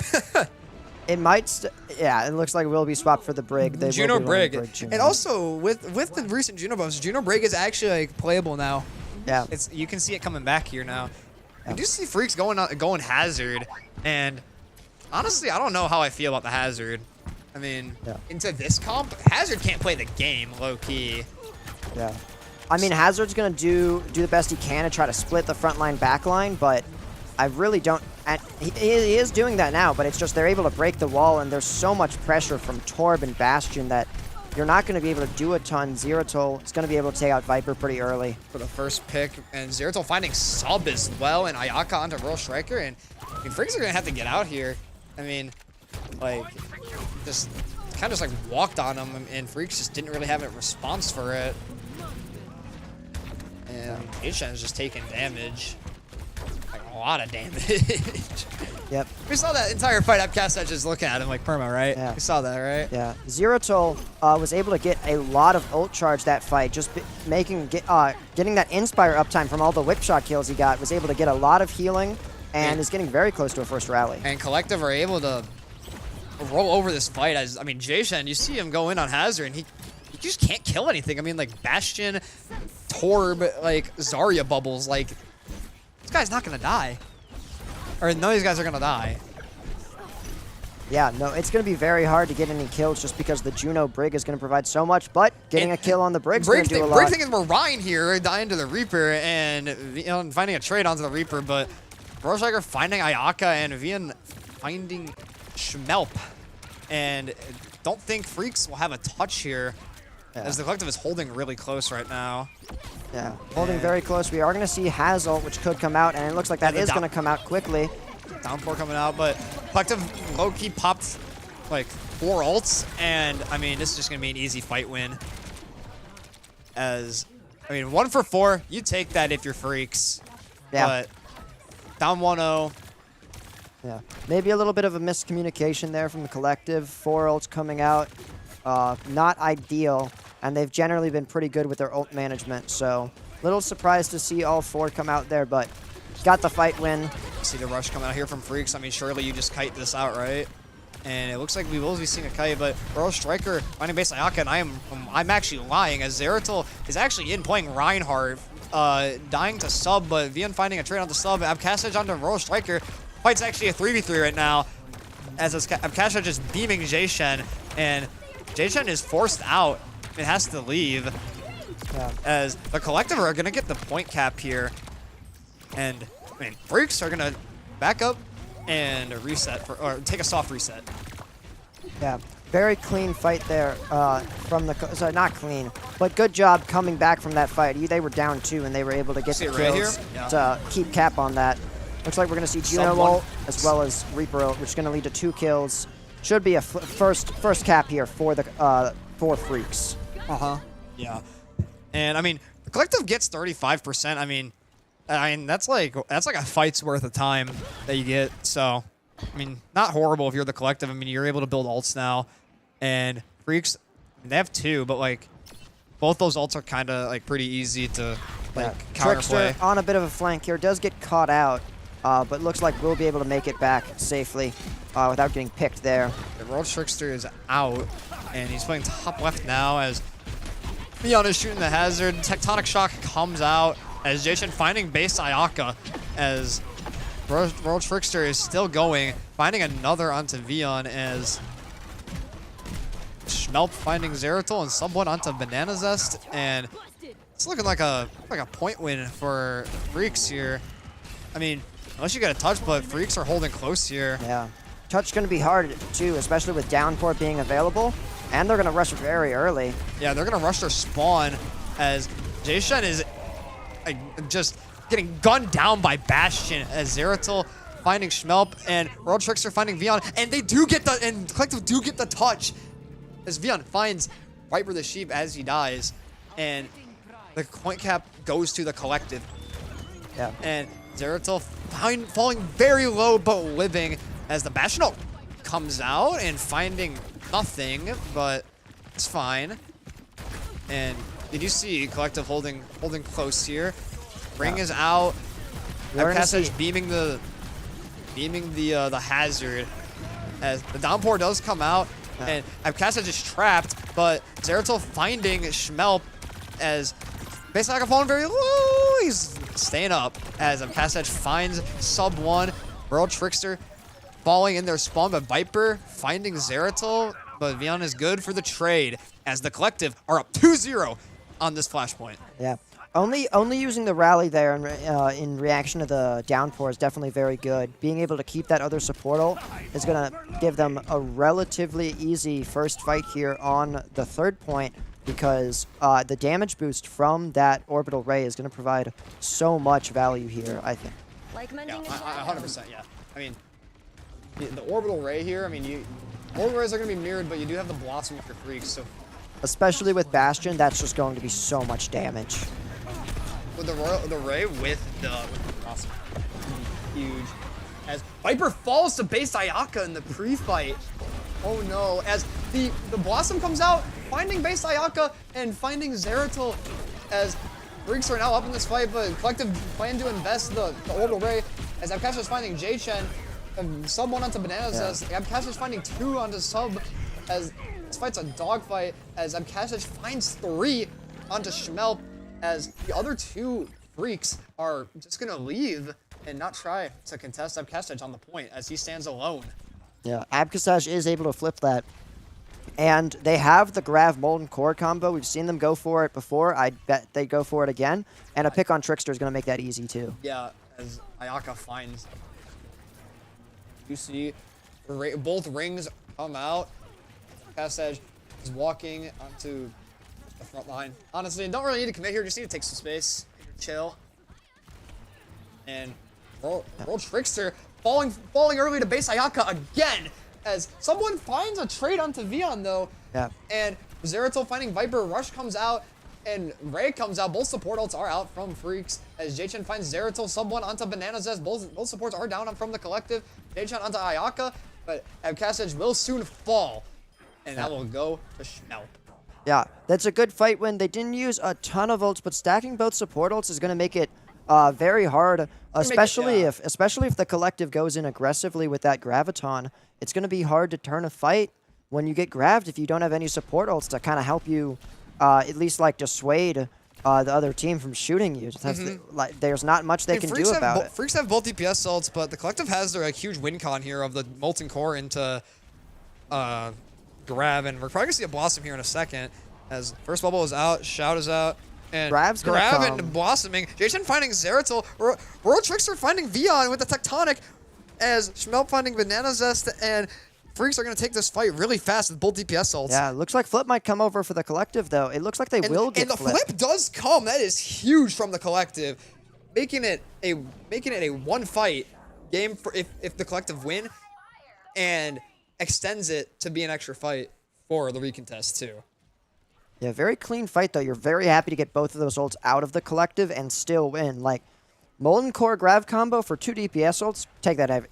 It might, yeah, it looks like it will be swapped for the Brig. They Juno will be running Brig. Juno. And also, with the recent Juno buffs, Juno Brig is actually like playable now. Yeah. You can see it coming back here now. I do see Freaks going Hazard, and honestly, I don't know how I feel about the Hazard. I mean, into this comp, Hazard can't play the game, low-key. Yeah. I mean, Hazard's going to do the best he can to try to split the front line, back line, but I really don't... And he is doing that now, but it's just they're able to break the wall, and there's so much pressure from Torb and Bastion that you're not going to be able to do a ton. Zeratul is going to be able to take out Viper pretty early. For the first pick, and Zeratul finding sub as well, and Ayaka onto Royal Striker, and I mean, Freaks are going to have to get out here. I mean, like, just kind of just like walked on him, and Freaks just didn't really have a response for it. And H-Shen is just taking damage. Like, a lot of damage. Yep. We saw that entire fight up. Cast just looking at him like perma, right? Yeah. We saw that, right? Yeah. Zeratul was able to get a lot of ult charge that fight, just getting that Inspire uptime from all the whip shot kills he got, was able to get a lot of healing, and is getting very close to a first rally. And Collective are able to roll over this fight. As I mean, Jay-Shen, you see him go in on Hazard, and he just can't kill anything. I mean, like Bastion, Torb, like Zarya bubbles, like this guy's not gonna die. Or none of these guys are gonna die. Yeah, no, it's going to be very hard to get any kills just because the Juno Brig is going to provide so much, but getting a kill on the Brig's going to do a lot. Brig thing is we're Ryan here, dying to the Reaper, and finding a trade onto the Reaper, but Roshliger finding Ayaka, and Vian finding Schmelp. And don't think Freaks will have a touch here, as the Collective is holding really close right now. Yeah, holding very close. We are going to see Hazel, which could come out, and it looks like that is going to come out quickly. Downpour coming out, but Collective low-key popped like 4 ults, and I mean, this is just gonna be an easy fight win. As, I mean, 1 for 4, you take that if you're Freaks. Yeah. But down 1-0. Yeah, maybe a little bit of a miscommunication there from the Collective. 4 ults coming out, not ideal, and they've generally been pretty good with their ult management, so little surprised to see all 4 come out there, but got the fight win. See the rush coming out here from Freaks. I mean, surely you just kite this out, right? And it looks like we will be seeing a kite, but Royal Striker finding base Ayaka, and I'm actually lying, as Zeratul is actually in playing Reinhardt, dying to sub, but Vian finding a trade on the sub. Abkasaj onto Royal Striker. Fight's actually a 3v3 right now, as Abkasaj is beaming Jay-Shen, and Jay-Shen is forced out. It has to leave, as the Collective are going to get the point cap here, and I mean, Freaks are gonna back up and reset, or take a soft reset. Yeah, very clean fight there from the, sorry, not clean, but good job coming back from that fight. They were down 2 and they were able to get the kills to keep cap on that. Looks like we're gonna see Juno ult as well as Reaper ult, which is gonna lead to 2 kills. Should be a first cap here for the for Freaks. Yeah, and I mean, the Collective gets 35%. I mean, that's like a fight's worth of time that you get. So, I mean, not horrible if you're the Collective. I mean, you're able to build ults now, and Freaks, I mean, they have 2, but like both those ults are kind of like pretty easy to like counterplay. Trickster on a bit of a flank here, does get caught out, but looks like we'll be able to make it back safely without getting picked there. The Royal Trickster is out, and he's playing top left now as Leon is shooting the Hazard. Tectonic Shock comes out, as Jay-Shen finding base Ayaka, as Royal Trickster is still going, finding another onto Vion, as Schmelp finding Zeratul and someone onto Banana Zest, and it's looking like a point win for Freaks here. I mean, unless you get a touch, but Freaks are holding close here. Yeah, touch going to be hard too, especially with downpour being available, and they're going to rush very early. Yeah, they're going to rush their spawn, as Jay-Shen is just getting gunned down by Bastion, as Zeratul finding Schmelp and Royal Trickster finding Vion, and they do get and Collective do get the touch, as Vion finds Viper the Sheep as he dies, and the point cap goes to the Collective. Yeah. And Zeratul falling very low but living as the Bastion ult comes out and finding nothing, but it's fine. And did you see Collective holding close here? Ring is out. Passage beaming the hazard as the downpour does come out, and Passage is trapped, but Zeratul finding Schmelp as basically falling very low. He's staying up as Passage finds sub 1. World Trickster falling in their spawn, but Viper finding Zeratul, but Vion is good for the trade as the Collective are up 2-0 on this flashpoint. Yeah. Only using the rally there in reaction to the downpour is definitely very good. Being able to keep that other support ult is going to give them a relatively easy first fight here on the 3rd point, because the damage boost from that orbital ray is going to provide so much value here, I think. Like Yeah, 100%, yeah. I mean, the orbital ray here, I mean, orbital rays are going to be mirrored, but you do have the Blossom with your Freaks, so... Especially with Bastion, that's just going to be so much damage. With the ray with the Blossom. Huge. As Viper falls to base Ayaka in the pre-fight. Oh no, as the Blossom comes out, finding base Ayaka and finding Zeratul, as Freaks are now up in this fight, but Collective plan to invest the orbital ray, as Abcash is finding J-Chen, sub 1 onto Bananas, as Abcash is finding 2 onto sub, as this fight's a dogfight, as Abcash finds 3 onto Schmelp, as the other 2 Freaks are just gonna leave and not try to contest Abcash on the point, as he stands alone. Yeah, Abcassage is able to flip that. And they have the Grav Molten Core combo. We've seen them go for it before. I bet they go for it again. And a pick on Trickster is going to make that easy too. Yeah, as Ayaka finds... You see both rings come out. Passage is walking onto the front line. Honestly, don't really need to commit here. Just need to take some space. Chill. And World Trickster falling early to base Ayaka again, as someone finds a trade onto Vion though. Yeah. And Zeratul finding Viper, Rush comes out, and Ray comes out. Both support ults are out from Freaks, as J-Chen finds Zeratul, sub 1 onto Bananas, as both supports are down from the Collective. J-Chen onto Ayaka, but Abcassage will soon fall, and that will go to Schmelp. Yeah, that's a good fight win. They didn't use a ton of ults, but stacking both support ults is going to make it very hard, especially if the Collective goes in aggressively with that Graviton. It's going to be hard to turn a fight when you get grabbed if you don't have any support ults to kind of help you at least like dissuade the other team from shooting you. There's not much they can do about it. Freaks have both DPS ults, but the Collective has their huge win con here of the Molten Core into Grav, and we're probably going to see a Blossom here in a second, as first bubble is out, Shout is out, and Grav's gonna Grav come. and Blossoming. Jason finding Zeratul, World Trickster finding Vion with the Tectonic, as Schmelp finding Banana Zest, and Freaks are going to take this fight really fast with both DPS ults. Yeah, looks like Flip might come over for the Collective, though. It looks like they will get And the flipped. flip does come. That is huge from the Collective, making it a one fight game for if the Collective win, and extends it to be an extra fight for the recontest too. Yeah, very clean fight, though. You're very happy to get both of those ults out of the Collective and still win. Like, Molten Core Grav combo for 2 DPS ults,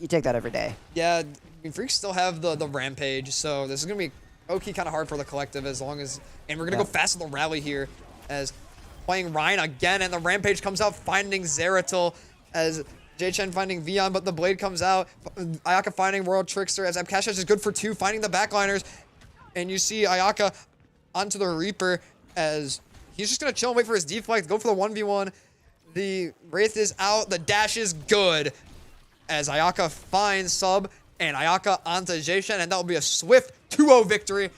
you take that every day. Yeah, I mean, Freaks still have the Rampage, so this is going to be low-key kind of hard for the Collective as long as... And we're going to go fast with the rally here, as playing Ryan again, and the Rampage comes out finding Zeratul, as J-Chen finding Vion, but the Blade comes out. Ayaka finding World Trickster, as Abcash is good for 2, finding the backliners. And you see Ayaka onto the Reaper, as he's just going to chill and wait for his deflect, go for the 1v1. The Wraith is out, the dash is good, as Ayaka finds sub, and Ayaka onto J-Chen, and that will be a swift 2-0 victory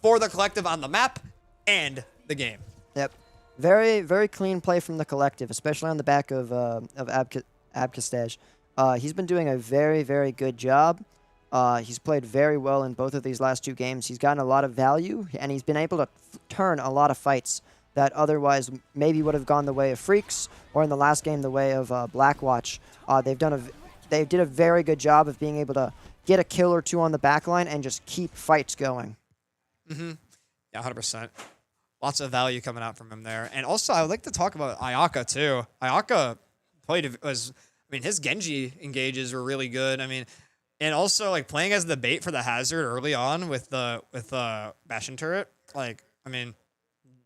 for the Collective on the map and the game. Yep. Very, very clean play from the Collective, especially on the back of Abcassage. He's been doing a very, very good job. He's played very well in both of these last 2 games. He's gotten a lot of value, and he's been able to turn a lot of fights that otherwise maybe would have gone the way of Freaks, or in the last game the way of Blackwatch. They did a very good job of being able to get a kill or 2 on the backline and just keep fights going. Yeah, 100%. Lots of value coming out from him there. And also, I would like to talk about Ayaka, too. Ayaka played was. I mean, his Genji engages were really good. I mean, and also like playing as the bait for the Hazard early on with the Bastion turret. Like, I mean,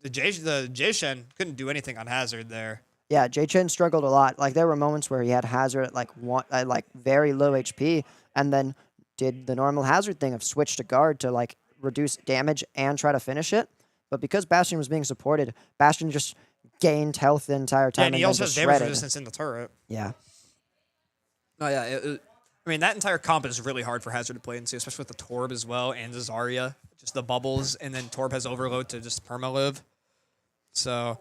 the Jay Shen couldn't do anything on Hazard there. Yeah, Jay Chen struggled a lot. Like there were moments where he had Hazard at like very low HP, and then did the normal Hazard thing of switch to guard to like reduce damage and try to finish it. But because Bastion was being supported, Bastion just gained health the entire time. Yeah, and he then also has just damage shredded. resistance in the turret. Yeah. Oh yeah, I mean that entire comp is really hard for Hazard to play into, especially with the Torb as well and the Zarya, just the bubbles, and then Torb has overload to just perma-live. So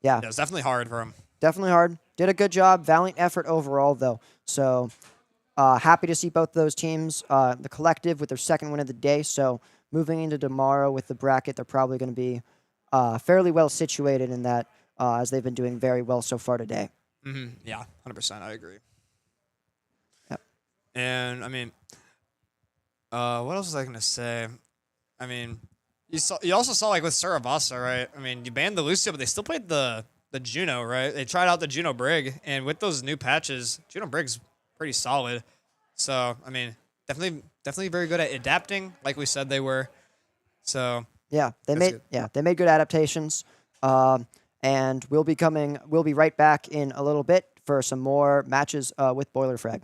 Yeah. it's definitely hard for him. Definitely hard. Did a good job. Valiant effort overall, though. So happy to see both those teams, the collective with their second win of the day. So moving into tomorrow with the bracket, they're probably going to be fairly well situated in that, as they've been doing very well so far today. Yeah, 100%. I agree. Yep. And I mean, what else was I gonna say? I mean, you also saw like with Saravasa, right? I mean, you banned the Lucio, but they still played the Juno, right? They tried out the Juno Brig, and with those new patches, Juno Brig's pretty solid. So I mean, definitely very good at adapting, like we said they were. So Yeah, they That's made good adaptations. And we'll be right back in a little bit for some more matches with Boilerfrag.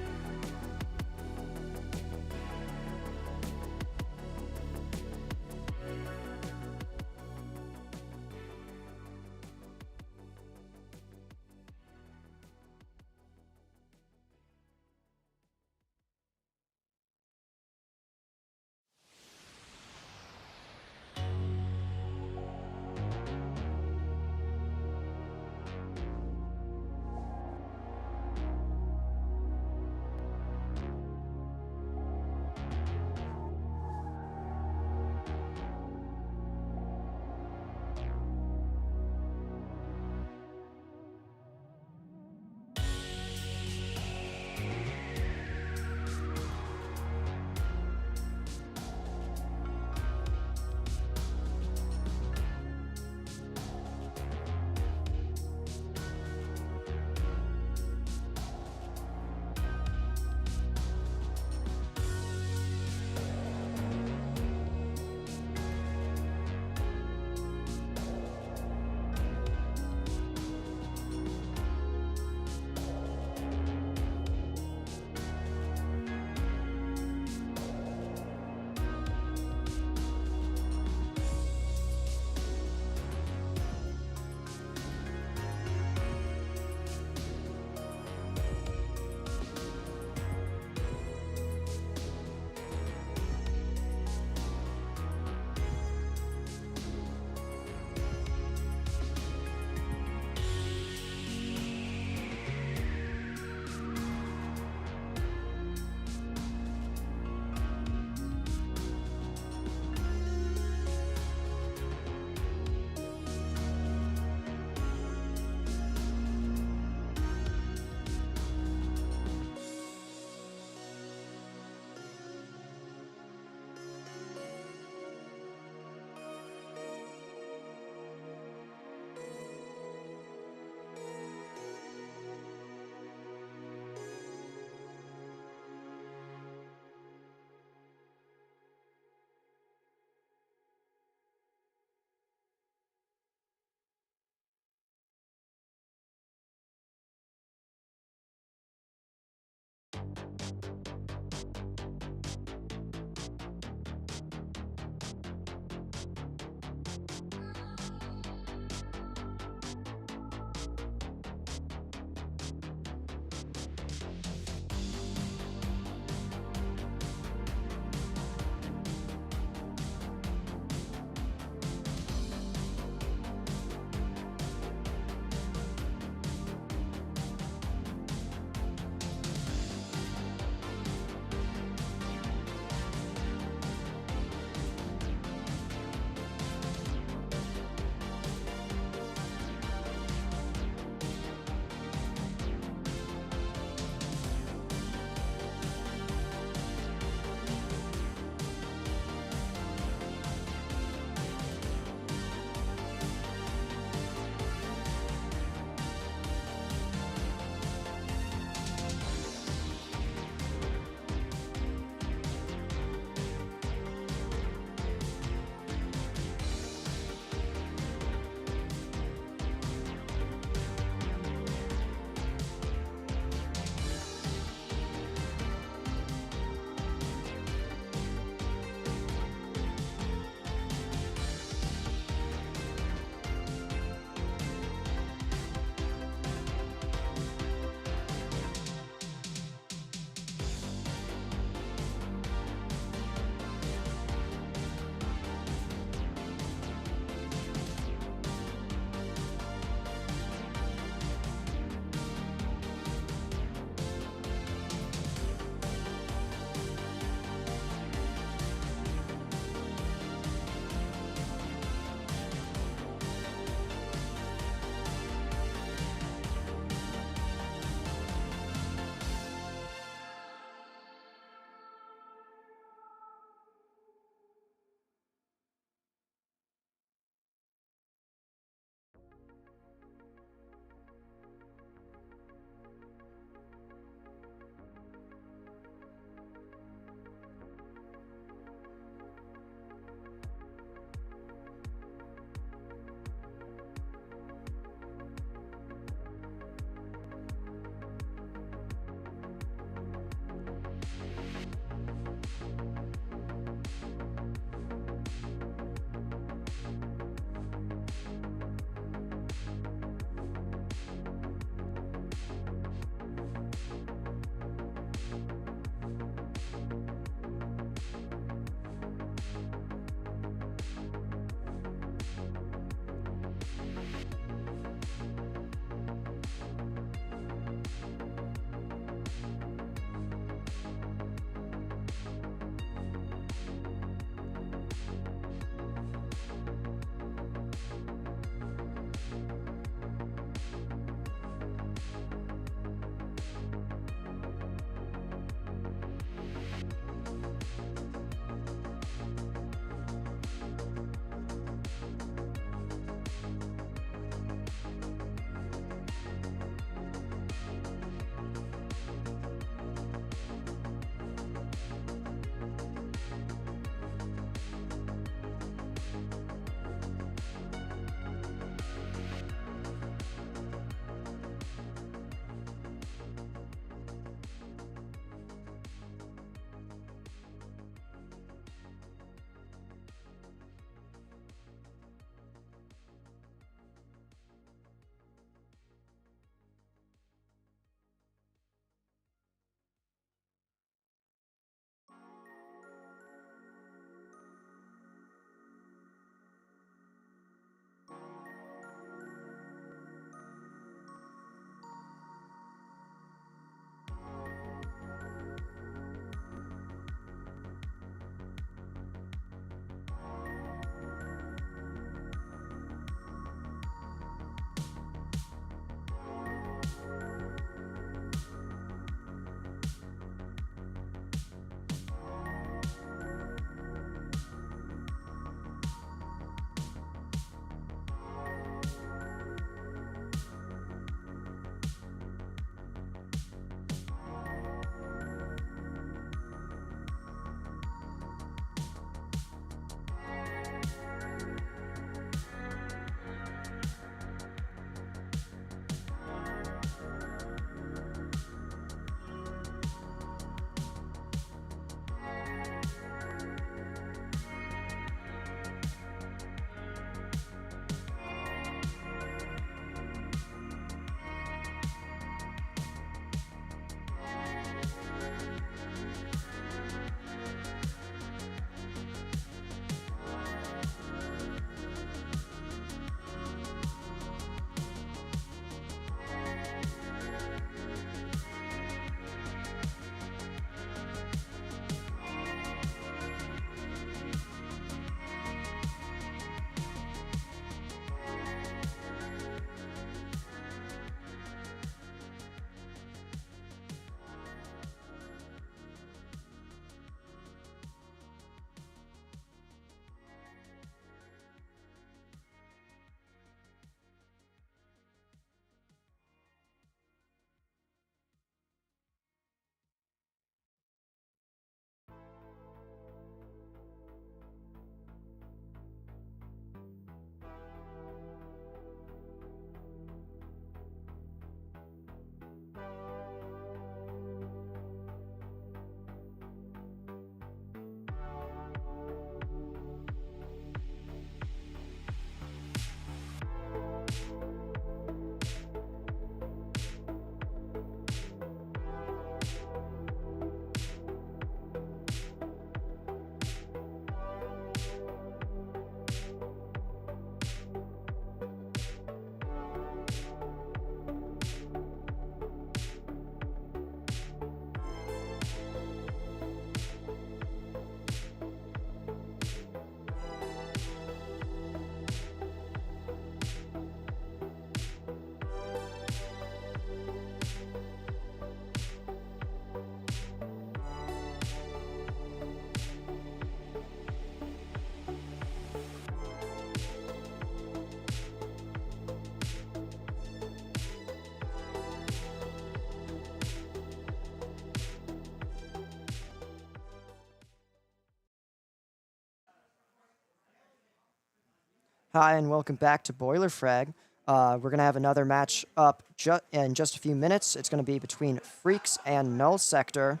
Hi, and welcome back to Boilerfrag. We're going to have another match up in just a few minutes. It's going to be between Freaks and Null Sector.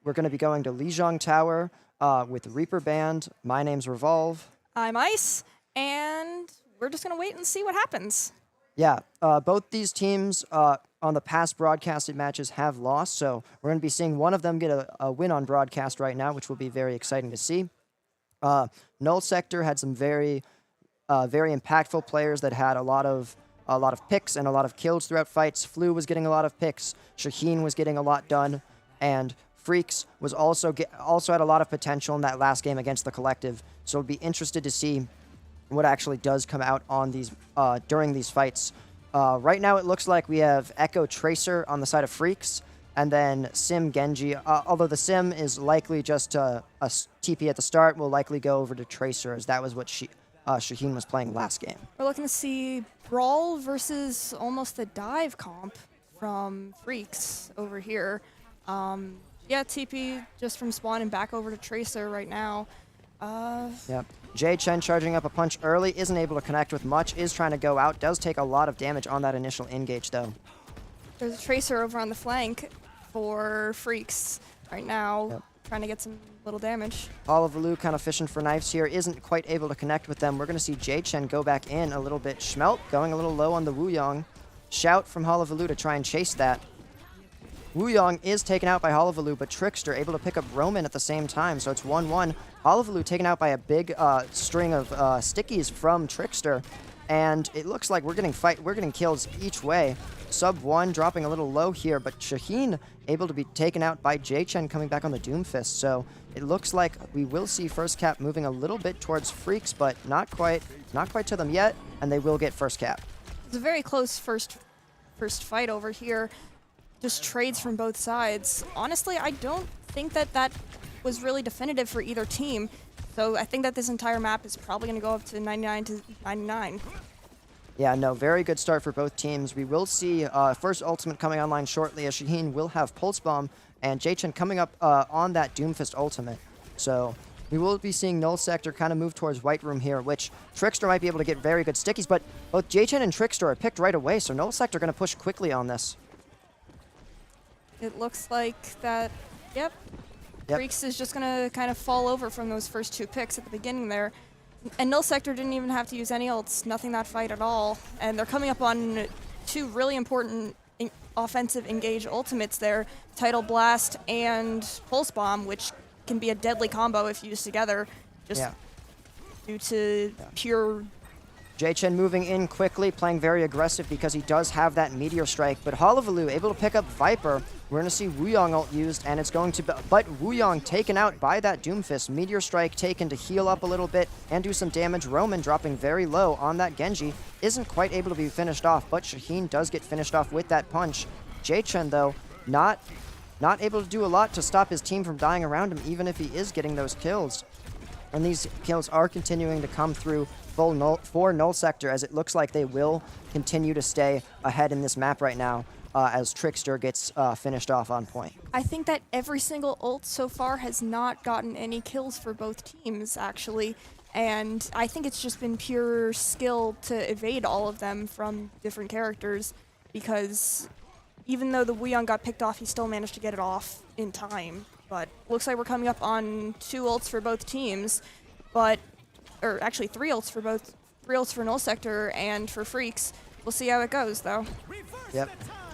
We're going to be going to Lijiang Tower with Reaper Band. My name's Revolve. I'm Ice, and we're just going to wait and see what happens. Yeah, both these teams on the past broadcasted matches have lost, so we're going to be seeing one of them get a win on broadcast right now, which will be very exciting to see. Null Sector had some very impactful players that had a lot of picks and a lot of kills throughout fights. Flu was getting a lot of picks. Shaheen was getting a lot done, and Freaks was also had a lot of potential in that last game against the Collective. So we'll be interested to see what actually does come out on these during these fights. Right now, it looks like we have Echo Tracer on the side of Freaks, and then Sim Genji. Although the Sim is likely just a TP at the start, will likely go over to Tracer, as that was what Shaheen was playing last game. We're looking to see Brawl versus almost a dive comp from Freaks over here. Yeah, TP just from spawn and back over to Tracer right now. Yep. Jay Chen charging up a punch early, isn't able to connect with much, is trying to go out, does take a lot of damage on that initial engage though. There's a Tracer over on the flank for Freaks right now, Yep. trying to get some little damage. Olivalu kind of fishing for knives here, isn't quite able to connect with them. We're going to see Jay Chen go back in a little bit. Schmelp going a little low on the Wuyong. Shout from Olivalu to try and chase that. Wuyong is taken out by Olivalu, but Trickster able to pick up Roman at the same time, so it's 1-1. Olivalu taken out by a big string of stickies from Trickster, and it looks like we're getting kills each way. Sub 1 dropping a little low here, but Shaheen able to be taken out by Jay Chen coming back on the Doomfist, so it looks like we will see first cap moving a little bit towards Freaks, but not quite to them yet, and they will get first cap. It's a very close first fight over here. Just trades from both sides. Honestly, I don't think that was really definitive for either team. So I think that this entire map is probably going to go up to 99 to 99. Yeah, no, very good start for both teams. We will see first ultimate coming online shortly, as Shaheen will have Pulse Bomb, and Jay Chen coming up on that Doomfist ultimate. So we will be seeing Null Sector kind of move towards White Room here, which Trickster might be able to get very good stickies, but both Jay Chen and Trickster are picked right away, so Null Sector going to push quickly on this. It looks like that, yep. Freaks is just going to kind of fall over from those first two picks at the beginning there. And Null Sector didn't even have to use any ults, nothing that fight at all. And they're coming up on two really important offensive engage ultimates there, Tidal Blast and Pulse Bomb, which can be a deadly combo if used together, just due to pure... Jay Chen moving in quickly, playing very aggressive because he does have that Meteor Strike, but Olivalu able to pick up Viper. We're going to see Wuyong ult used, and it's going to be, but Wuyong taken out by that Doomfist. Meteor Strike taken to heal up a little bit and do some damage. Roman dropping very low on that Genji. Isn't quite able to be finished off, but Shaheen does get finished off with that punch. Jay Chen, though, not able to do a lot to stop his team from dying around him, even if he is getting those kills. And these kills are continuing to come through for Null Sector, as it looks like they will continue to stay ahead in this map right now as Trickster gets finished off on point. I think that every single ult so far has not gotten any kills for both teams, actually. And I think it's just been pure skill to evade all of them from different characters, because even though the Wuyong got picked off, he still managed to get it off in time. But looks like we're coming up on 2 ults for both teams, or actually 3 ults for both. 3 ults for Null Sector and for Freaks. We'll see how it goes, though. Yep.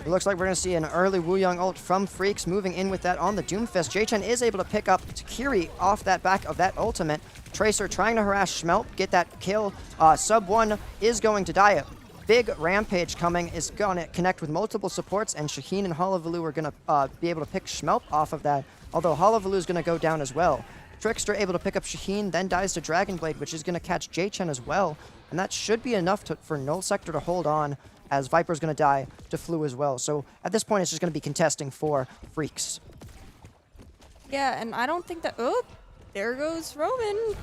It looks like we're going to see an early Wuyong ult from Freaks moving in with that on the Doomfist. Jay Chen is able to pick up Kiri off that back of that ultimate. Tracer trying to harass Schmelp, get that kill. Sub 1 is going to die. Big Rampage coming, is going to connect with multiple supports, and Shaheen and Olivalu are going to be able to pick Schmelp off of that, although Olivalu is going to go down as well. Trickster able to pick up Shaheen, then dies to Dragon Blade, which is going to catch Jay Chen as well, and that should be enough for Null Sector to hold on, as Viper's going to die to Flu as well. So at this point, it's just going to be contesting for Freaks. Yeah, and I don't think that... Oh, there goes Roman.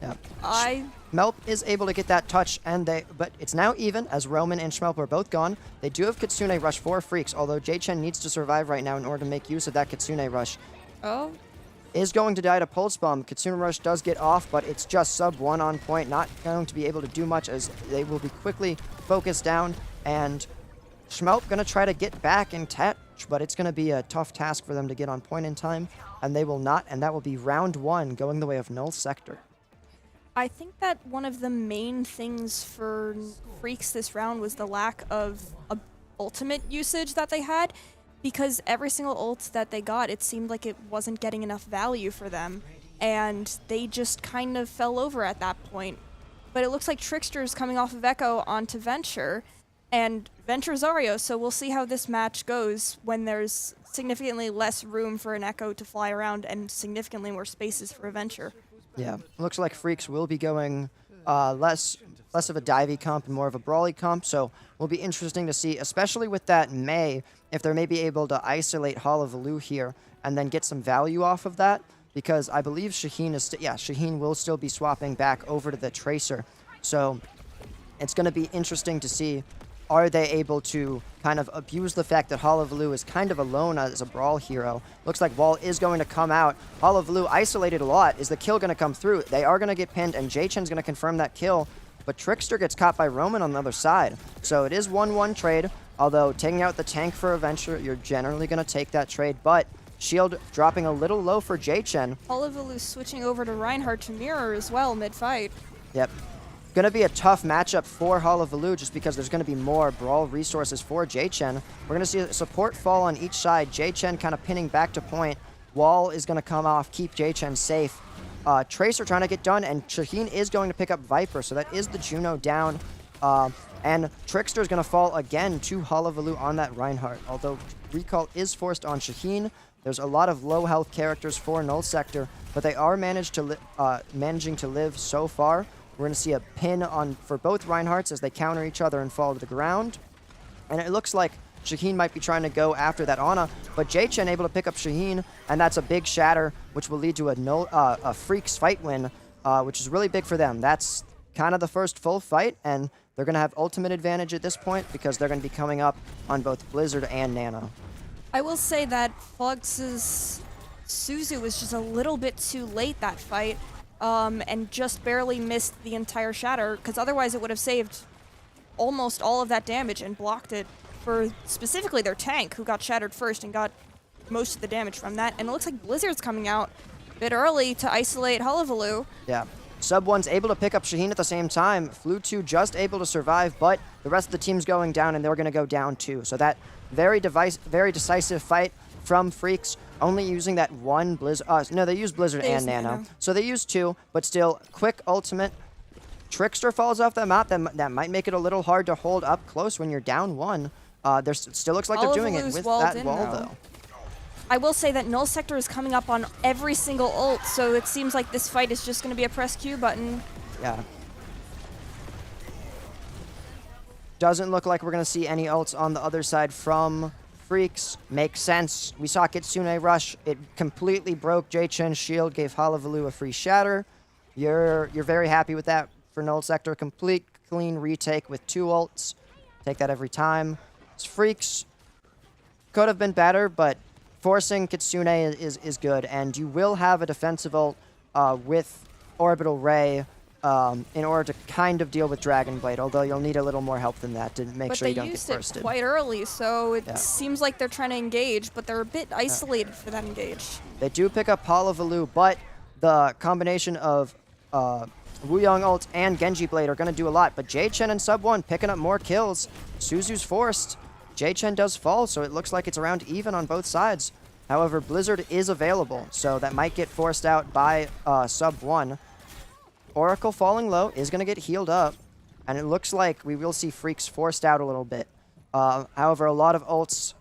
Yep. Schmelp is able to get that touch, but it's now even, as Roman and Schmelp are both gone. They do have Kitsune Rush for Freaks, although Jay Chen needs to survive right now in order to make use of that Kitsune Rush. Oh, is going to die to Pulse Bomb. Kitsune Rush does get off, but it's just sub 1 on point. Not going to be able to do much as they will be quickly focused down. And Schmelp going to try to get back in touch, but it's going to be a tough task for them to get on point in time. And they will not, and that will be round 1 going the way of Null Sector. I think that one of the main things for Freaks this round was the lack of ultimate usage that they had, because every single ult that they got, it seemed like it wasn't getting enough value for them, and they just kind of fell over at that point. But it looks like Trickster's coming off of Echo onto Venture, and Venture's Zarya, so we'll see how this match goes when there's significantly less room for an Echo to fly around and significantly more spaces for a Venture. Yeah, looks like Freaks will be going less of a divey comp and more of a brawly comp, so will be interesting to see, especially with that Mei, if they're maybe able to isolate Hullabaloo here and then get some value off of that, because I believe Shaheen is Shaheen will still be swapping back over to the Tracer, so it's going to be interesting to see, are they able to kind of abuse the fact that Hullabaloo is kind of alone as a brawl hero. Looks like Wall is going to come out. Hullabaloo isolated a lot. Is the kill going to come through? They are going to get pinned, and Jachen's going to confirm that kill, but Trickster gets caught by Roman on the other side. So it is 1-1 trade, although taking out the tank for a Venture, you're generally going to take that trade, but shield dropping a little low for Jachen. Hullabaloo switching over to Reinhardt to mirror as well mid-fight. Yep. Going to be a tough matchup for Hullabaloo just because there's going to be more brawl resources for Jachen. We're going to see a support fall on each side. Jachen kind of pinning back to point. Wall is going to come off, keep Jachen safe. Tracer trying to get done, and Shaheen is going to pick up Viper, so that is the Juno down. And Trickster is going to fall again to Hullabaloo on that Reinhardt. Although recall is forced on Shaheen, there's a lot of low health characters for Null Sector, but they are managing to live so far. We're going to see a pin on for both Reinhardts as they counter each other and fall to the ground. And it looks like Shaheen might be trying to go after that Ana, but Jachen able to pick up Shaheen, and that's a big shatter, which will lead to a Freaks fight win, which is really big for them. That's kind of the first full fight, and they're going to have ultimate advantage at this point because they're going to be coming up on both Blizzard and Nano. I will say that Fox's Suzu was just a little bit too late that fight. And just barely missed the entire shatter, because otherwise it would have saved almost all of that damage and blocked it for specifically their tank, who got shattered first and got most of the damage from that. And it looks like Blizzard's coming out a bit early to isolate Hullabaloo. Yeah. Sub 1's able to pick up Shaheen at the same time. Flu 2 just able to survive, but the rest of the team's going down, and they're going to go down too. So that very decisive fight from Freaks, only using that one Blizzard. No, they used Blizzard and Nano. So they used 2, but still, quick ultimate. Trickster falls off the map. That might make it a little hard to hold up close when you're down 1. There still looks like they're doing it with that wall, though. I will say that Null Sector is coming up on every single ult, so it seems like this fight is just going to be a press Q button. Yeah. Doesn't look like we're going to see any ults on the other side from Freaks. Makes sense. We saw Kitsune rush. It completely broke Jachen's shield, gave Hullabaloo a free shatter. You're very happy with that for Null Sector. Complete clean retake with 2 ults. Take that every time. It's Freaks. Could have been better, but forcing Kitsune is good, and you will have a defensive ult with Orbital Ray in order to kind of deal with Dragon Blade, although you'll need a little more help than that to make sure you don't get bursted. But they used it quite early, so it seems like they're trying to engage, but they're a bit isolated for that engage. They do pick up Hullabaloo, but the combination of Wuyong ult and Genji Blade are going to do a lot, but Jachen and Sub 1 picking up more kills. Suzu's forced. Jachen does fall, so it looks like it's around even on both sides. However, Blizzard is available, so that might get forced out by Sub 1. Oracle falling low is going to get healed up, and it looks like we will see Freaks forced out a little bit. However, a lot of ults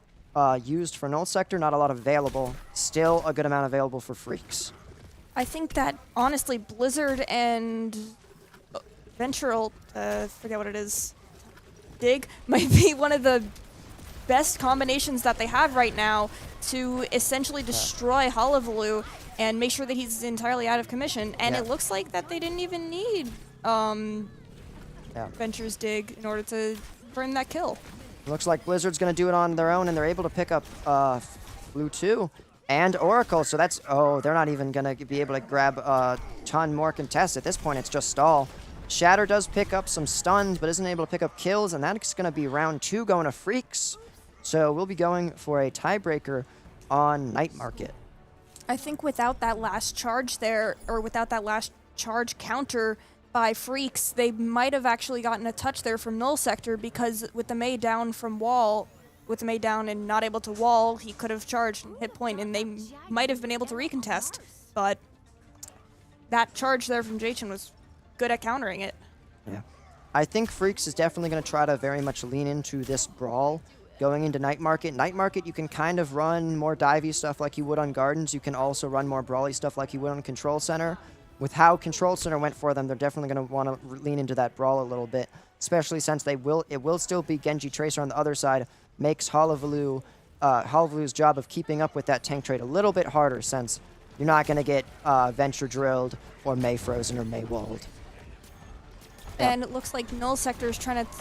used for Null Sector, not a lot available. Still a good amount available for Freaks. I think that, honestly, Blizzard and Venture ult, forget what it is, Dig, might be one of the best combinations that they have right now to essentially destroy Hullabaloo and make sure that he's entirely out of commission. And it looks like that they didn't even need Venture's Dig in order to burn that kill. Looks like Blizzard's going to do it on their own, and they're able to pick up Flu 2. and Oracle. So that's, oh, they're not even going to be able to grab a ton more contests. At this point, it's just stall. Shatter does pick up some stuns, but isn't able to pick up kills, and that's going to be round 2 going to Freaks. So we'll be going for a tiebreaker on Night Market. I think without that last charge there, or without that last charge counter by Freaks, they might have actually gotten a touch there from Null Sector, because with the Mei down from wall, with the Mei down and not able to wall, he could have charged and hit point, and they might have been able to recontest, but that charge there from Jachin was good at countering it. Yeah. I think Freaks is definitely going to try to very much lean into this brawl going into Night Market. Night Market, you can kind of run more divey stuff like you would on Gardens. You can also run more brawly stuff like you would on Control Center. With how Control Center went for them, they're definitely going to want to lean into that brawl a little bit, especially since it will still be Genji Tracer on the other side, makes Hullabaloo's job of keeping up with that tank trade a little bit harder, since you're not going to get Venture Drilled or Mei Frozen or Mei Walled. And it looks like Null Sector is trying to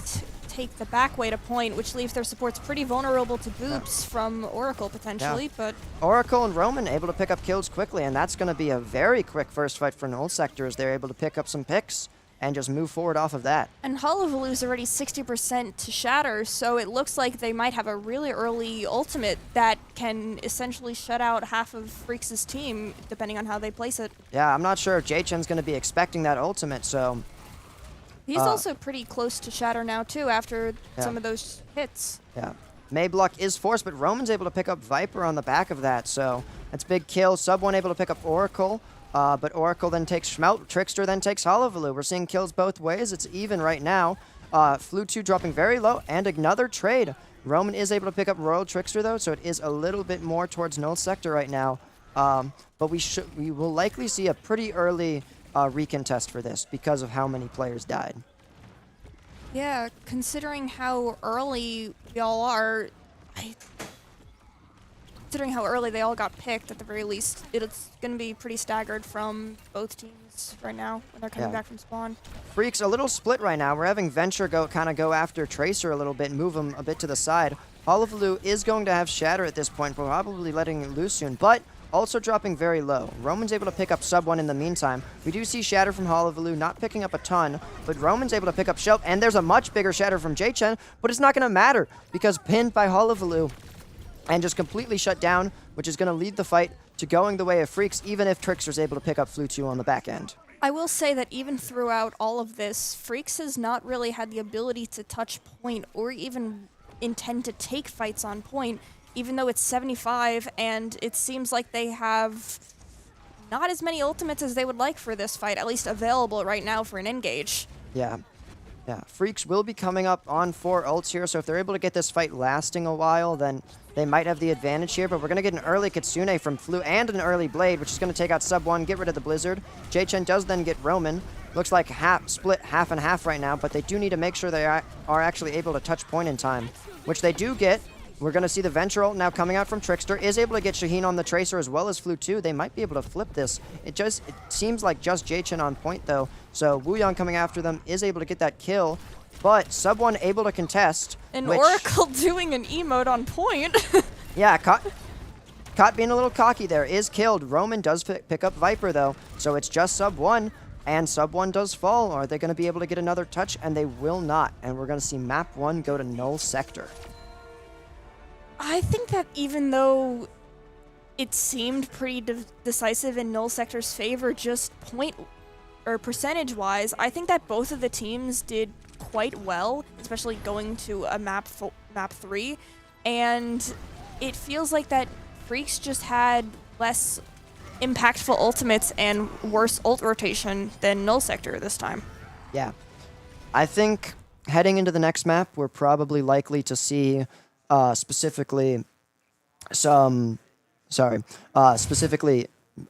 take the back way to point, which leaves their supports pretty vulnerable to boops from Oracle potentially, but Oracle and Roman able to pick up kills quickly, and that's going to be a very quick first fight for Null Sector as they're able to pick up some picks and just move forward off of that. and Hullabaloo's already 60% to Shatter, so it looks like they might have a really early ultimate that can essentially shut out half of Freaks' team, depending on how they place it. Yeah, I'm not sure if Jachen's going to be expecting that ultimate, so He's also pretty close to Shatter now, too, after some of those hits. yeah. Mayblock is forced, but Roman's able to pick up Viper on the back of that, so that's big kill. Sub 1 able to pick up Oracle, but Oracle then takes Schmelt. Trickster then takes Hullabaloo. We're seeing kills both ways. It's even right now. Flu 2 dropping very low, and another trade. Roman is able to pick up Royal Trickster, though, so it is a little bit more towards Null Sector right now. But we will likely see a pretty early recontest for this because of how many players died. Yeah, considering how early we all are, considering how early they all got picked, at the very least, it's going to be pretty staggered from both teams right now when they're coming back from spawn. Freaks a little split right now. We're having Venture kind of go after Tracer a little bit, move him a bit to the side. Hullabaloo is going to have Shatter at this point, probably letting it loose soon, but also dropping very low. Roman's able to pick up Sub 1 in the meantime. We do see Shatter from Hullabaloo, not picking up a ton, but Roman's able to pick up Shelp, and there's a much bigger Shatter from Jachin, but it's not going to matter because pinned by Hullabaloo and just completely shut down, which is going to lead the fight to going the way of Freaks, even if Trickster's able to pick up Flu 2 on the back end. I will say that even throughout all of this, Freaks has not really had the ability to touch point or even intend to take fights on point, even though it's 75, and it seems like they have not as many ultimates as they would like for this fight, at least available right now for an engage. Yeah. Freaks will be coming up on 4 ults here, so if they're able to get this fight lasting a while, then they might have the advantage here, but we're going to get an early Kitsune from Flu and an early Blade, which is going to take out Sub 1, get rid of the Blizzard. Jachin does then get Roman. Looks like split half and half right now, but they do need to make sure they are actually able to touch point in time, which they do get. We're going to see the Venture ult now coming out from Trickster. Is able to get Shaheen on the Tracer as well as Flu 2. They might be able to flip this. It seems like just Jachin on point, though. So Wooyoung coming after them is able to get that kill. But Sub 1 able to contest. And Oracle doing an emote on point. Yeah, caught being a little cocky there. Is killed. Roman does pick up Viper, though. So it's just Sub 1. And Sub 1 does fall. Are they going to be able to get another touch? And they will not. And we're going to see Map 1 go to Null Sector. I think that even though it seemed pretty decisive in Null Sector's favor, just point or percentage-wise, I think that both of the teams did quite well, especially going to a map 3, and it feels like that Freaks just had less impactful ultimates and worse ult rotation than Null Sector this time. Yeah. I think heading into the next map, we're probably likely to see specifically,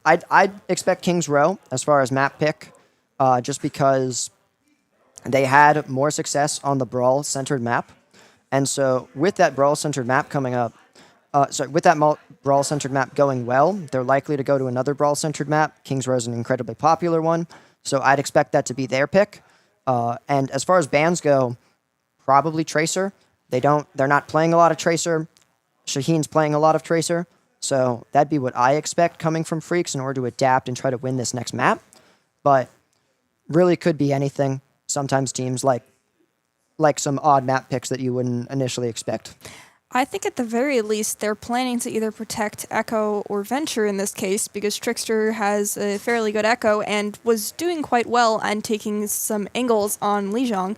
I'd expect King's Row as far as map pick, just because they had more success on the Brawl-centered map. And so with that Brawl-centered map coming up, with that Brawl-centered map going well, they're likely to go to another Brawl-centered map. King's Row is an incredibly popular one, so I'd expect that to be their pick. And as far as bans go, probably Tracer. They're not playing a lot of Tracer. Shaheen's playing a lot of Tracer. So that'd be what I expect coming from Freaks in order to adapt and try to win this next map. But really could be anything. Sometimes teams like some odd map picks that you wouldn't initially expect. I think at the very least they're planning to either protect Echo or Venture in this case, because Trickster has a fairly good Echo and was doing quite well and taking some angles on Lijiang.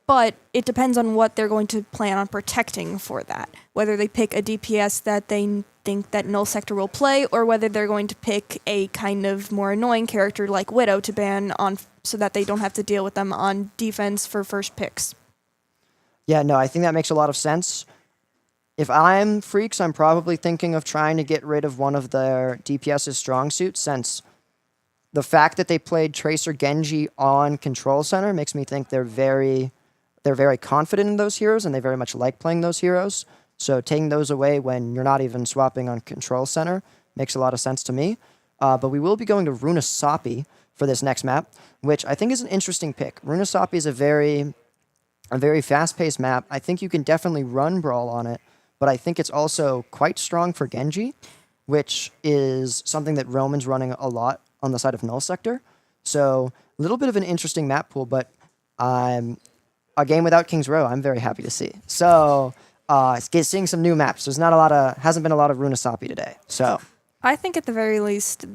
But it depends on what they're going to plan on protecting for that. Whether they pick a DPS that they think that Null Sector will play, or whether they're going to pick a kind of more annoying character like Widow to ban on so that they don't have to deal with them on defense for first picks. Yeah, no, I think that makes a lot of sense. If I'm Freaks, I'm probably thinking of trying to get rid of one of their DPS's strong suits, since the fact that they played Tracer Genji on Control Center makes me think they're very confident in those heroes, and they very much like playing those heroes. So taking those away when you're not even swapping on Control Center makes a lot of sense to me. But we will be going to Runasapi for this next map, which I think is an interesting pick. Runasapi is a very fast-paced map. I think you can definitely run Brawl on it, but I think it's also quite strong for Genji, which is something that Roman's running a lot on the side of Null Sector. So a little bit of an interesting map pool, but a game without King's Row, I'm very happy to see. So seeing some new maps. Hasn't been a lot of Runasapi today. So I think at the very least,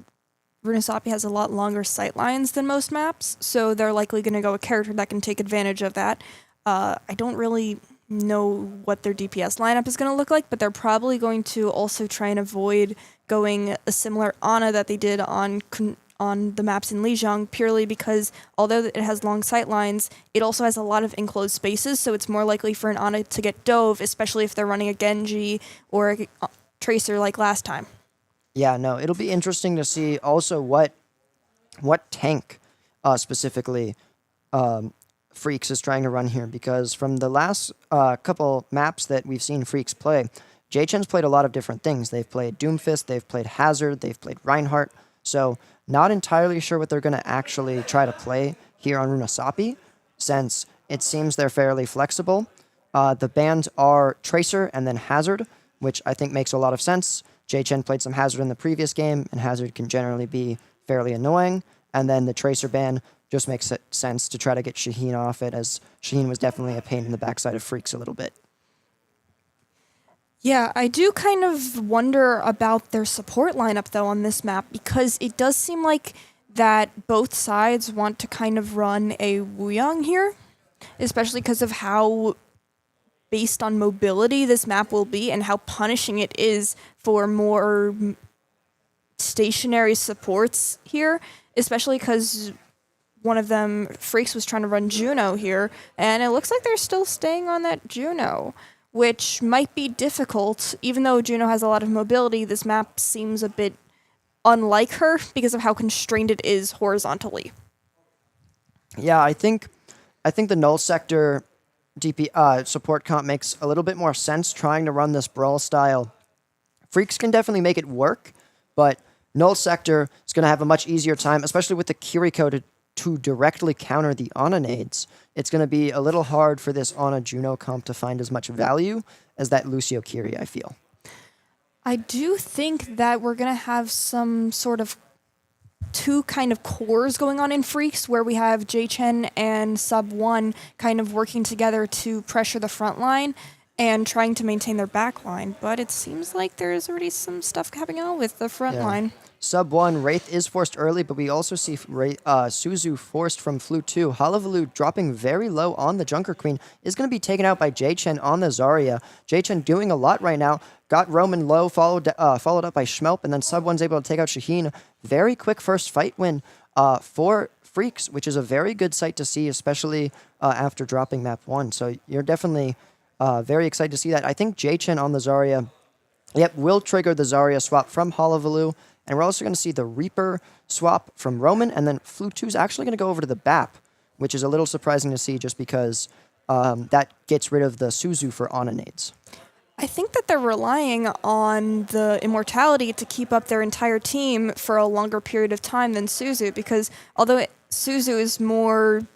Runasapi has a lot longer sightlines than most maps, so they're likely going to go a character that can take advantage of that. I don't really know what their DPS lineup is going to look like, but they're probably going to also try and avoid going a similar Ana that they did on the maps in Lijiang, purely because although it has long sightlines, it also has a lot of enclosed spaces, so it's more likely for an Ana to get dove, especially if they're running a Genji or a Tracer like last time. yeah, no, it'll be interesting to see also what tank specifically Freaks is trying to run here, because from the last couple maps that we've seen Freaks play, J-Chen's played a lot of different things. They've played Doomfist, they've played Hazard, they've played Reinhardt, so not entirely sure what they're going to actually try to play here on Runasapi, since it seems they're fairly flexible. The bans are Tracer and then Hazard, which I think makes a lot of sense. J-Chen played some Hazard in the previous game, and Hazard can generally be fairly annoying, and then the Tracer ban just makes sense to try to get Shaheen off it, as Shaheen was definitely a pain in the backside of Freaks a little bit. Yeah, I do kind of wonder about their support lineup, though, on this map, because it does seem like that both sides want to kind of run a Wuyang here, especially because of how based on mobility this map will be and how punishing it is for more stationary supports here, especially because one of them, Freaks, was trying to run Juno here, and it looks like they're still staying on that Juno, which might be difficult. Even though Juno has a lot of mobility, this map seems a bit unlike her because of how constrained it is horizontally. Yeah, I think the Null Sector support comp makes a little bit more sense trying to run this Brawl style. Freaks can definitely make it work, but Null Sector is going to have a much easier time, especially with the Kiriko to directly counter the Ana nades. It's going to be a little hard for this Ana Juno comp to find as much value as that Lucio Kiri, I feel. I do think that we're going to have some sort of two kind of cores going on in Freaks, where we have J-Chen and Sub 1 kind of working together to pressure the front line and trying to maintain their back line. But it seems like there's already some stuff happening on with the front line. Sub 1, Wraith is forced early, but we also see Suzu forced from Flu 2. Halavaloo dropping very low on the Junker Queen is going to be taken out by J-Chen on the Zarya. J-Chen doing a lot right now. Got Roman low, followed up by Schmelp, and then Sub 1's able to take out Shaheen. Very quick first fight win for Freaks, which is a very good sight to see, especially after dropping map 1. So you're definitely very excited to see that. I think J-Chen on the Zarya, will trigger the Zarya swap from Halavaloo. And we're also going to see the Reaper swap from Roman, and then Flu 2 is actually going to go over to the BAP, which is a little surprising to see just because that gets rid of the Suzu for Ana nades. I think that they're relying on the immortality to keep up their entire team for a longer period of time than Suzu, because although Suzu is more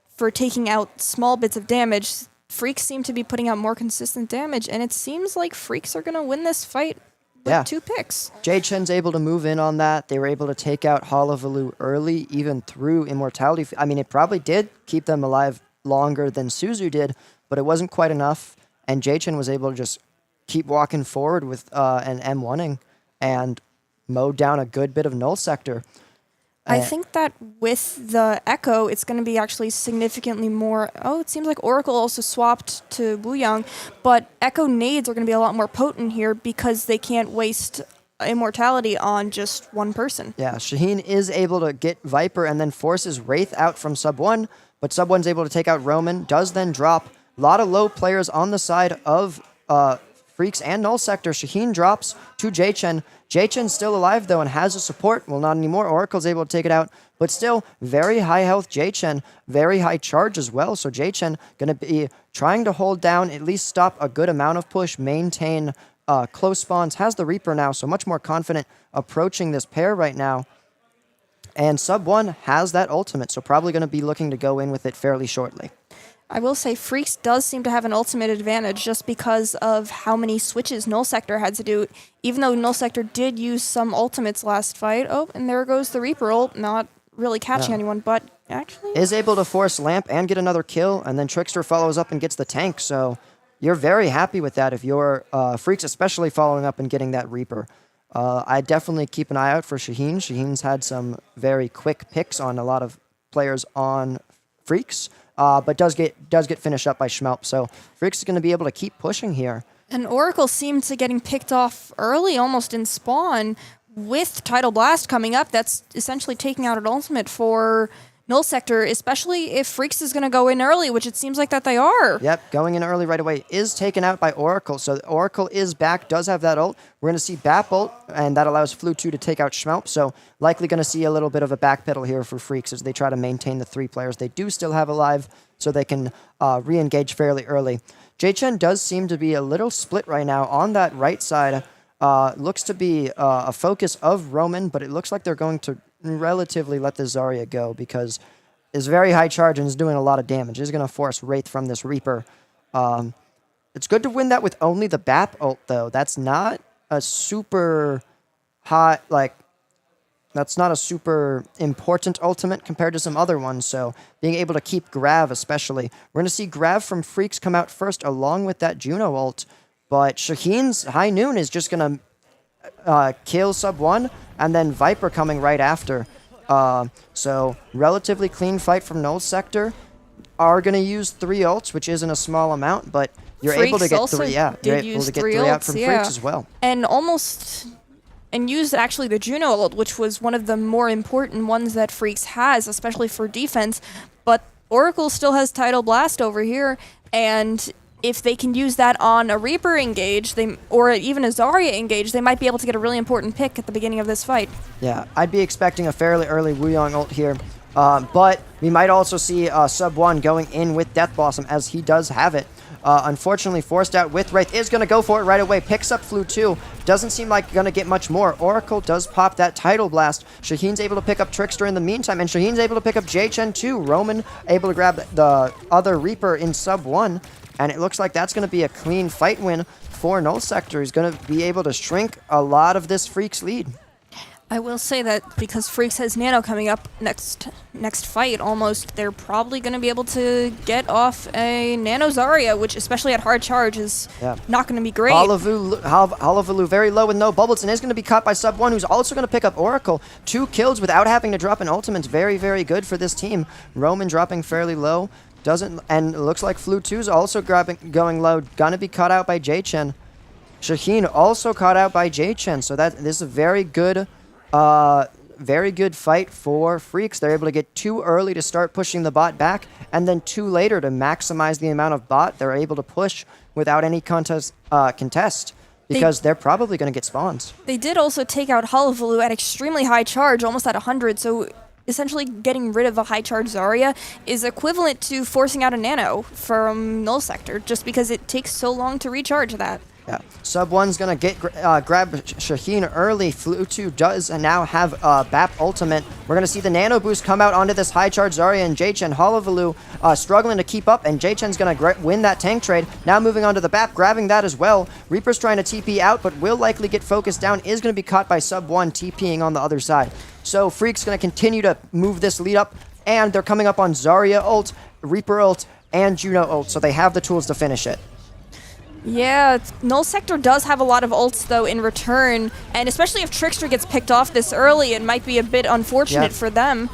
for taking out small bits of damage, Freaks seem to be putting out more consistent damage, and it seems like Freaks are going to win this fight Yeah. 2 picks. Jade Chen's able to move in on that. They were able to take out Hullabaloo early, even through Immortality. I mean, it probably did keep them alive longer than Suzu did, but it wasn't quite enough. And Jade Chen was able to just keep walking forward with an M1ing and mowed down a good bit of null sector. I think that with the Echo, it's going to be actually significantly more... Oh, it seems like Oracle also swapped to Wuyang, but Echo nades are going to be a lot more potent here because they can't waste Immortality on just one person. Yeah, Shaheen is able to get Viper and then forces Wraith out from Sub 1, but Sub 1's able to take out Roman, does then drop. A lot of low players on the side of Freaks and Null Sector. Shaheen drops to Jay-Chen. Jay-Chen's still alive, though, and has a support. Well, not anymore. Oracle's able to take it out, but still very high health Jay-Chen, very high charge as well. So Jay-Chen going to be trying to hold down, at least stop a good amount of push, maintain close spawns, has the Reaper now, so much more confident approaching this pair right now. And Sub 1 has that ultimate, so probably going to be looking to go in with it fairly shortly. I will say Freaks does seem to have an ultimate advantage just because of how many switches Null Sector had to do. Even though Null Sector did use some ultimates last fight. Oh, and there goes the Reaper ult, not really catching anyone, but actually... Is able to force Lamp and get another kill, and then Trickster follows up and gets the tank, so you're very happy with that if you're Freaks, especially following up and getting that Reaper. I definitely keep an eye out for Shaheen. Shaheen's had some very quick picks on a lot of players on Freaks. But does get finished up by Schmelp. So Freaks is going to be able to keep pushing here. And Oracle seemed to getting picked off early, almost in spawn, with Tidal Blast coming up. That's essentially taking out an ultimate for Null Sector, especially if Freaks is going to go in early, which it seems like that they are. Yep, going in early right away is taken out by Oracle. So Oracle is back, does have that ult. We're going to see Bap ult, and that allows Flu2 to take out Schmelp. So likely going to see a little bit of a backpedal here for Freaks as they try to maintain the 3 players they do still have alive, so they can re-engage fairly early. Jay-Chen does seem to be a little split right now on that right side. Looks to be a focus of Roman, but it looks like they're going to relatively let the Zarya go because it's very high charge and is doing a lot of damage. It's going to force Wraith from this Reaper. It's good to win that with only the Bap ult, though. That's not a super hot, that's not a super important ultimate compared to some other ones, so being able to keep Grav especially. We're going to see Grav from Freaks come out first along with that Juno ult, but Shaheen's High Noon is just going to kill Sub 1, and then Viper coming right after. So relatively clean fight from Null Sector. Are going to use 3 ults, which isn't a small amount, but you're able to get 3. Yeah, you're able to get 3 out from Freaks as well. And used actually the Juno ult, which was one of the more important ones that Freaks has, especially for defense. But Oracle still has Tidal Blast over here, and if they can use that on a Reaper engage, or even a Zarya engage, they might be able to get a really important pick at the beginning of this fight. Yeah, I'd be expecting a fairly early Wuyang ult here. But we might also see Sub 1 going in with Death Blossom, as he does have it. Unfortunately, forced out with Wraith, is going to go for it right away. Picks up Flu2. Doesn't seem like going to get much more. Oracle does pop that Tidal Blast. Shaheen's able to pick up Trickster in the meantime, and Shaheen's able to pick up Jay-Chen too. Roman able to grab the other Reaper in Sub 1, and it looks like that's going to be a clean fight win for Null Sector. He's going to be able to shrink a lot of this Freaks lead. I will say that because Freaks has Nano coming up next fight almost, they're probably going to be able to get off a Nano Zarya, which especially at hard charge is not going to be great. Hullabaloo very low with no bubbles and is going to be caught by Sub 1, who's also going to pick up Oracle. 2 kills without having to drop an ultimate. Very, very good for this team. Roman dropping fairly low. And it looks like Flu2's also going low. Gonna be caught out by Jay-Chen. Shaheen also caught out by Jay-Chen. So this is a very good fight for Freaks. They're able to get 2 early to start pushing the bot back, and then 2 later to maximize the amount of bot they're able to push without any contest, because they're probably going to get spawns. They did also take out Hullabaloo at extremely high charge, almost at 100, so essentially getting rid of a high charge Zarya is equivalent to forcing out a Nano from Null Sector, just because it takes so long to recharge that. Yeah, Sub 1's gonna grab Shaheen early. Flu 2 does now have BAP ultimate. We're gonna see the Nano Boost come out onto this high charge Zarya and J-Chen. Holovalu struggling to keep up, and J-Chen's gonna win that tank trade. Now moving on to the BAP, grabbing that as well. Reaper's trying to TP out, but will likely get focused down. Is gonna be caught by Sub 1 TPing on the other side. So Freak's gonna continue to move this lead up, and they're coming up on Zarya ult, Reaper ult, and Juno ult, so they have the tools to finish it. Yeah, Null Sector does have a lot of ults, though, in return, and especially if Trickster gets picked off this early, it might be a bit unfortunate for them.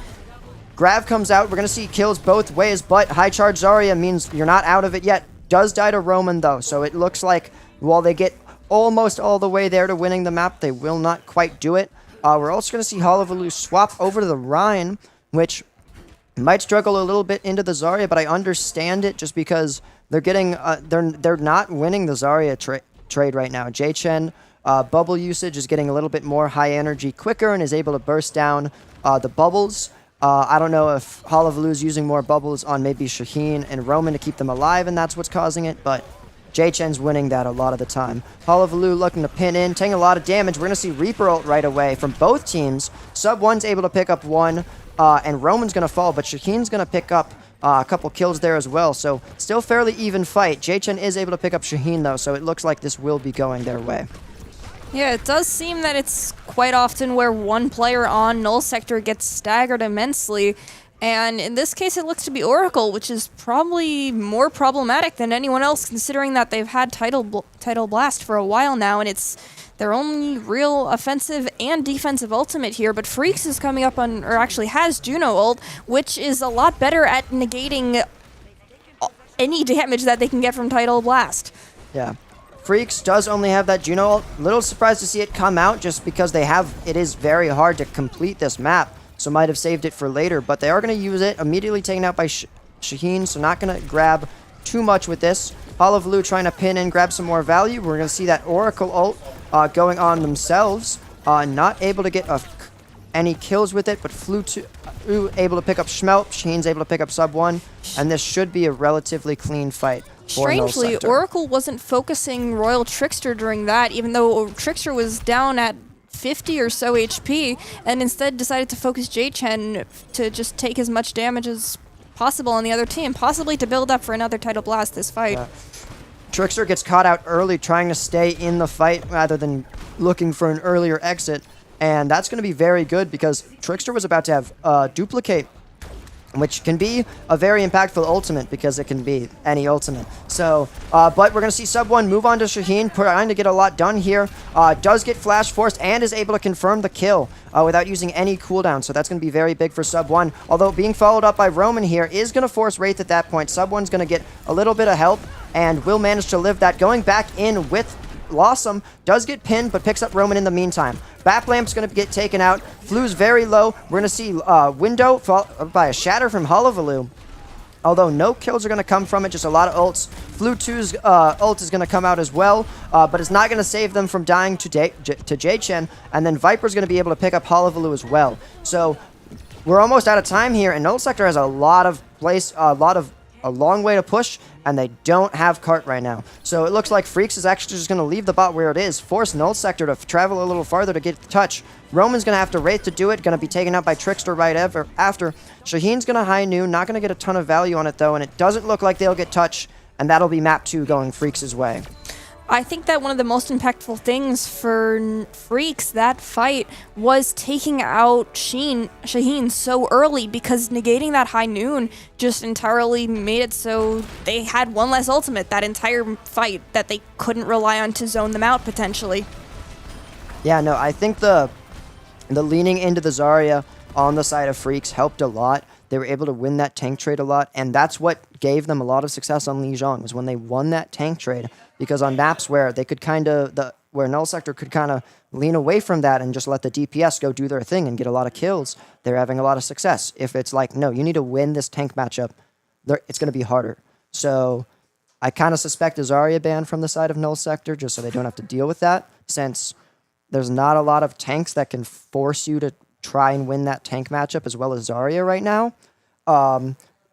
Grav comes out. We're going to see kills both ways, but high charge Zarya means you're not out of it yet. Does die to Roman, though, so it looks like while they get almost all the way there to winning the map, they will not quite do it. We're also going to see Holovalu swap over to the Rhine, which might struggle a little bit into the Zarya, but I understand it just because they're getting they're not winning the Zarya trade right now. J-Chen bubble usage is getting a little bit more high energy quicker and is able to burst down the bubbles. I don't know if Holovalu is using more bubbles on maybe Shaheen and Roman to keep them alive, and that's what's causing it, but J-Chen's winning that a lot of the time. Holovalu looking to pin in, taking a lot of damage. We're going to see Reaper ult right away from both teams. Sub 1's able to pick up one, and Roman's going to fall, but Shaheen's going to pick up a couple kills there as well. So still fairly even fight. J-Chen is able to pick up Shaheen, though, so it looks like this will be going their way. Yeah, it does seem that it's quite often where one player on Null Sector gets staggered immensely. And in this case, it looks to be Oracle, which is probably more problematic than anyone else, considering that they've had Title Blast for a while now, and it's their only real offensive and defensive ultimate here. But Freaks is coming up on, or actually has Juno ult, which is a lot better at negating any damage that they can get from Title Blast. Yeah. Freaks does only have that Juno ult. Little surprised to see it come out just because it is very hard to complete this map. So might have saved it for later, but they are going to use it. Immediately taken out by Shaheen, so not going to grab too much with this. Holovalu trying to pin in, grab some more value. We're going to see that Oracle ult going on themselves. Not able to get any kills with it, but Flu 2 able to pick up Schmelp. Shaheen's able to pick up Sub 1, and this should be a relatively clean fight. Strangely, Oracle wasn't focusing Royal Trickster during that, even though Trickster was down at 50 or so HP, and instead decided to focus J-Chen to just take as much damage as possible on the other team, possibly to build up for another Title Blast this fight. Trickster gets caught out early trying to stay in the fight rather than looking for an earlier exit, and that's going to be very good because Trickster was about to have Duplicate, which can be a very impactful ultimate because it can be any ultimate. So, but we're going to see Sub 1 move on to Shaheen, trying to get a lot done here. Does get flash forced and is able to confirm the kill without using any cooldown. So that's going to be very big for Sub 1. Although being followed up by Roman here is going to force Wraith at that point. Sub 1's going to get a little bit of help and will manage to live that. Going back in with Blossom, does get pinned, but picks up Roman in the meantime. Bap Lamp's going to get taken out. Flu's very low. We're going to see Window followed by a Shatter from Holovalu. Although no kills are going to come from it, just a lot of ults. Flu 2's ult is going to come out as well, but it's not going to save them from dying to J-Chen. And then Viper's going to be able to pick up Holovalu as well. So we're almost out of time here, and Null Sector has a long way to push, and they don't have cart right now. So it looks like Freaks is actually just going to leave the bot where it is, force Null Sector to travel a little farther to get the touch. Roman's going to have to Wraith to do it, going to be taken out by Trickster right after. Shaheen's going to high noon, not going to get a ton of value on it though, and it doesn't look like they'll get touch, and that'll be map 2 going Freaks' way. I think that one of the most impactful things for Freaks, that fight, was taking out Shaheen so early, because negating that high noon just entirely made it so they had one less ultimate that entire fight that they couldn't rely on to zone them out potentially. Yeah, no, I think the leaning into the Zarya on the side of Freaks helped a lot. They were able to win that tank trade a lot, and that's what gave them a lot of success on Lijiang, was when they won that tank trade, because on maps where they could where Null Sector could kind of lean away from that and just let the DPS go do their thing and get a lot of kills, they're having a lot of success. If it's like, no, you need to win this tank matchup, it's going to be harder. So I kind of suspect a Zarya ban from the side of Null Sector, just so they don't have to deal with that, since there's not a lot of tanks that can force you to try and win that tank matchup as well as Zarya right now,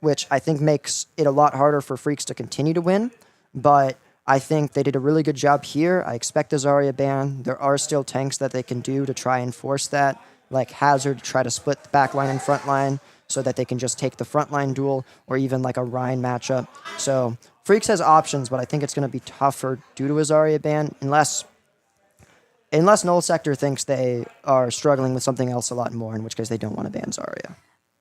which I think makes it a lot harder for Freaks to continue to win. But I think they did a really good job here. I expect the Zarya ban. There are still tanks that they can do to try and force that, like Hazard to try to split the back line and front line so that they can just take the front line duel, or even like a Rhine matchup. So Freaks has options, but I think it's going to be tougher due to a Zarya ban, unless Null Sector thinks they are struggling with something else a lot more, in which case they don't want to ban Zarya.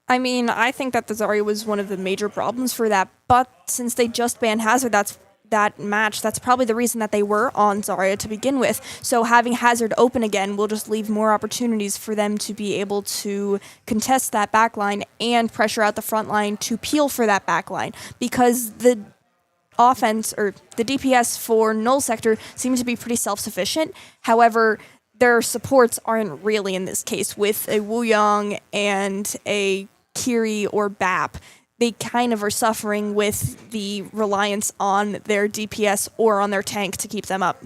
I mean, I think that the Zarya was one of the major problems for that, but since they just banned Hazard, that's probably the reason that they were on Zarya to begin with. So having Hazard open again will just leave more opportunities for them to be able to contest that backline and pressure out the front line to peel for that backline, because the offense or the DPS for Null Sector seems to be pretty self-sufficient. However, their supports aren't really in this case. With a Wuyong and a Kiri or Bap, they kind of are suffering with the reliance on their DPS or on their tank to keep them up.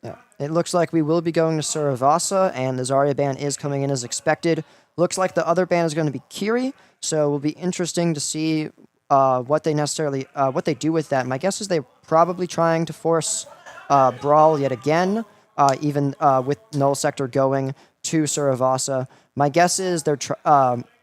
Yeah. It looks like we will be going to Suravasa, and the Zarya ban is coming in as expected. Looks like the other ban is going to be Kiri, so it will be interesting to see what they do with that. My guess is they're probably trying to force Brawl yet again, even with Null Sector going to Suravasa. My guess is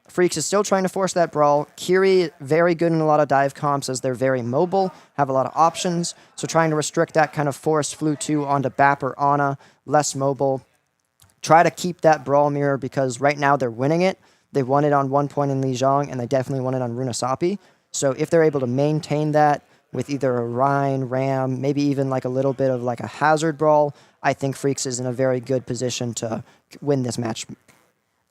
Freaks is still trying to force that Brawl. Kiri, very good in a lot of dive comps as they're very mobile, have a lot of options. So trying to restrict that kind of forced Flu 2 onto Bap or Ana, less mobile. Try to keep that Brawl mirror because right now they're winning it. They won it on one point in Lijiang, and they definitely won it on Runasapi. So if they're able to maintain that with either a Rhine, Ram, maybe even like a little bit of like a Hazard Brawl, I think Freaks is in a very good position to win this match.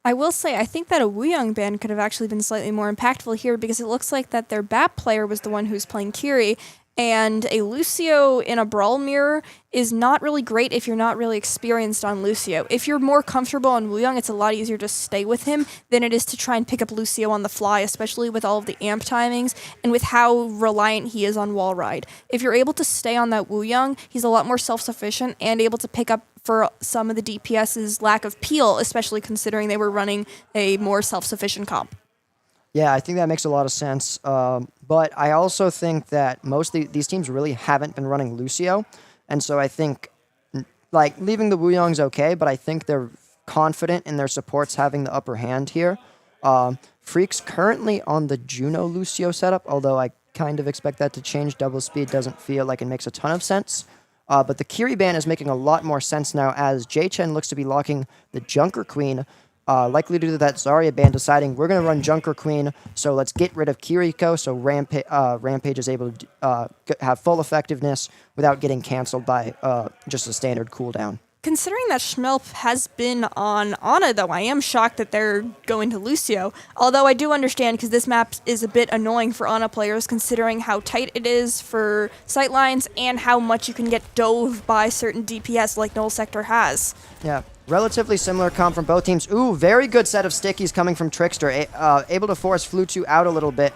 I will say, I think that a Wuyong ban could have actually been slightly more impactful here, because it looks like that their BAP player was the one who's playing Kiri, and a Lucio in a Brawl mirror is not really great if you're not really experienced on Lucio. If you're more comfortable on Wuyong, it's a lot easier to stay with him than it is to try and pick up Lucio on the fly, especially with all of the amp timings and with how reliant he is on wall ride. If you're able to stay on that Wuyong, he's a lot more self-sufficient and able to pick up for some of the DPS's lack of peel, especially considering they were running a more self-sufficient comp. Yeah, I think that makes a lot of sense. But I also think that most of these teams really haven't been running Lucio. And so I think, like, leaving the Wuyong's okay, but I think they're confident in their supports having the upper hand here. Freak's currently on the Juno Lucio setup, although I kind of expect that to change. Double speed doesn't feel like it makes a ton of sense. But the Kiri ban is making a lot more sense now as J-Chen looks to be locking the Junker Queen, likely due to that Zarya ban deciding we're going to run Junker Queen, so let's get rid of Kiriko so Rampage is able to have full effectiveness without getting cancelled by just a standard cooldown. Considering that Schmelp has been on Ana, though, I am shocked that they're going to Lucio. Although I do understand, because this map is a bit annoying for Ana players, considering how tight it is for sightlines and how much you can get dove by certain DPS like Null Sector has. Yeah, relatively similar comp from both teams. Ooh, very good set of stickies coming from Trickster, able to force Flu 2 out a little bit.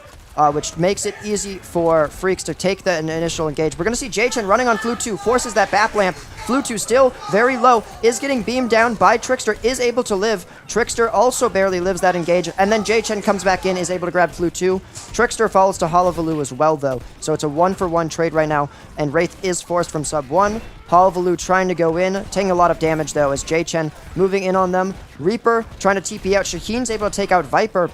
Which makes it easy for Freaks to take the initial engage. We're going to see J-Chen running on Flu 2, forces that BAP lamp. Flu 2 still very low, is getting beamed down by Trickster, is able to live. Trickster also barely lives that engage, and then J-Chen comes back in, is able to grab Flu 2. Trickster falls to Hullabaloo as well, though, so it's a 1-for-1 trade right now, and Wraith is forced from sub 1. Hullabaloo trying to go in, taking a lot of damage, though, as J-Chen moving in on them. Reaper trying to TP out. Shaheen's able to take out Viper.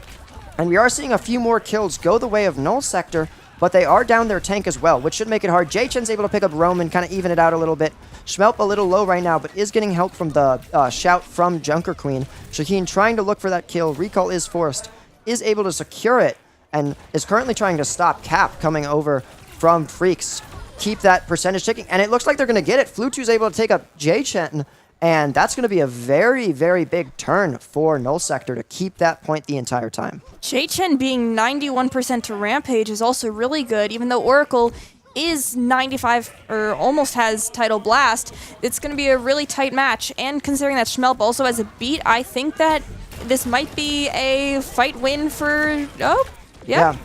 And we are seeing a few more kills go the way of Null Sector, but they are down their tank as well, which should make it hard. J-Chen's able to pick up Roman, kind of even it out a little bit. Schmelp a little low right now, but is getting help from the shout from Junker Queen. Shaheen trying to look for that kill. Recall is forced, is able to secure it, and is currently trying to stop Cap coming over from Freaks. Keep that percentage ticking, and it looks like they're going to get it. Flu 2's able to take up J-Chen, and that's going to be a very, very big turn for Null Sector to keep that point the entire time. J-Chen being 91% to Rampage is also really good, even though Oracle is 95 or almost has Title Blast. It's going to be a really tight match, and considering that Schmelp also has a beat, I think that this might be a fight win for... Oh, yeah.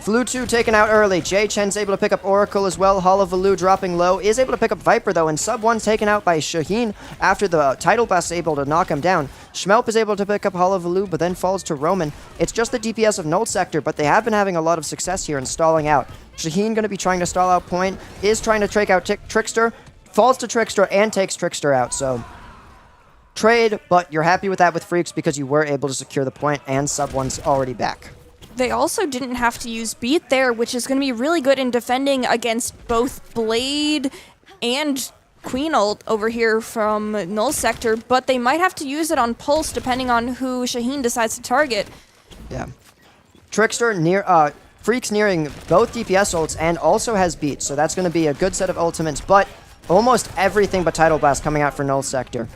Flu2 taken out early. Jay Chen's able to pick up Oracle as well. Hullabaloo dropping low. Is able to pick up Viper though, and Sub1 taken out by Shaheen after the Tidal Blast is able to knock him down. Schmelp is able to pick up Hullabaloo, but then falls to Roman. It's just the DPS of Null Sector, but they have been having a lot of success here in stalling out. Shaheen going to be trying to stall out point, is trying to take out Trickster, falls to Trickster and takes Trickster out, so trade, but you're happy with that with Freaks because you were able to secure the point and Sub1's already back. They also didn't have to use Beat there, which is going to be really good in defending against both Blade and Queen ult over here from Null Sector, but they might have to use it on Pulse depending on who Shaheen decides to target. Yeah. Trickster Freaks nearing both DPS ults and also has Beat, so that's going to be a good set of ultimates, but almost everything but Tidal Blast coming out for Null Sector.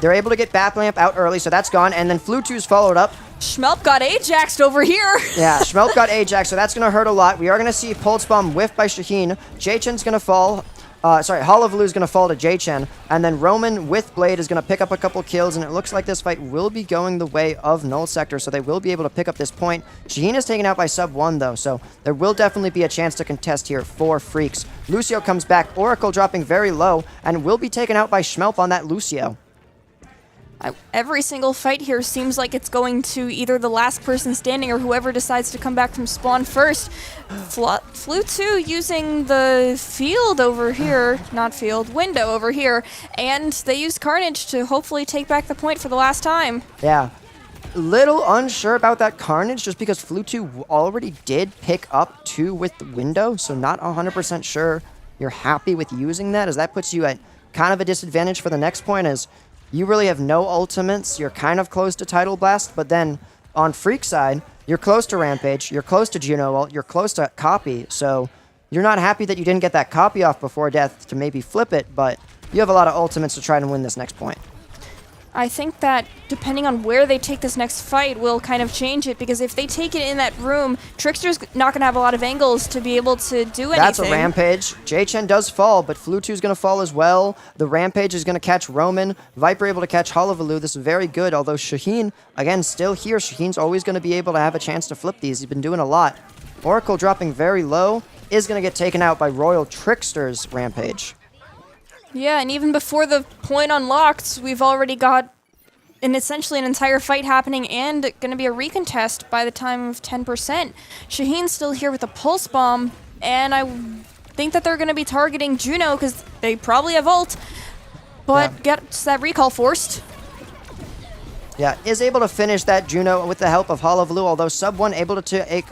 They're able to get Bat Lamp out early, so that's gone, and then Flu2's followed up. Schmelp got Ajaxed over here. Yeah, Schmelp got Ajax, so that's going to hurt a lot. We are going to see Pulse Bomb whiffed by Shaheen. Jaychen's going to fall. Hullabaloo's going to fall to Jaychen, and then Roman with Blade is going to pick up a couple kills, and it looks like this fight will be going the way of Null Sector, so they will be able to pick up this point. Shaheen is taken out by Sub1, though, so there will definitely be a chance to contest here for Freaks. Lucio comes back, Oracle dropping very low, and will be taken out by Schmelp on that Lucio. Every single fight here seems like it's going to either the last person standing or whoever decides to come back from spawn first. Flu2 using the field over here, window over here, and they use Carnage to hopefully take back the point for the last time. Yeah. Little unsure about that Carnage just because Flu2 already did pick up 2 with the window, so not 100% sure you're happy with using that, as that puts you at kind of a disadvantage for the next point, as you really have no ultimates. You're kind of close to Tidal Blast, but then on Freak side, you're close to Rampage, you're close to Juno ult, you're close to Copy, so you're not happy that you didn't get that Copy off before death to maybe flip it, but you have a lot of ultimates to try and win this next point. I think that depending on where they take this next fight will kind of change it, because if they take it in that room, Trickster's not going to have a lot of angles to be able to do anything. That's a Rampage. Jaychen does fall, but Flu2's going to fall as well. The Rampage is going to catch Roman. Viper able to catch Hullabaloo. This is very good, although Shaheen, again, still here. Shaheen's always going to be able to have a chance to flip these. He's been doing a lot. Oracle dropping very low is going to get taken out by Royal Trickster's Rampage. Yeah, and even before the point unlocked, we've already got essentially an entire fight happening and going to be a recontest by the time of 10%. Shaheen's still here with a Pulse Bomb, and I think that they're going to be targeting Juno because they probably have ult, but gets that recall forced. Yeah, is able to finish that Juno with the help of Hullabaloo, although Sub1 able to take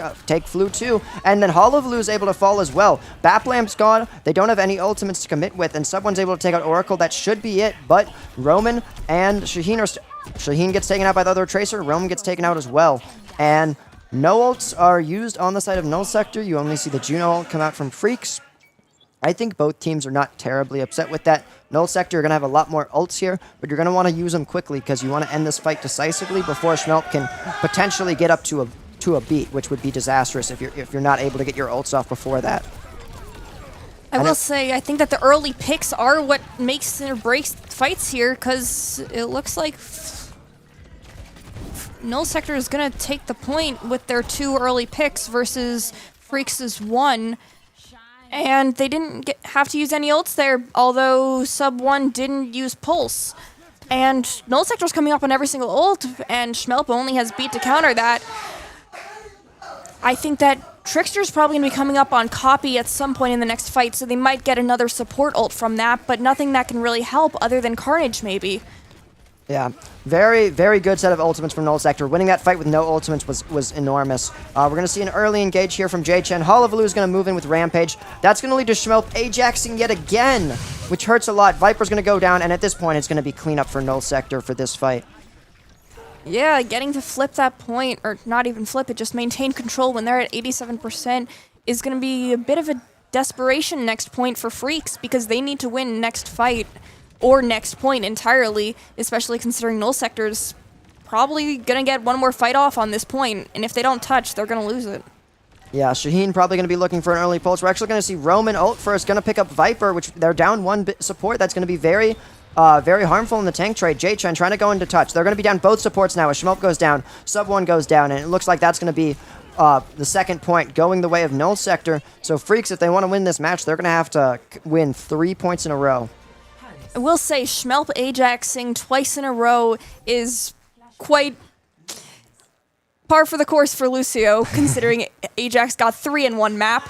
Flu2, and then Hullabaloo is able to fall as well. Baplamp's gone, they don't have any ultimates to commit with, and Sub1's able to take out Oracle. That should be it, but Roman and Shaheen Shaheen gets taken out by the other Tracer, Roman gets taken out as well. And no ults are used on the side of Null Sector, you only see the Juno ult come out from Freaks. I think both teams are not terribly upset with that. Null Sector are going to have a lot more ults here, but you're going to want to use them quickly because you want to end this fight decisively before Schmelp can potentially get up to a beat, which would be disastrous if you're not able to get your ults off before that. I will say, I think that the early picks are what makes or breaks fights here, because it looks like Null Sector is going to take the point with their 2 early picks versus Freaks' 1. And they didn't have to use any ults there, although Sub1 didn't use Pulse. And Null Sector's coming up on every single ult, and Schmelp only has Beat to counter that. I think that Trickster's probably going to be coming up on Copy at some point in the next fight, so they might get another support ult from that, but nothing that can really help other than Carnage, maybe. Yeah, very, very good set of ultimates from Null Sector. Winning that fight with no ultimates was enormous. We're going to see an early engage here from Jaychen. Hullabaloo is going to move in with Rampage. That's going to lead to Schmelp Ajaxing yet again, which hurts a lot. Viper's going to go down, and at this point, it's going to be cleanup for Null Sector for this fight. Yeah, getting to flip that point, or not even flip it, just maintain control when they're at 87% is going to be a bit of a desperation next point for Freaks, because they need to win next fight. Or next point entirely, especially considering Null Sector's probably going to get one more fight off on this point, and if they don't touch, they're going to lose it. Yeah, Shaheen probably going to be looking for an early pulse. We're actually going to see Roman ult first, going to pick up Viper, which they're down 1 bit support. That's going to be very harmful in the tank trade. Jaychen trying to go into touch. They're going to be down both supports now as Schmelp goes down, Sub1 goes down, and it looks like that's going to be the second point going the way of Null Sector. So Freaks, if they want to win this match, they're going to have to win 3 points in a row. I will say Schmelp Ajaxing twice in a row is quite par for the course for Lucio, considering Ajax got 3 in one map.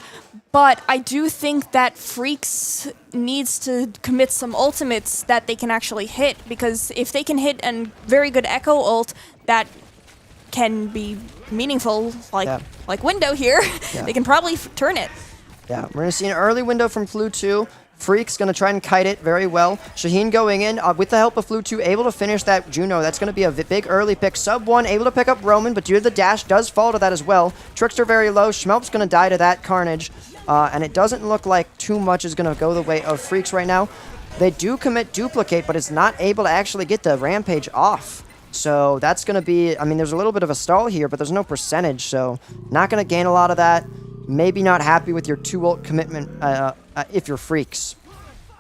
But I do think that Freaks needs to commit some ultimates that they can actually hit, because if they can hit a very good Echo ult that can be meaningful, like Window here, they can probably turn it. Yeah, we're going to see an early window from Flu 2. Freak's going to try and kite it very well. Shaheen going in with the help of Flu 2, able to finish that Juno. That's going to be a big early pick. Sub 1 able to pick up Roman, but due to the dash, does fall to that as well. Trickster very low. Schmelp's going to die to that Carnage. And it doesn't look like too much is going to go the way of Freaks right now. They do commit Duplicate, but it's not able to actually get the Rampage off. So that's going to be, I mean, there's a little bit of a stall here, but there's no percentage, so not going to gain a lot of that. Maybe not happy with your 2 ult commitment if you're Freaks.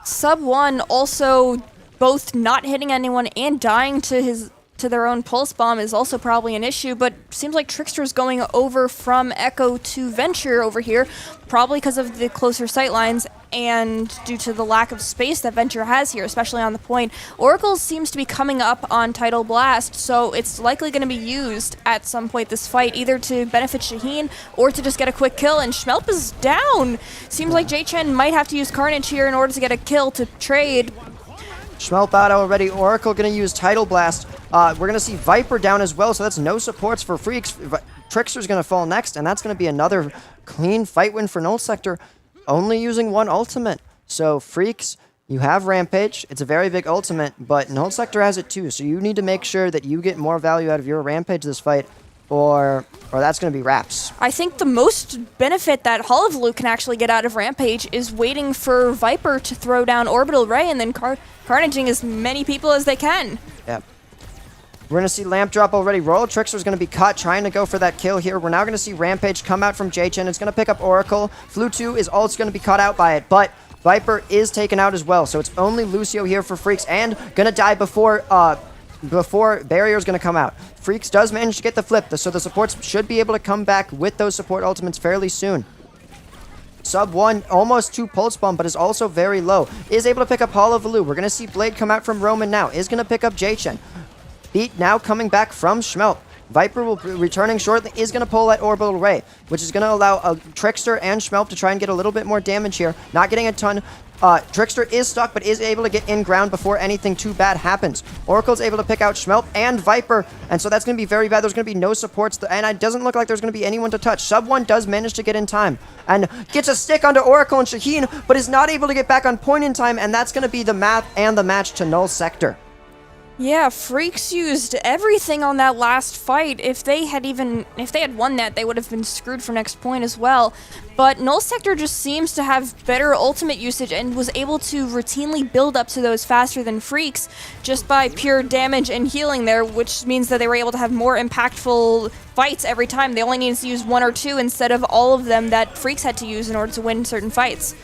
Sub 1 also both not hitting anyone and dying to their own pulse bomb is also probably an issue, but seems like Trickster's going over from Echo to Venture over here, probably because of the closer sight lines and due to the lack of space that Venture has here, especially on the point. Oracle seems to be coming up on Tidal Blast, so it's likely going to be used at some point this fight, either to benefit Shaheen or to just get a quick kill, and Schmelp is down. Seems like J-Chen might have to use Carnage here in order to get a kill to trade. Schmelp out already. Oracle going to use Tidal Blast. We're going to see Viper down as well, so that's no supports for Freaks. Trickster's going to fall next, and that's going to be another clean fight win for Null Sector, only using 1 ultimate. So Freaks, you have Rampage. It's a very big ultimate, but Null Sector has it too, so you need to make sure that you get more value out of your Rampage this fight, or that's going to be wraps. I think the most benefit that Hall of Luke can actually get out of Rampage is waiting for Viper to throw down Orbital Ray and then carnaging as many people as they can. Yep. We're going to see Lamp drop already. Royal Trickster's going to be caught trying to go for that kill here. We're now going to see Rampage come out from J-Chen. It's going to pick up Oracle. Flu 2 is also going to be caught out by it, but Viper is taken out as well. So it's only Lucio here for Freaks and going to die before Barrier's going to come out. Freaks does manage to get the flip, so the supports should be able to come back with those support ultimates fairly soon. Sub 1, almost 2 pulse bomb, but is also very low. Is able to pick up Hall of Alu. We're going to see Blade come out from Roman now. Is going to pick up J-Chen. Beat now coming back from Schmelp. Viper will be returning shortly, is going to pull that Orbital Ray, which is going to allow a Trickster and Schmelp to try and get a little bit more damage here. Not getting a ton. Trickster is stuck, but is able to get in ground before anything too bad happens. Oracle's able to pick out Schmelp and Viper, and so that's going to be very bad. There's going to be no supports, and it doesn't look like there's going to be anyone to touch. Sub 1 does manage to get in time, and gets a stick onto Oracle and Shaheen, but is not able to get back on point in time, and that's going to be the map and the match to Null Sector. Yeah, Freaks used everything on that last fight. If they had won that, they would have been screwed for next point as well. But Null Sector just seems to have better ultimate usage and was able to routinely build up to those faster than Freaks just by pure damage and healing there, which means that they were able to have more impactful fights every time. They only needed to use 1 or 2 instead of all of them that Freaks had to use in order to win certain fights.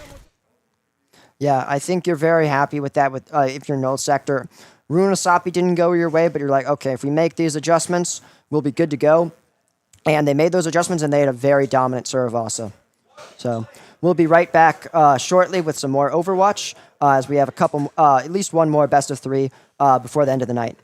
Yeah, I think you're very happy with that if you're Null Sector. Runasapi didn't go your way, but you're like, okay, if we make these adjustments, we'll be good to go. And they made those adjustments, and they had a very dominant serve also. So we'll be right back shortly with some more Overwatch, as we have at least one more best of 3 before the end of the night.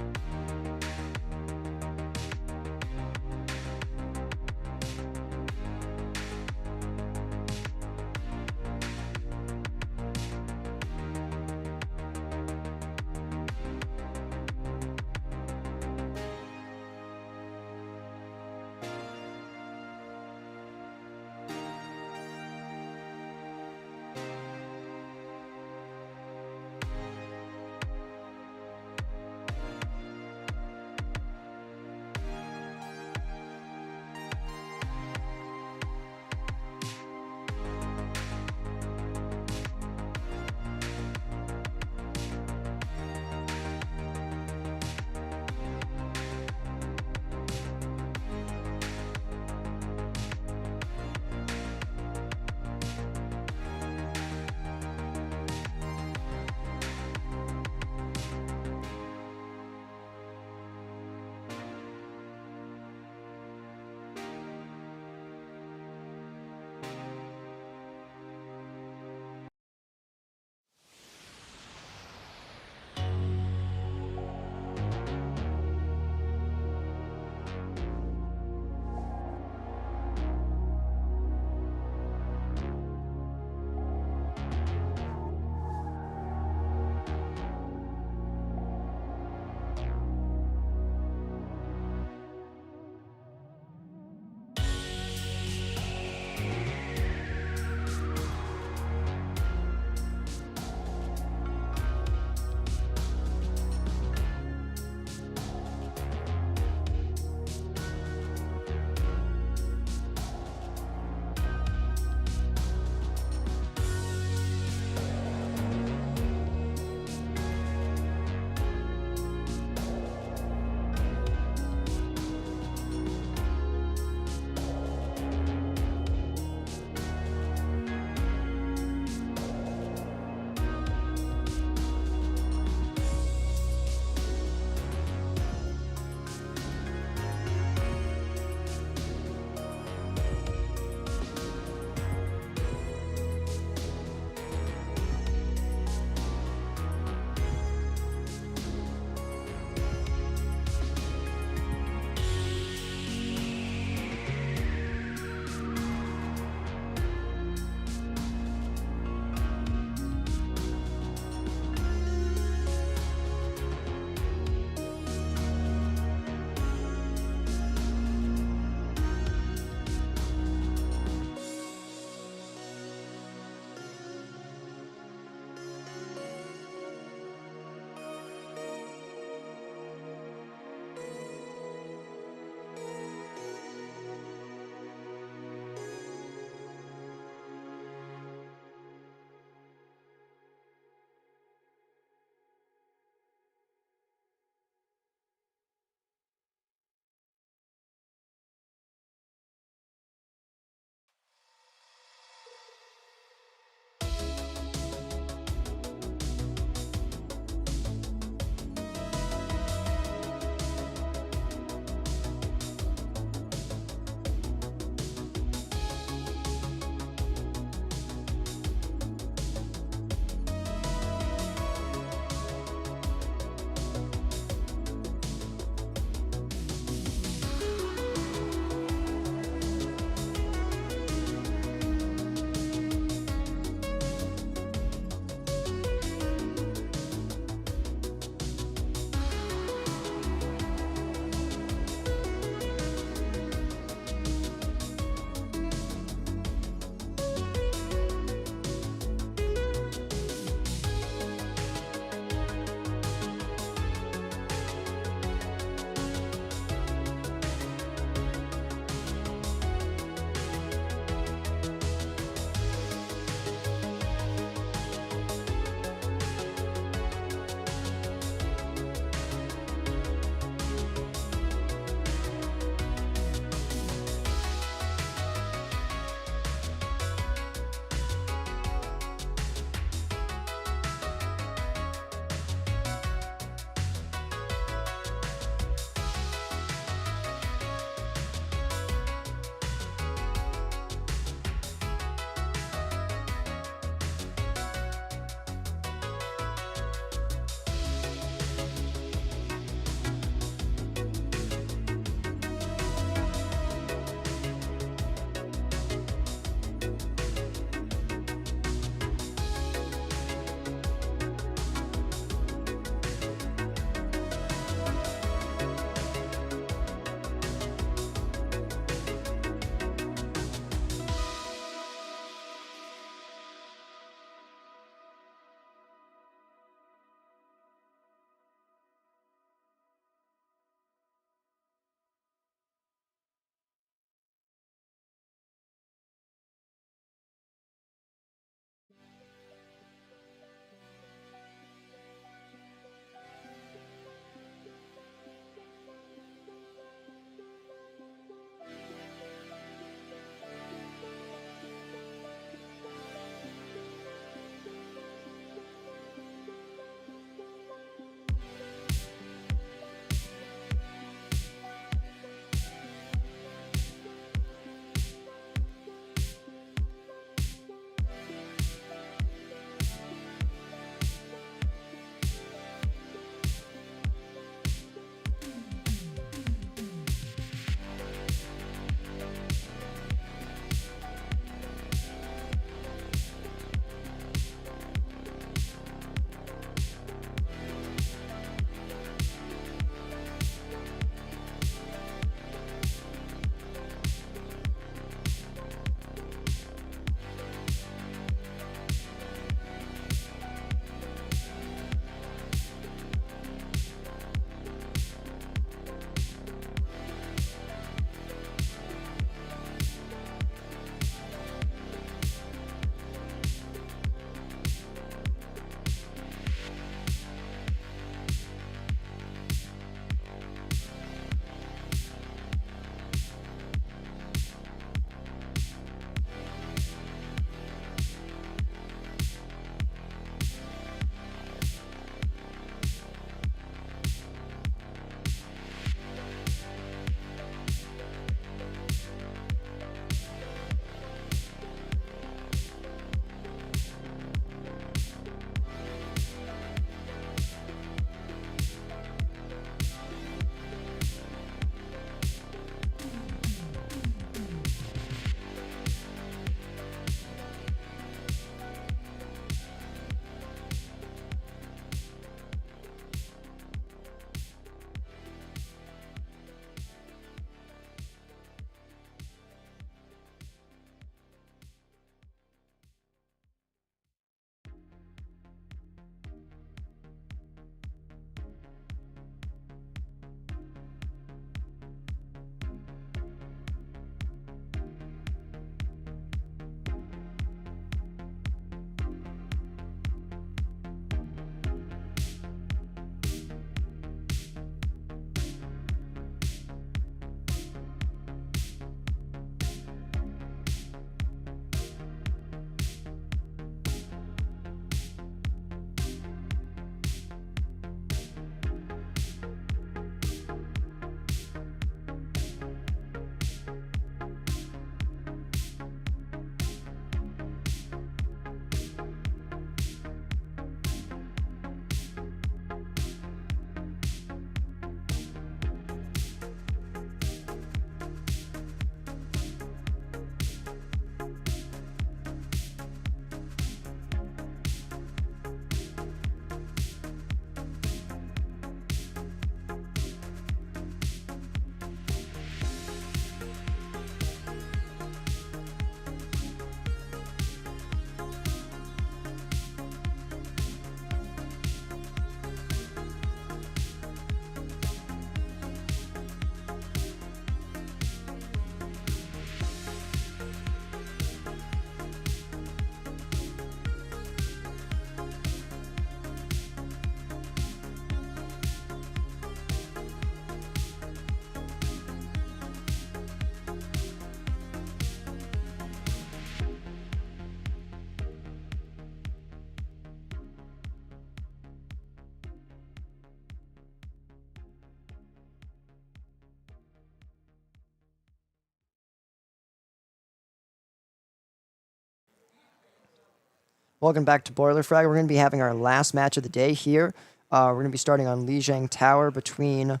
Welcome back to Boilerfrag. We're going to be having our last match of the day here. We're going to be starting on Lijiang Tower between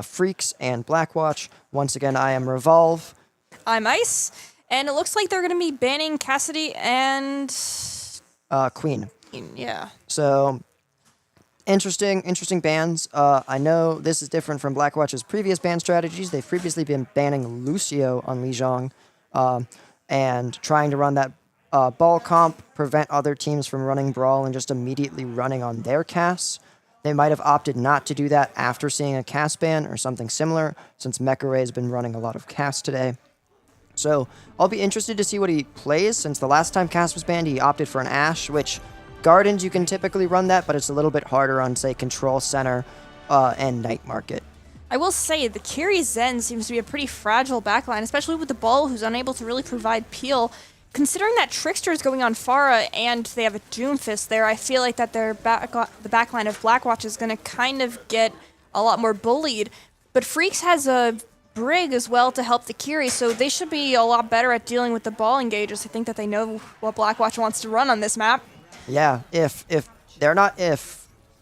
Freaks and Blackwatch. Once again, I am Revolve. I'm Ice, and it looks like they're going to be banning Cassidy and Queen. Yeah. So, interesting bans. I know this is different from Blackwatch's previous ban strategies. They've previously been banning Lucio on Lijiang and trying to run that ball comp, prevent other teams from running Brawl and just immediately running on their casts. They might have opted not to do that after seeing a cast ban or something similar, since Mecca has been running a lot of casts today. So I'll be interested to see what he plays, since the last time cast was banned, he opted for an Ashe, which Gardens, you can typically run that, but it's a little bit harder on, say, Control Center and Night Market. I will say, the Kiri Zen seems to be a pretty fragile backline, especially with the Ball, who's unable to really provide peel. Considering that Trickster is going on Pharah and they have a Doomfist there, I feel like that the backline of Blackwatch is going to kind of get a lot more bullied. But Freaks has a Brig as well to help the Kiri, so they should be a lot better at dealing with the ball engages. I think that they know what Blackwatch wants to run on this map. Yeah, if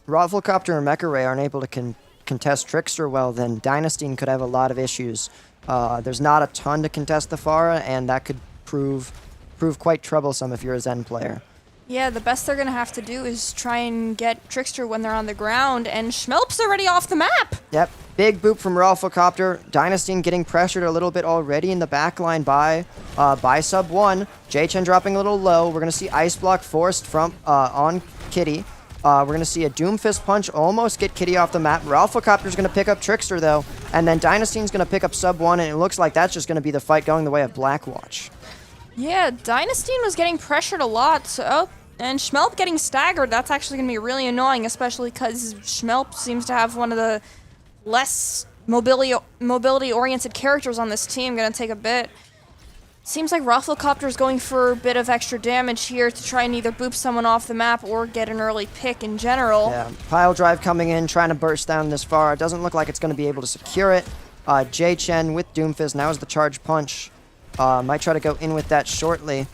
Rafflecopter and Mecca aren't able to contest Trickster well, then Dynasty could have a lot of issues. There's not a ton to contest the Pharah, and that could prove quite troublesome if you're a Zen player. Yeah, the best they're going to have to do is try and get Trickster when they're on the ground, and Schmelp's already off the map! Yep, big boop from Rafflecopter. Dynasty getting pressured a little bit already in the backline by sub 1. J-Chen dropping a little low. We're going to see Ice Block forced from on Kitty. We're going to see a Doomfist punch almost get Kitty off the map. Rafflecopter's going to pick up Trickster, though, and then Dynasty's going to pick up sub 1, and it looks like that's just going to be the fight going the way of Blackwatch. Yeah, Dynasty was getting pressured a lot, and Schmelp getting staggered. That's actually going to be really annoying, especially because Schmelp seems to have one of the less mobility-oriented characters on this team. Going to take a bit. Seems like Rafflecopter is going for a bit of extra damage here to try and either boop someone off the map or get an early pick in general. Yeah, pile drive coming in, trying to burst down this far. It doesn't look like it's going to be able to secure it. J-Chen with Doomfist, now is the charge punch. Might try to go in with that shortly.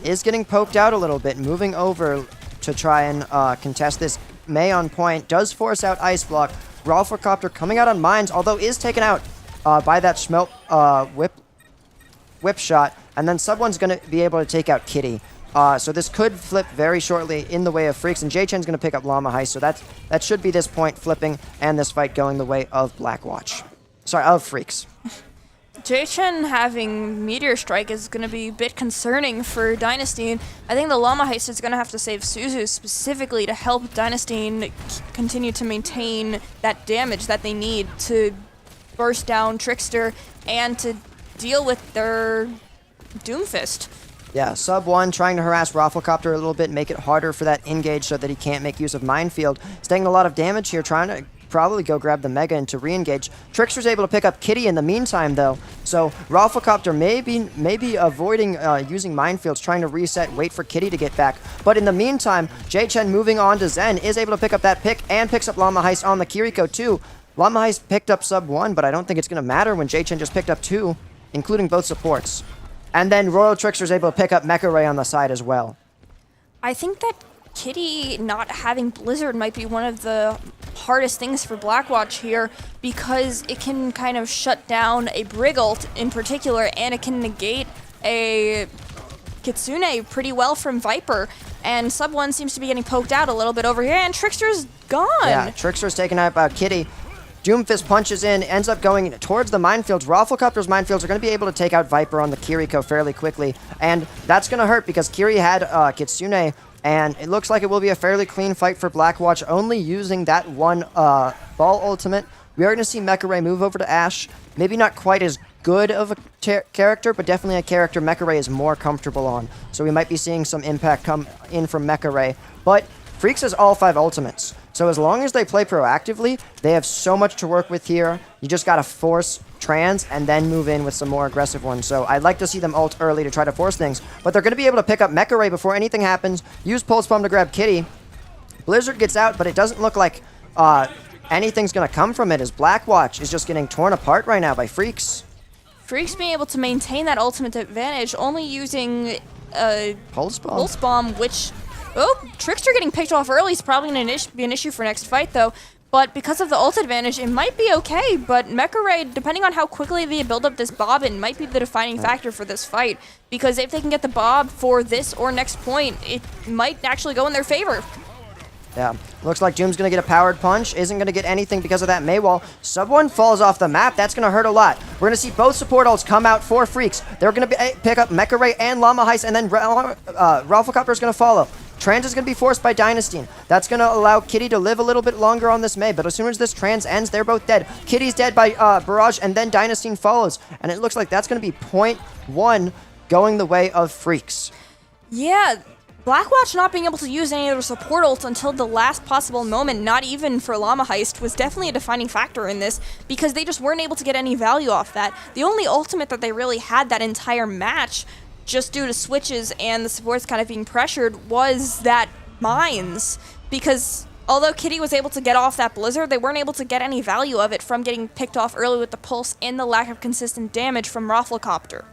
Is getting poked out a little bit, moving over to try and contest this. May on point, does force out Ice Block. Rafflecopter coming out on mines, although is taken out by that Schmelp whip shot. And then sub 1's going to be able to take out Kitty. So this could flip very shortly in the way of Freaks, and J-Chen's going to pick up Llama Heist, so that should be this point flipping, and this fight going the way of Blackwatch. Sorry, of Freaks. J-Chen having Meteor Strike is going to be a bit concerning for Dynasty. I think the Llama Heist is going to have to save Suzu specifically to help Dynasty continue to maintain that damage that they need to burst down Trickster and to deal with their Doomfist. Yeah, sub 1 trying to harass Rafflecopter a little bit, make it harder for that engage so that he can't make use of Minefield. He's taking a lot of damage here, trying to probably go grab the Mega and to re-engage. Trickster's able to pick up Kitty in the meantime, though. So Rafflecopter may be avoiding using Minefields, trying to reset, wait for Kitty to get back. But in the meantime, J-Chen moving on to Zen is able to pick up that pick and picks up Llama Heist on the Kiriko, too. Llama Heist picked up sub 1, but I don't think it's going to matter when J-Chen just picked up 2, including both supports. And then Royal Trickster's able to pick up Mecha Ray on the side as well. I think that Kitty not having Blizzard might be one of the hardest things for Blackwatch here, because it can kind of shut down a Brig ult in particular, and it can negate a Kitsune pretty well from Viper. And sub 1 seems to be getting poked out a little bit over here, and Trickster's gone. Yeah, Trickster's taken out by Kitty. Doomfist punches in, ends up going towards the minefields. Rafflecopter's minefields are going to be able to take out Viper on the Kiriko fairly quickly, and that's going to hurt because Kiri had Kitsune, and it looks like it will be a fairly clean fight for Blackwatch, only using that one ball ultimate. We are going to see Mecha Ray move over to Ashe. Maybe not quite as good of a character, but definitely a character Mecha Ray is more comfortable on. So we might be seeing some impact come in from Mecha Ray. But Freaks has all 5 ultimates. So as long as they play proactively, they have so much to work with here. You just gotta force trans and then move in with some more aggressive ones. So I'd like to see them ult early to try to force things. But they're gonna be able to pick up Mecha Ray before anything happens. Use Pulse Bomb to grab Kitty. Blizzard gets out, but it doesn't look like anything's gonna come from it, as Blackwatch is just getting torn apart right now by Freaks. Freaks being able to maintain that ultimate advantage, only using Pulse Bomb. Pulse Bomb, which, Trickster getting picked off early is probably going to be an issue for next fight, though. But because of the ult advantage, it might be okay. But Mecha Ray, depending on how quickly they build up this Bobbin, might be the defining factor for this fight. Because if they can get the Bob for this or next point, it might actually go in their favor. Yeah, looks like Doom's going to get a powered punch. Isn't going to get anything because of that Maywall. Sub-1 falls off the map. That's going to hurt a lot. We're going to see both support ults come out for Freaks. They're going to pick up Mecha Ray and Llama Heist, and then Rafflecopter is going to follow. Trans is going to be forced by Dynasty. That's going to allow Kitty to live a little bit longer on this May, but as soon as this Trans ends, they're both dead. Kitty's dead by Barrage, and then Dynasty follows. And it looks like that's going to be 0.1 going the way of Freaks. Yeah, Blackwatch not being able to use any of their support ults until the last possible moment, not even for Llama Heist, was definitely a defining factor in this, because they just weren't able to get any value off that. The only ultimate that they really had that entire match, just due to switches and the supports kind of being pressured, was that Mines. Because although Kitty was able to get off that Blizzard, they weren't able to get any value of it from getting picked off early with the Pulse and the lack of consistent damage from Rafflecopter.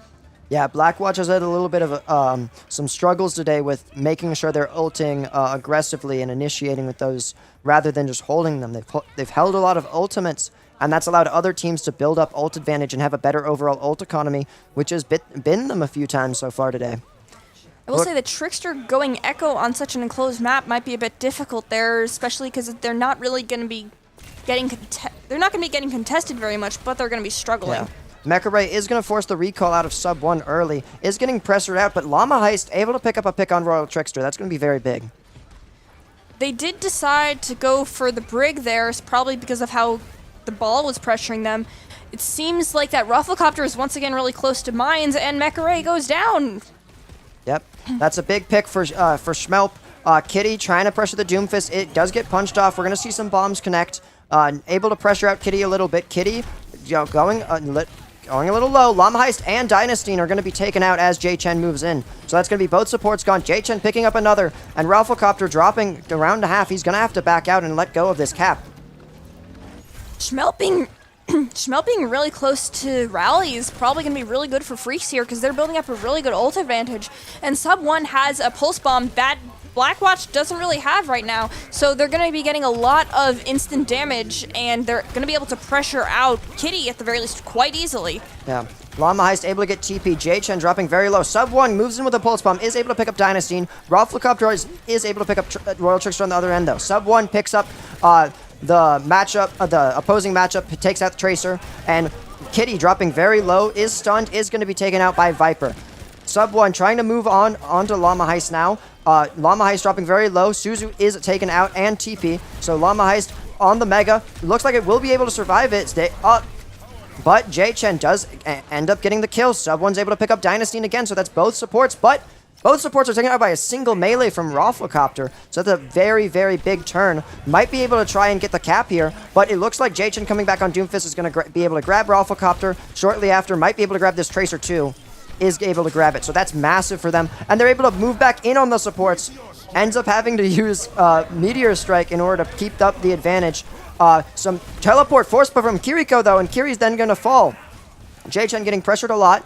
Yeah, Blackwatch has had a little bit of some struggles today with making sure they're ulting aggressively and initiating with those rather than just holding them. They've held a lot of ultimates, and that's allowed other teams to build up ult advantage and have a better overall ult economy, which has been them a few times so far today. I will say that Trickster going Echo on such an enclosed map might be a bit difficult there, especially because they're not really going to be getting contested very much, but they're going to be struggling. Yeah. Mecha Ray is going to force the recall out of Sub-1 early, is getting pressured out, but Llama Heist able to pick up a pick on Royal Trickster. That's going to be very big. They did decide to go for the Brig there, probably because of how the ball was pressuring them. It seems like that Rafflecopter is once again really close to Mines, and Mecha Ray goes down. Yep, that's a big pick for Schmelp. Kitty trying to pressure the Doomfist. It does get punched off. We're going to see some bombs connect. Able to pressure out Kitty a little bit. Kitty, going a little low. Llama Heist and Dynasty are going to be taken out as J-Chen moves in. So that's going to be both supports gone. J-Chen picking up another, and Rafflecopter dropping around to half. He's going to have to back out and let go of this cap. Schmelp being really close to Rally is probably going to be really good for Freaks here, because they're building up a really good ult advantage. And Sub-1 has a Pulse Bomb that Blackwatch doesn't really have right now, so they're going to be getting a lot of instant damage, and they're going to be able to pressure out Kitty at the very least quite easily. Yeah. Llama Heist able to get TP. J-Chen dropping very low. Sub-1 moves in with a Pulse Bomb, is able to pick up Dynasty. Rafflecopter is able to pick up Royal Trickster on the other end, though. Sub-1 picks up the opposing matchup, takes out the Tracer, and Kitty dropping very low, is stunned, is going to be taken out by Viper. Sub-1 trying to move onto Llama Heist now. Llama Heist dropping very low. Suzu is taken out and TP. So Llama Heist on the Mega. Looks like it will be able to survive it. Stay up. But J-Chen does end up getting the kill. Sub-1's able to pick up Dynasty again, so that's both supports. But both supports are taken out by a single melee from Rafflecopter. So that's a very, very big turn. Might be able to try and get the cap here, but it looks like J-Chen coming back on Doomfist is going to be able to grab Rafflecopter. Shortly after, might be able to grab this Tracer too. Is able to grab it, so that's massive for them, and they're able to move back in on the supports. Ends up having to use Meteor Strike in order to keep up the advantage. Some teleport forced from Kiriko though, and Kiri's then going to fall. J-Chen getting pressured a lot.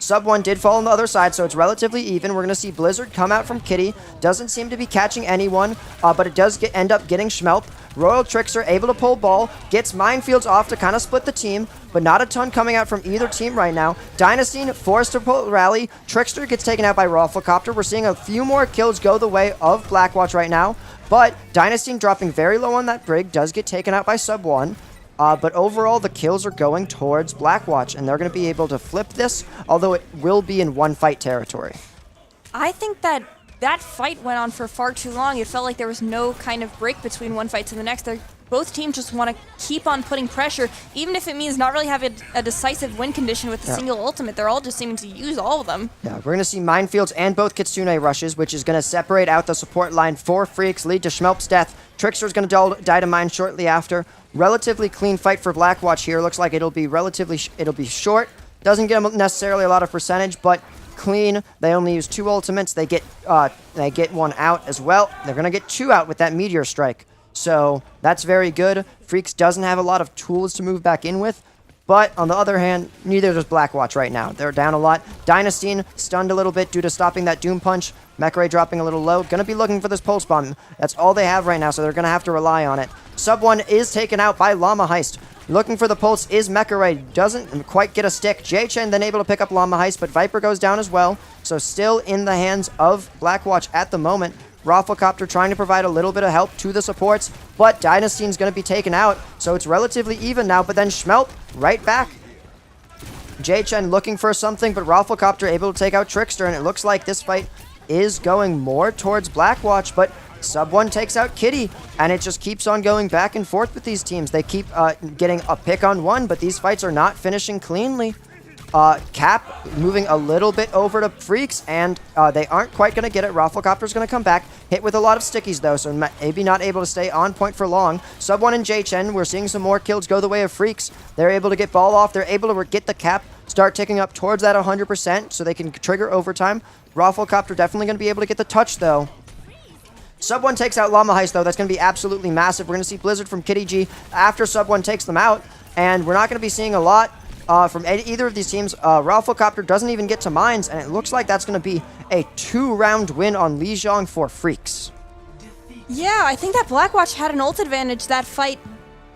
Sub-1 did fall on the other side, so it's relatively even. We're going to see Blizzard come out from Kitty. Doesn't seem to be catching anyone, but it does end up getting Schmelp. Royal Trickster able to pull ball, gets Minefields off to kind of split the team, but not a ton coming out from either team right now. Dynasty forced to pull rally. Trickster gets taken out by Rafflecopter. We're seeing a few more kills go the way of Blackwatch right now, but Dynasty dropping very low on that Brig does get taken out by Sub-1. But overall, the kills are going towards Blackwatch, and they're going to be able to flip this, although it will be in one fight territory. I think that fight went on for far too long. It felt like there was no kind of break between one fight to the next. Both teams just want to keep on putting pressure, even if it means not really having a decisive win condition with a single ultimate. They're all just seeming to use all of them. Yeah, we're going to see Minefields and both Kitsune rushes, which is going to separate out the support line for Freaks, lead to Schmelp's death. Trickster's going to die to Mine shortly after. Relatively clean fight for Blackwatch here. Looks like it'll be short. Doesn't get them necessarily a lot of percentage, but clean. They only use 2 ultimates. They get one out as well. They're going to get 2 out with that Meteor Strike. So that's very good. Freaks doesn't have a lot of tools to move back in with. But on the other hand, neither does Blackwatch right now. They're down a lot. Dynasty stunned a little bit due to stopping that Doom Punch. Mekray dropping a little low. Gonna be looking for this Pulse Bomb. That's all they have right now, so they're gonna have to rely on it. Sub1 is taken out by Llama Heist. Looking for the Pulse is Mekray. Doesn't quite get a stick. J-Chen then able to pick up Llama Heist, but Viper goes down as well. So still in the hands of Blackwatch at the moment. Rafflecopter trying to provide a little bit of help to the supports, but Dynasty's going to be taken out, so it's relatively even now, but then Schmelp right back. J-Chen looking for something, but Rafflecopter able to take out Trickster, and it looks like this fight is going more towards Blackwatch, but Sub1 takes out Kitty, and it just keeps on going back and forth with these teams. They keep getting a pick on one, but these fights are not finishing cleanly. Cap moving a little bit over to Freaks, and they aren't quite going to get it. Rafflecopter's going to come back. Hit with a lot of stickies, though, so maybe not able to stay on point for long. Sub1 and J-Chen, we're seeing some more kills go the way of Freaks. They're able to get ball off. They're able to get the Cap, start ticking up towards that 100%, so they can trigger overtime. Rafflecopter definitely going to be able to get the touch, though. Sub1 takes out Llama Heist, though. That's going to be absolutely massive. We're going to see Blizzard from Kitty G after Sub1 takes them out, and we're not going to be seeing a lot from either of these teams. Rafflecopter doesn't even get to Mines, and it looks like that's going to be a 2-round win on Lijiang for Freaks. Yeah, I think that Blackwatch had an ult advantage that fight,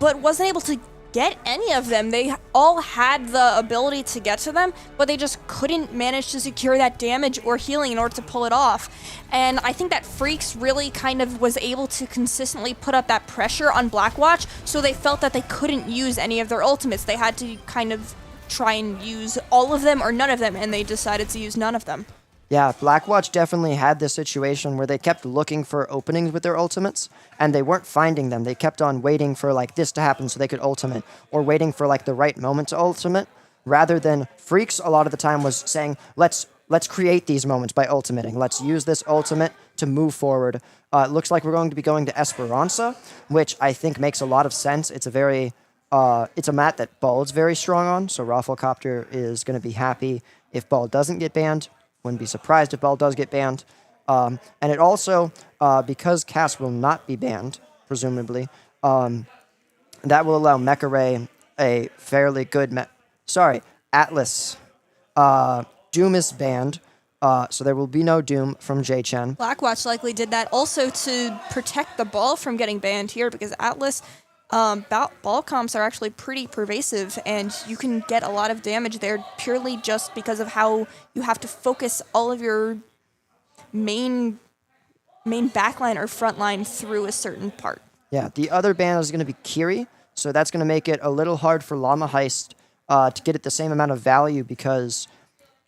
but wasn't able to get any of them. They all had the ability to get to them, but they just couldn't manage to secure that damage or healing in order to pull it off. And I think that Freaks really kind of was able to consistently put up that pressure on Blackwatch, so they felt that they couldn't use any of their ultimates. They had to kind of try and use all of them or none of them, and they decided to use none of them. Yeah, Blackwatch definitely had this situation where they kept looking for openings with their ultimates, and they weren't finding them. They kept on waiting for like this to happen so they could ultimate, or waiting for like the right moment to ultimate, rather than Freaks a lot of the time was saying, let's create these moments by ultimating. Let's use this ultimate to move forward. It looks like we're going to be going to Esperanza, which I think makes a lot of sense. It's a very it's a map that Bald's very strong on, so Rafflecopter is going to be happy if Bald doesn't get banned. Wouldn't be surprised if Bald does get banned. And it also, because Cass will not be banned, presumably, that will allow Mekray a fairly good... Atlas. Doom is banned, so there will be no Doom from J-Chen. Blackwatch likely did that also to protect the ball from getting banned here, because Atlas... ball comps are actually pretty pervasive, and you can get a lot of damage there purely just because of how you have to focus all of your main backline or frontline through a certain part. Yeah, the other ban is going to be Kiri, so that's going to make it a little hard for Llama Heist to get it the same amount of value, because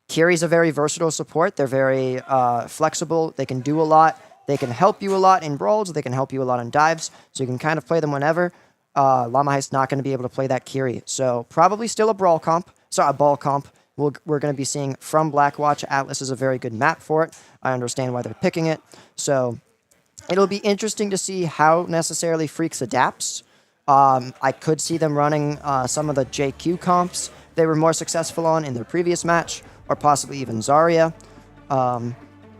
Kiri's a very versatile support. They're very flexible. They can do a lot. They can help you a lot in brawls. They can help you a lot in dives, so you can kind of play them whenever. Llama Heist not going to be able to play that Kiri. So probably still a brawl comp. Sorry, a ball comp. We're going to be seeing from Blackwatch. Atlas is a very good map for it. I understand why they're picking it. So it'll be interesting to see how necessarily Freaks adapts. I could see them running some of the JQ comps they were more successful on in their previous match, or possibly even Zarya.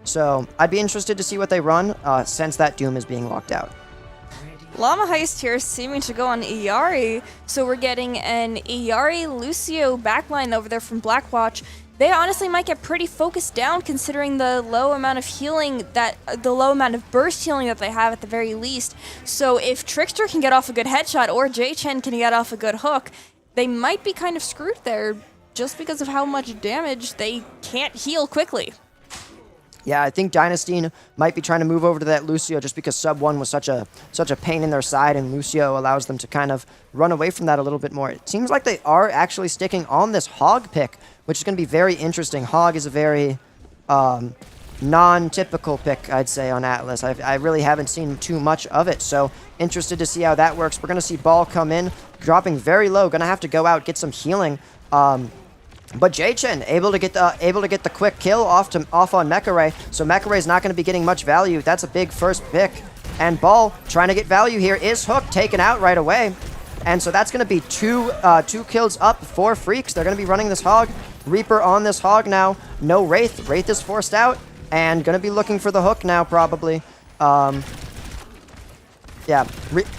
So I'd be interested to see what they run since that Doom is being locked out. Llama Heist here is seeming to go on Iari, so we're getting an Iari-Lucio backline over there from Blackwatch. They honestly might get pretty focused down considering the low amount of healing the low amount of burst healing that they have at the very least. So if Trickster can get off a good headshot or J-Chen can get off a good hook, they might be kind of screwed there just because of how much damage they can't heal quickly. Yeah, I think Dynasty might be trying to move over to that Lucio just because Sub1 was such a pain in their side, and Lucio allows them to kind of run away from that a little bit more. It seems like they are actually sticking on this Hog pick, which is going to be very interesting. Hog is a very non-typical pick, I'd say, on Atlas. I really haven't seen too much of it, so interested to see how that works. We're going to see Ball come in, dropping very low. Going to have to go out, get some healing. But J-Chen able to get the quick kill off on Mekray, so Mekaray's not going to be getting much value. That's a big first pick. And Ball trying to get value here is Hook taken out right away. And so that's going to be two kills up for Freaks. They're going to be running this Hog. Reaper on this Hog now. No Wraith. Wraith is forced out and going to be looking for the Hook now probably. Yeah,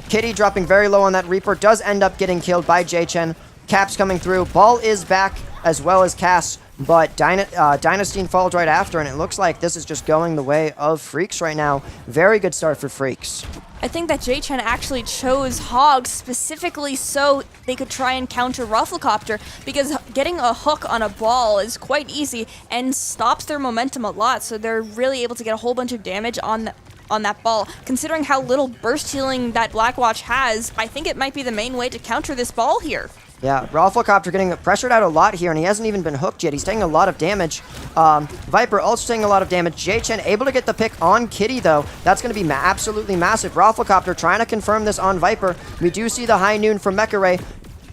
Kitty dropping very low on that Reaper. Does end up getting killed by J-Chen. Caps coming through. Ball is back as well as Cass, but Dynasty falls right after, and it looks like this is just going the way of Freaks right now. Very good start for Freaks. I think that J-Chen actually chose Hog specifically so they could try and counter Rufflecopter, because getting a hook on a ball is quite easy and stops their momentum a lot, so they're really able to get a whole bunch of damage on that ball. Considering how little burst healing that Blackwatch has, I think it might be the main way to counter this ball here. Yeah, Rufflecopter getting pressured out a lot here, and he hasn't even been hooked yet. He's taking a lot of damage. Viper also taking a lot of damage. J-Chen able to get the pick on Kitty, though. That's going to be absolutely massive. Rufflecopter trying to confirm this on Viper. We do see the High Noon from Mecha Ray.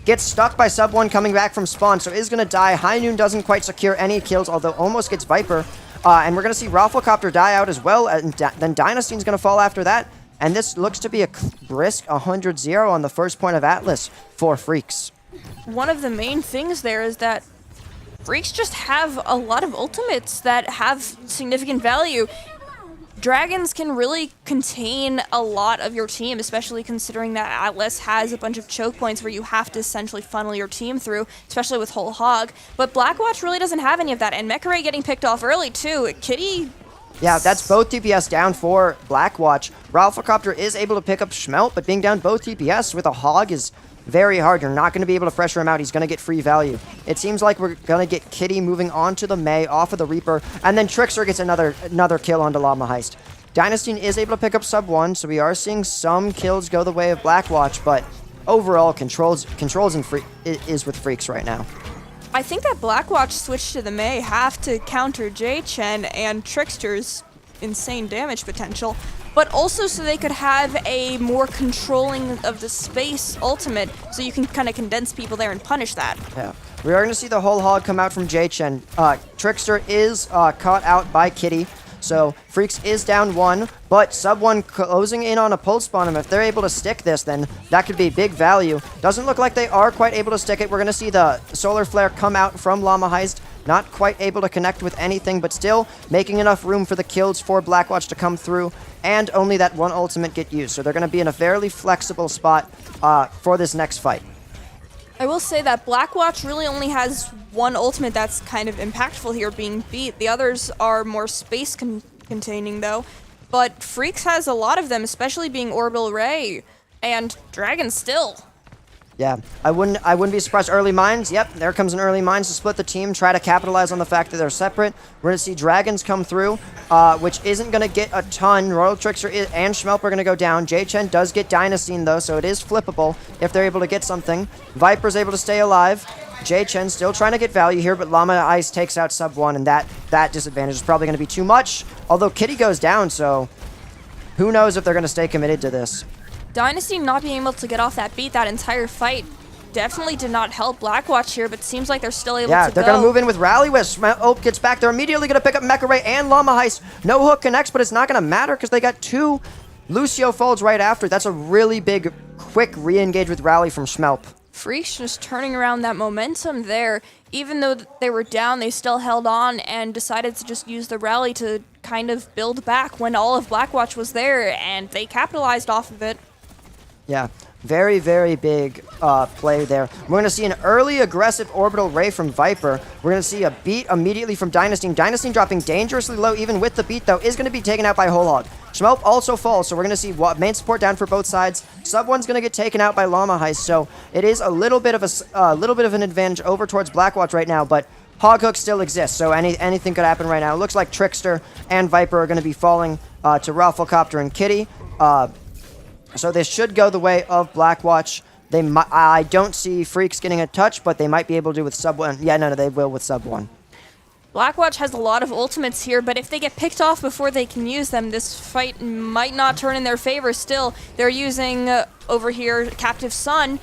Gets stuck by Sub 1 coming back from spawn, so is going to die. High Noon doesn't quite secure any kills, although almost gets Viper. And we're going to see Rufflecopter die out as well, and then Dynasty's going to fall after that. And this looks to be a brisk 100-0 on the first point of Atlas for Freaks. One of the main things there is that Freaks just have a lot of ultimates that have significant value. Dragons can really contain a lot of your team, especially considering that Atlas has a bunch of choke points where you have to essentially funnel your team through, especially with Whole Hog. But Blackwatch really doesn't have any of that, and Mecha Ray getting picked off early too. Kitty... Yeah, that's both DPS down for Blackwatch. Rufflecopter is able to pick up Schmelt, but being down both DPS with a Hog is very hard. You're not going to be able to pressure him out. He's going to get free value. It seems like we're going to get Kitty moving on to the Mei off of the Reaper, and then Trickster gets another kill onto Llama Heist. Dynasty is able to pick up Sub 1, so we are seeing some kills go the way of Blackwatch, but overall controls is with Freaks right now. I think that Blackwatch switch to the Mei have to counter J-Chen and Trickster's insane damage potential, but also so they could have a more controlling of the space ultimate, so you can kind of condense people there and punish that. Yeah. We are going to see the whole hog come out from J-Chen. Trickster is caught out by Kitty, so Freaks is down 1, but Sub 1 closing in on a pulse spawn him. If they're able to stick this, then that could be big value. Doesn't look like they are quite able to stick it. We're going to see the Solar Flare come out from Llama Heist. Not quite able to connect with anything, but still making enough room for the kills for Blackwatch to come through, and only that one ultimate get used. So they're going to be in a fairly flexible spot for this next fight. I will say that Blackwatch really only has one ultimate that's kind of impactful here, being Beat. The others are more space containing though, but Freaks has a lot of them, especially being Orbital Ray and Dragon still. Yeah, I wouldn't be surprised. Early Mines, yep, there comes an Early Mines to split the team, try to capitalize on the fact that they're separate. We're going to see Dragons come through, which isn't going to get a ton. Royal Trickster and Schmelp are going to go down. J-Chen does get Dynasty though, so it is flippable if they're able to get something. Viper's able to stay alive. J-Chen still trying to get value here, but Llama Ice takes out Sub 1, and that disadvantage is probably going to be too much. Although Kitty goes down, so who knows if they're going to stay committed to this. Dynasty not being able to get off that beat that entire fight definitely did not help Blackwatch here, but seems like they're still able to go. Yeah, they're going to move in with Rally Wisp. Ope gets back. They're immediately going to pick up Mecha Ray and Llama Heist. No hook connects, but it's not going to matter because they got 2. Lucio folds right after. That's a really big, quick re-engage with Rally from Schmelp. Freaks just turning around that momentum there. Even though they were down, they still held on and decided to just use the rally to kind of build back when all of Blackwatch was there, and they capitalized off of it. Yeah, very, very big play there. We're going to see an early aggressive Orbital Ray from Viper. We're going to see a beat immediately from Dynasty. Dynasty dropping dangerously low even with the beat, though, is going to be taken out by Whole Hog. Schmelp also falls, so we're going to see main support down for both sides. Sub 1's going to get taken out by Llama Heist, so it is a little bit of an advantage over towards Blackwatch right now, but Hog Hook still exists, so anything could happen right now. It looks like Trickster and Viper are going to be falling to Rufflecopter and Kitty. So this should go the way of Blackwatch. I don't see Freaks getting a touch, but they might be able to with Sub 1. Yeah, no, they will with Sub 1. Blackwatch has a lot of ultimates here, but if they get picked off before they can use them, this fight might not turn in their favor still. They're using, over here, Captive Sun,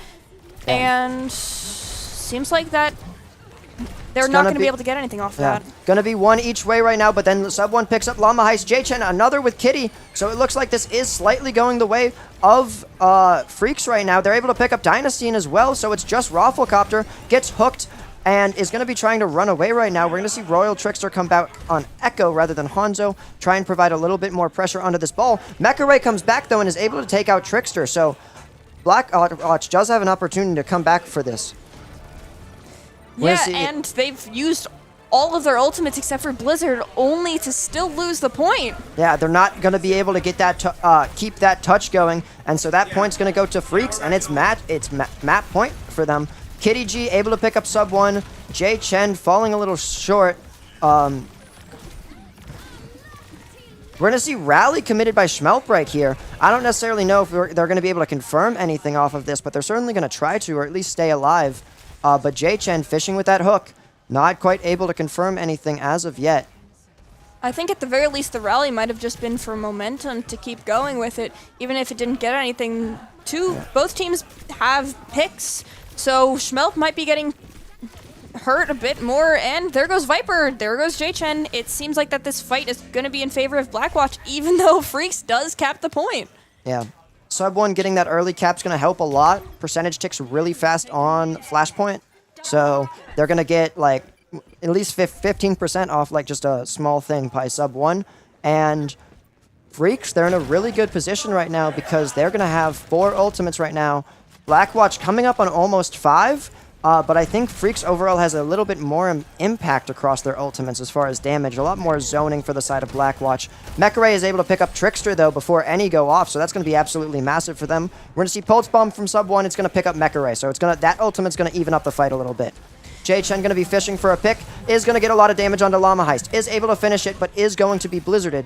and seems like that they're not going to be able to get anything off that. Going to be 1 each way right now, but then Sub 1 picks up Llama Heist. J-Chen, another with Kitty, so it looks like this is slightly going the way of Freaks right now. They're able to pick up Dynasty as well, so it's just Rufflecopter gets hooked and is going to be trying to run away right now. We're going to see Royal Trickster come out on Echo rather than Hanzo, try and provide a little bit more pressure onto this ball. Mecha Ray comes back, though, and is able to take out Trickster, so Blackwatch does have an opportunity to come back for this. We're gonna Yeah, see- and they've used all of their ultimates except for Blizzard, only to still lose the point. Yeah, they're not going to be able to get that keep that touch going, and so that point's going to go to Freaks, and it's map point for them. Kitty G able to pick up sub 1. Jay Chen falling a little short. We're going to see Rally committed by Schmelp right here. I don't necessarily know if they're going to be able to confirm anything off of this, but they're certainly going to try to, or at least stay alive. But Jay Chen fishing with that hook. Not quite able to confirm anything as of yet. I think at the very least the rally might have just been for momentum to keep going with it, even if it didn't get anything. Both teams have picks, so Schmelp might be getting hurt a bit more, and there goes Viper, there goes J-Chen. It seems like that this fight is going to be in favor of Blackwatch, even though Freaks does cap the point. Yeah. Sub 1 getting that early cap's going to help a lot. Percentage ticks really fast on Flashpoint, so they're going to get like at least 15% off like just a small thing by sub 1. And Freaks, they're in a really good position right now because they're going to have 4 ultimates right now. Blackwatch coming up on almost 5. But I think Freaks overall has a little bit more impact across their ultimates as far as damage. A lot more zoning for the side of Blackwatch. Meccaray is able to pick up Trickster, though, before any go off, so that's going to be absolutely massive for them. We're going to see Pulse Bomb from sub 1. It's going to pick up Meccaray, so that ultimate's going to even up the fight a little bit. J-Chen going to be fishing for a pick. Is going to get a lot of damage onto Llama Heist. Is able to finish it, but is going to be blizzarded.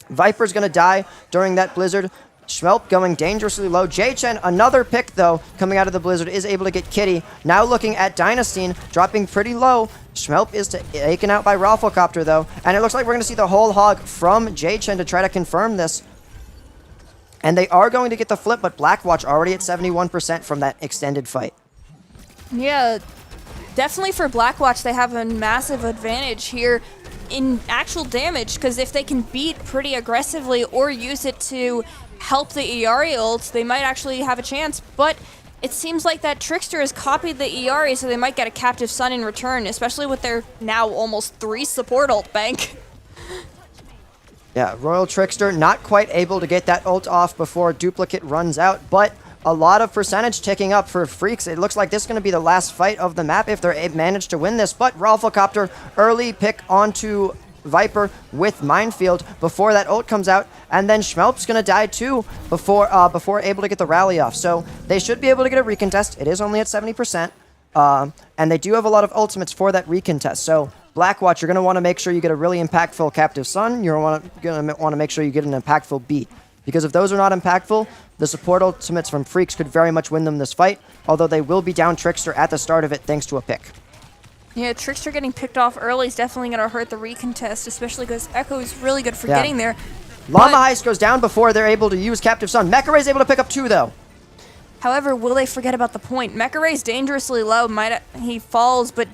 Viper's going to die during that blizzard. Schmelp going dangerously low. J-Chen, another pick, though, coming out of the blizzard, is able to get Kitty. Now looking at Dynastine, dropping pretty low. Schmelp is taken out by Rafflecopter, though. And it looks like we're going to see the whole hog from J-Chen to try to confirm this. And they are going to get the flip, but Blackwatch already at 71% from that extended fight. Yeah, definitely for Blackwatch, they have a massive advantage here in actual damage, because if they can beat pretty aggressively or use it to help the Iari ults, they might actually have a chance. But it seems like that Trickster has copied the Iari, so they might get a Captive Sun in return, especially with their now almost 3 support ult bank. Yeah, Royal Trickster not quite able to get that ult off before Duplicate runs out, but a lot of percentage ticking up for Freaks. It looks like this is going to be the last fight of the map if they manage to win this, but Rafflecopter early pick onto Viper with Minefield before that ult comes out, and then Schmelp's going to die too before able to get the rally off. So they should be able to get a recontest. It is only at 70%, and they do have a lot of ultimates for that recontest. So Blackwatch, you're going to want to make sure you get a really impactful Captive Sun. You're going to want to make sure you get an impactful beat. Because if those are not impactful, the support ultimates from Freaks could very much win them this fight, although they will be down Trickster at the start of it thanks to a pick. Yeah, Trickster getting picked off early is definitely going to hurt the recontest, especially because Echo is really good for getting there. Llama Heist goes down before they're able to use Captive Sun. Meccaray is able to pick up 2, though. However, will they forget about the point? Meccaray's dangerously low. He falls, but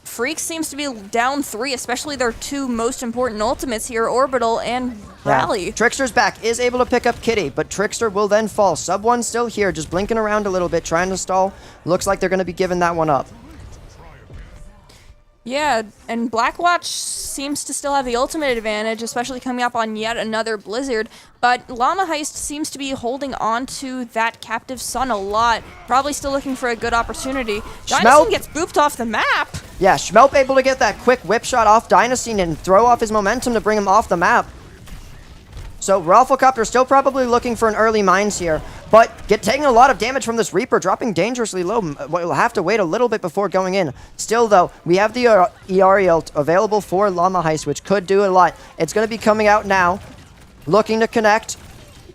Freaks seems to be down 3, especially their 2 most important ultimates here, Orbital and Rally. Trickster's back, is able to pick up Kitty, but Trickster will then fall. Sub 1 still here, just blinking around a little bit, trying to stall. Looks like they're going to be giving that one up. Yeah, and Blackwatch seems to still have the ultimate advantage, especially coming up on yet another Blizzard, but Llama Heist seems to be holding on to that Captive Sun a lot, probably still looking for a good opportunity. Dynastine gets booped off the map! Yeah, Schmelp able to get that quick whip shot off Dynastine and throw off his momentum to bring him off the map. So Rafflecopter still probably looking for an early mines here, but taking a lot of damage from this Reaper, dropping dangerously low. We'll have to wait a little bit before going in. Still, though, we have the Iari ult available for Llama Heist, which could do a lot. It's going to be coming out now, looking to connect.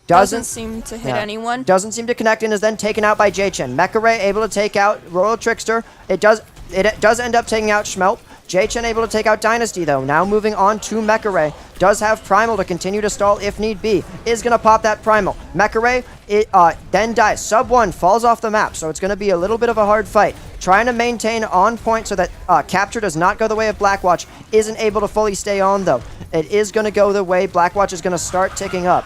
Doesn't seem to hit anyone. Doesn't seem to connect and is then taken out by J-Chen. Meccaray able to take out Royal Trickster. It does end up taking out Schmelp. J-Chen able to take out Dynasty, though. Now moving on to Meccaray. Does have Primal to continue to stall if need be. Is going to pop that Primal. Meccaray then dies. Sub 1 falls off the map, so it's going to be a little bit of a hard fight. Trying to maintain on point so that capture does not go the way of Blackwatch. Isn't able to fully stay on, though. It is going to go the way Blackwatch is going to start ticking up.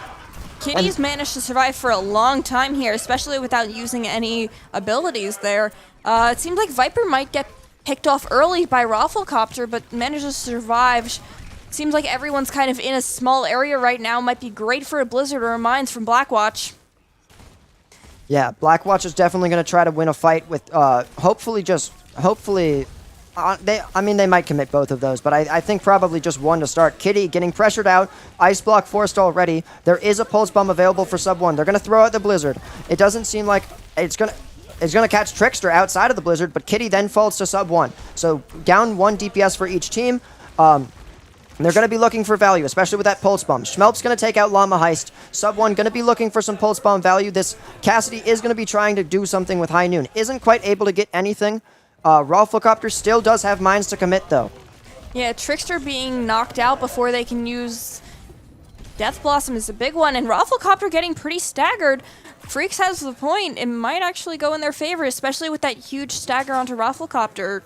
Kitty's managed to survive for a long time here, especially without using any abilities there. It seems like Viper might get picked off early by Rafflecopter, but manages to survive. Seems like everyone's kind of in a small area right now. Might be great for a Blizzard or a Mines from Blackwatch. Yeah, Blackwatch is definitely going to try to win a fight with, hopefully They might commit both of those, but I think probably just one to start. Kitty getting pressured out. Ice block forced already. There is a pulse bomb available for sub 1. They're going to throw out the Blizzard. It doesn't seem like it's going to catch Trickster outside of the Blizzard, but Kitty then falls to sub 1. So down 1 DPS for each team. They're going to be looking for value, especially with that Pulse Bomb. Schmelp's going to take out Llama Heist. Sub 1 going to be looking for some Pulse Bomb value. This Cassidy is going to be trying to do something with High Noon. Isn't quite able to get anything. Rafflecopter still does have mines to commit, though. Yeah, Trickster being knocked out before they can use Death Blossom is a big one, and Rafflecopter getting pretty staggered. Freaks has the point. It might actually go in their favor, especially with that huge stagger onto Rafflecopter.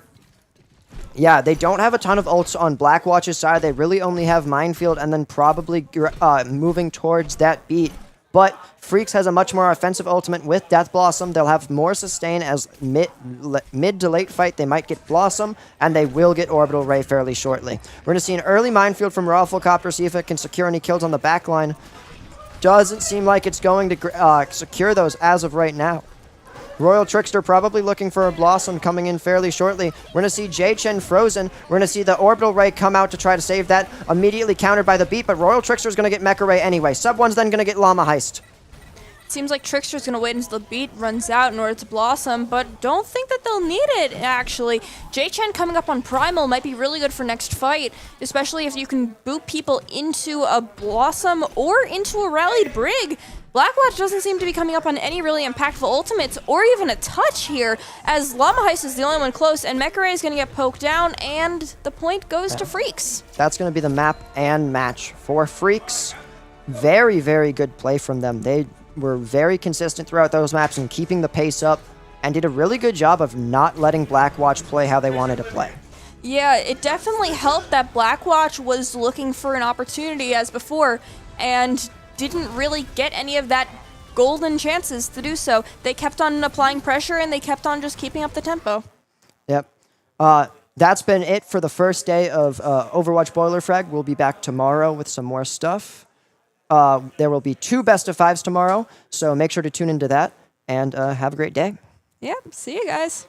Yeah, they don't have a ton of ults on Blackwatch's side. They really only have Minefield and then probably moving towards that beat. But Freaks has a much more offensive ultimate with Death Blossom. They'll have more sustain as mid to late fight. They might get Blossom, and they will get Orbital Ray fairly shortly. We're going to see an early Minefield from Rafflecopter, see if it can secure any kills on the back line. Doesn't seem like it's going to secure those as of right now. Royal Trickster probably looking for a Blossom coming in fairly shortly. We're going to see J-Chen frozen. We're going to see the Orbital Ray come out to try to save that. Immediately countered by the beat, but Royal Trickster's going to get Mecha Ray anyway. Sub 1's then going to get Llama Heist. Seems like Trickster's gonna wait until the beat runs out in order to Blossom, but don't think that they'll need it, actually. J-Chen coming up on Primal might be really good for next fight, especially if you can boot people into a Blossom or into a rallied Brig. Blackwatch doesn't seem to be coming up on any really impactful ultimates or even a touch here, as Llama Heist is the only one close, and Mecha Ray is gonna get poked down, and the point goes to Freaks. That's gonna be the map and match for Freaks. Very, very good play from them. They were very consistent throughout those maps and keeping the pace up, and did a really good job of not letting Blackwatch play how they wanted to play. Yeah, it definitely helped that Blackwatch was looking for an opportunity as before, and didn't really get any of that golden chances to do so. They kept on applying pressure, and they kept on just keeping up the tempo. Yep. That's been it for the first day of Overwatch Boilerfrag. We'll be back tomorrow with some more stuff. There will be 2 best of 5s tomorrow, so make sure to tune into that, and have a great day. Yep, see you guys.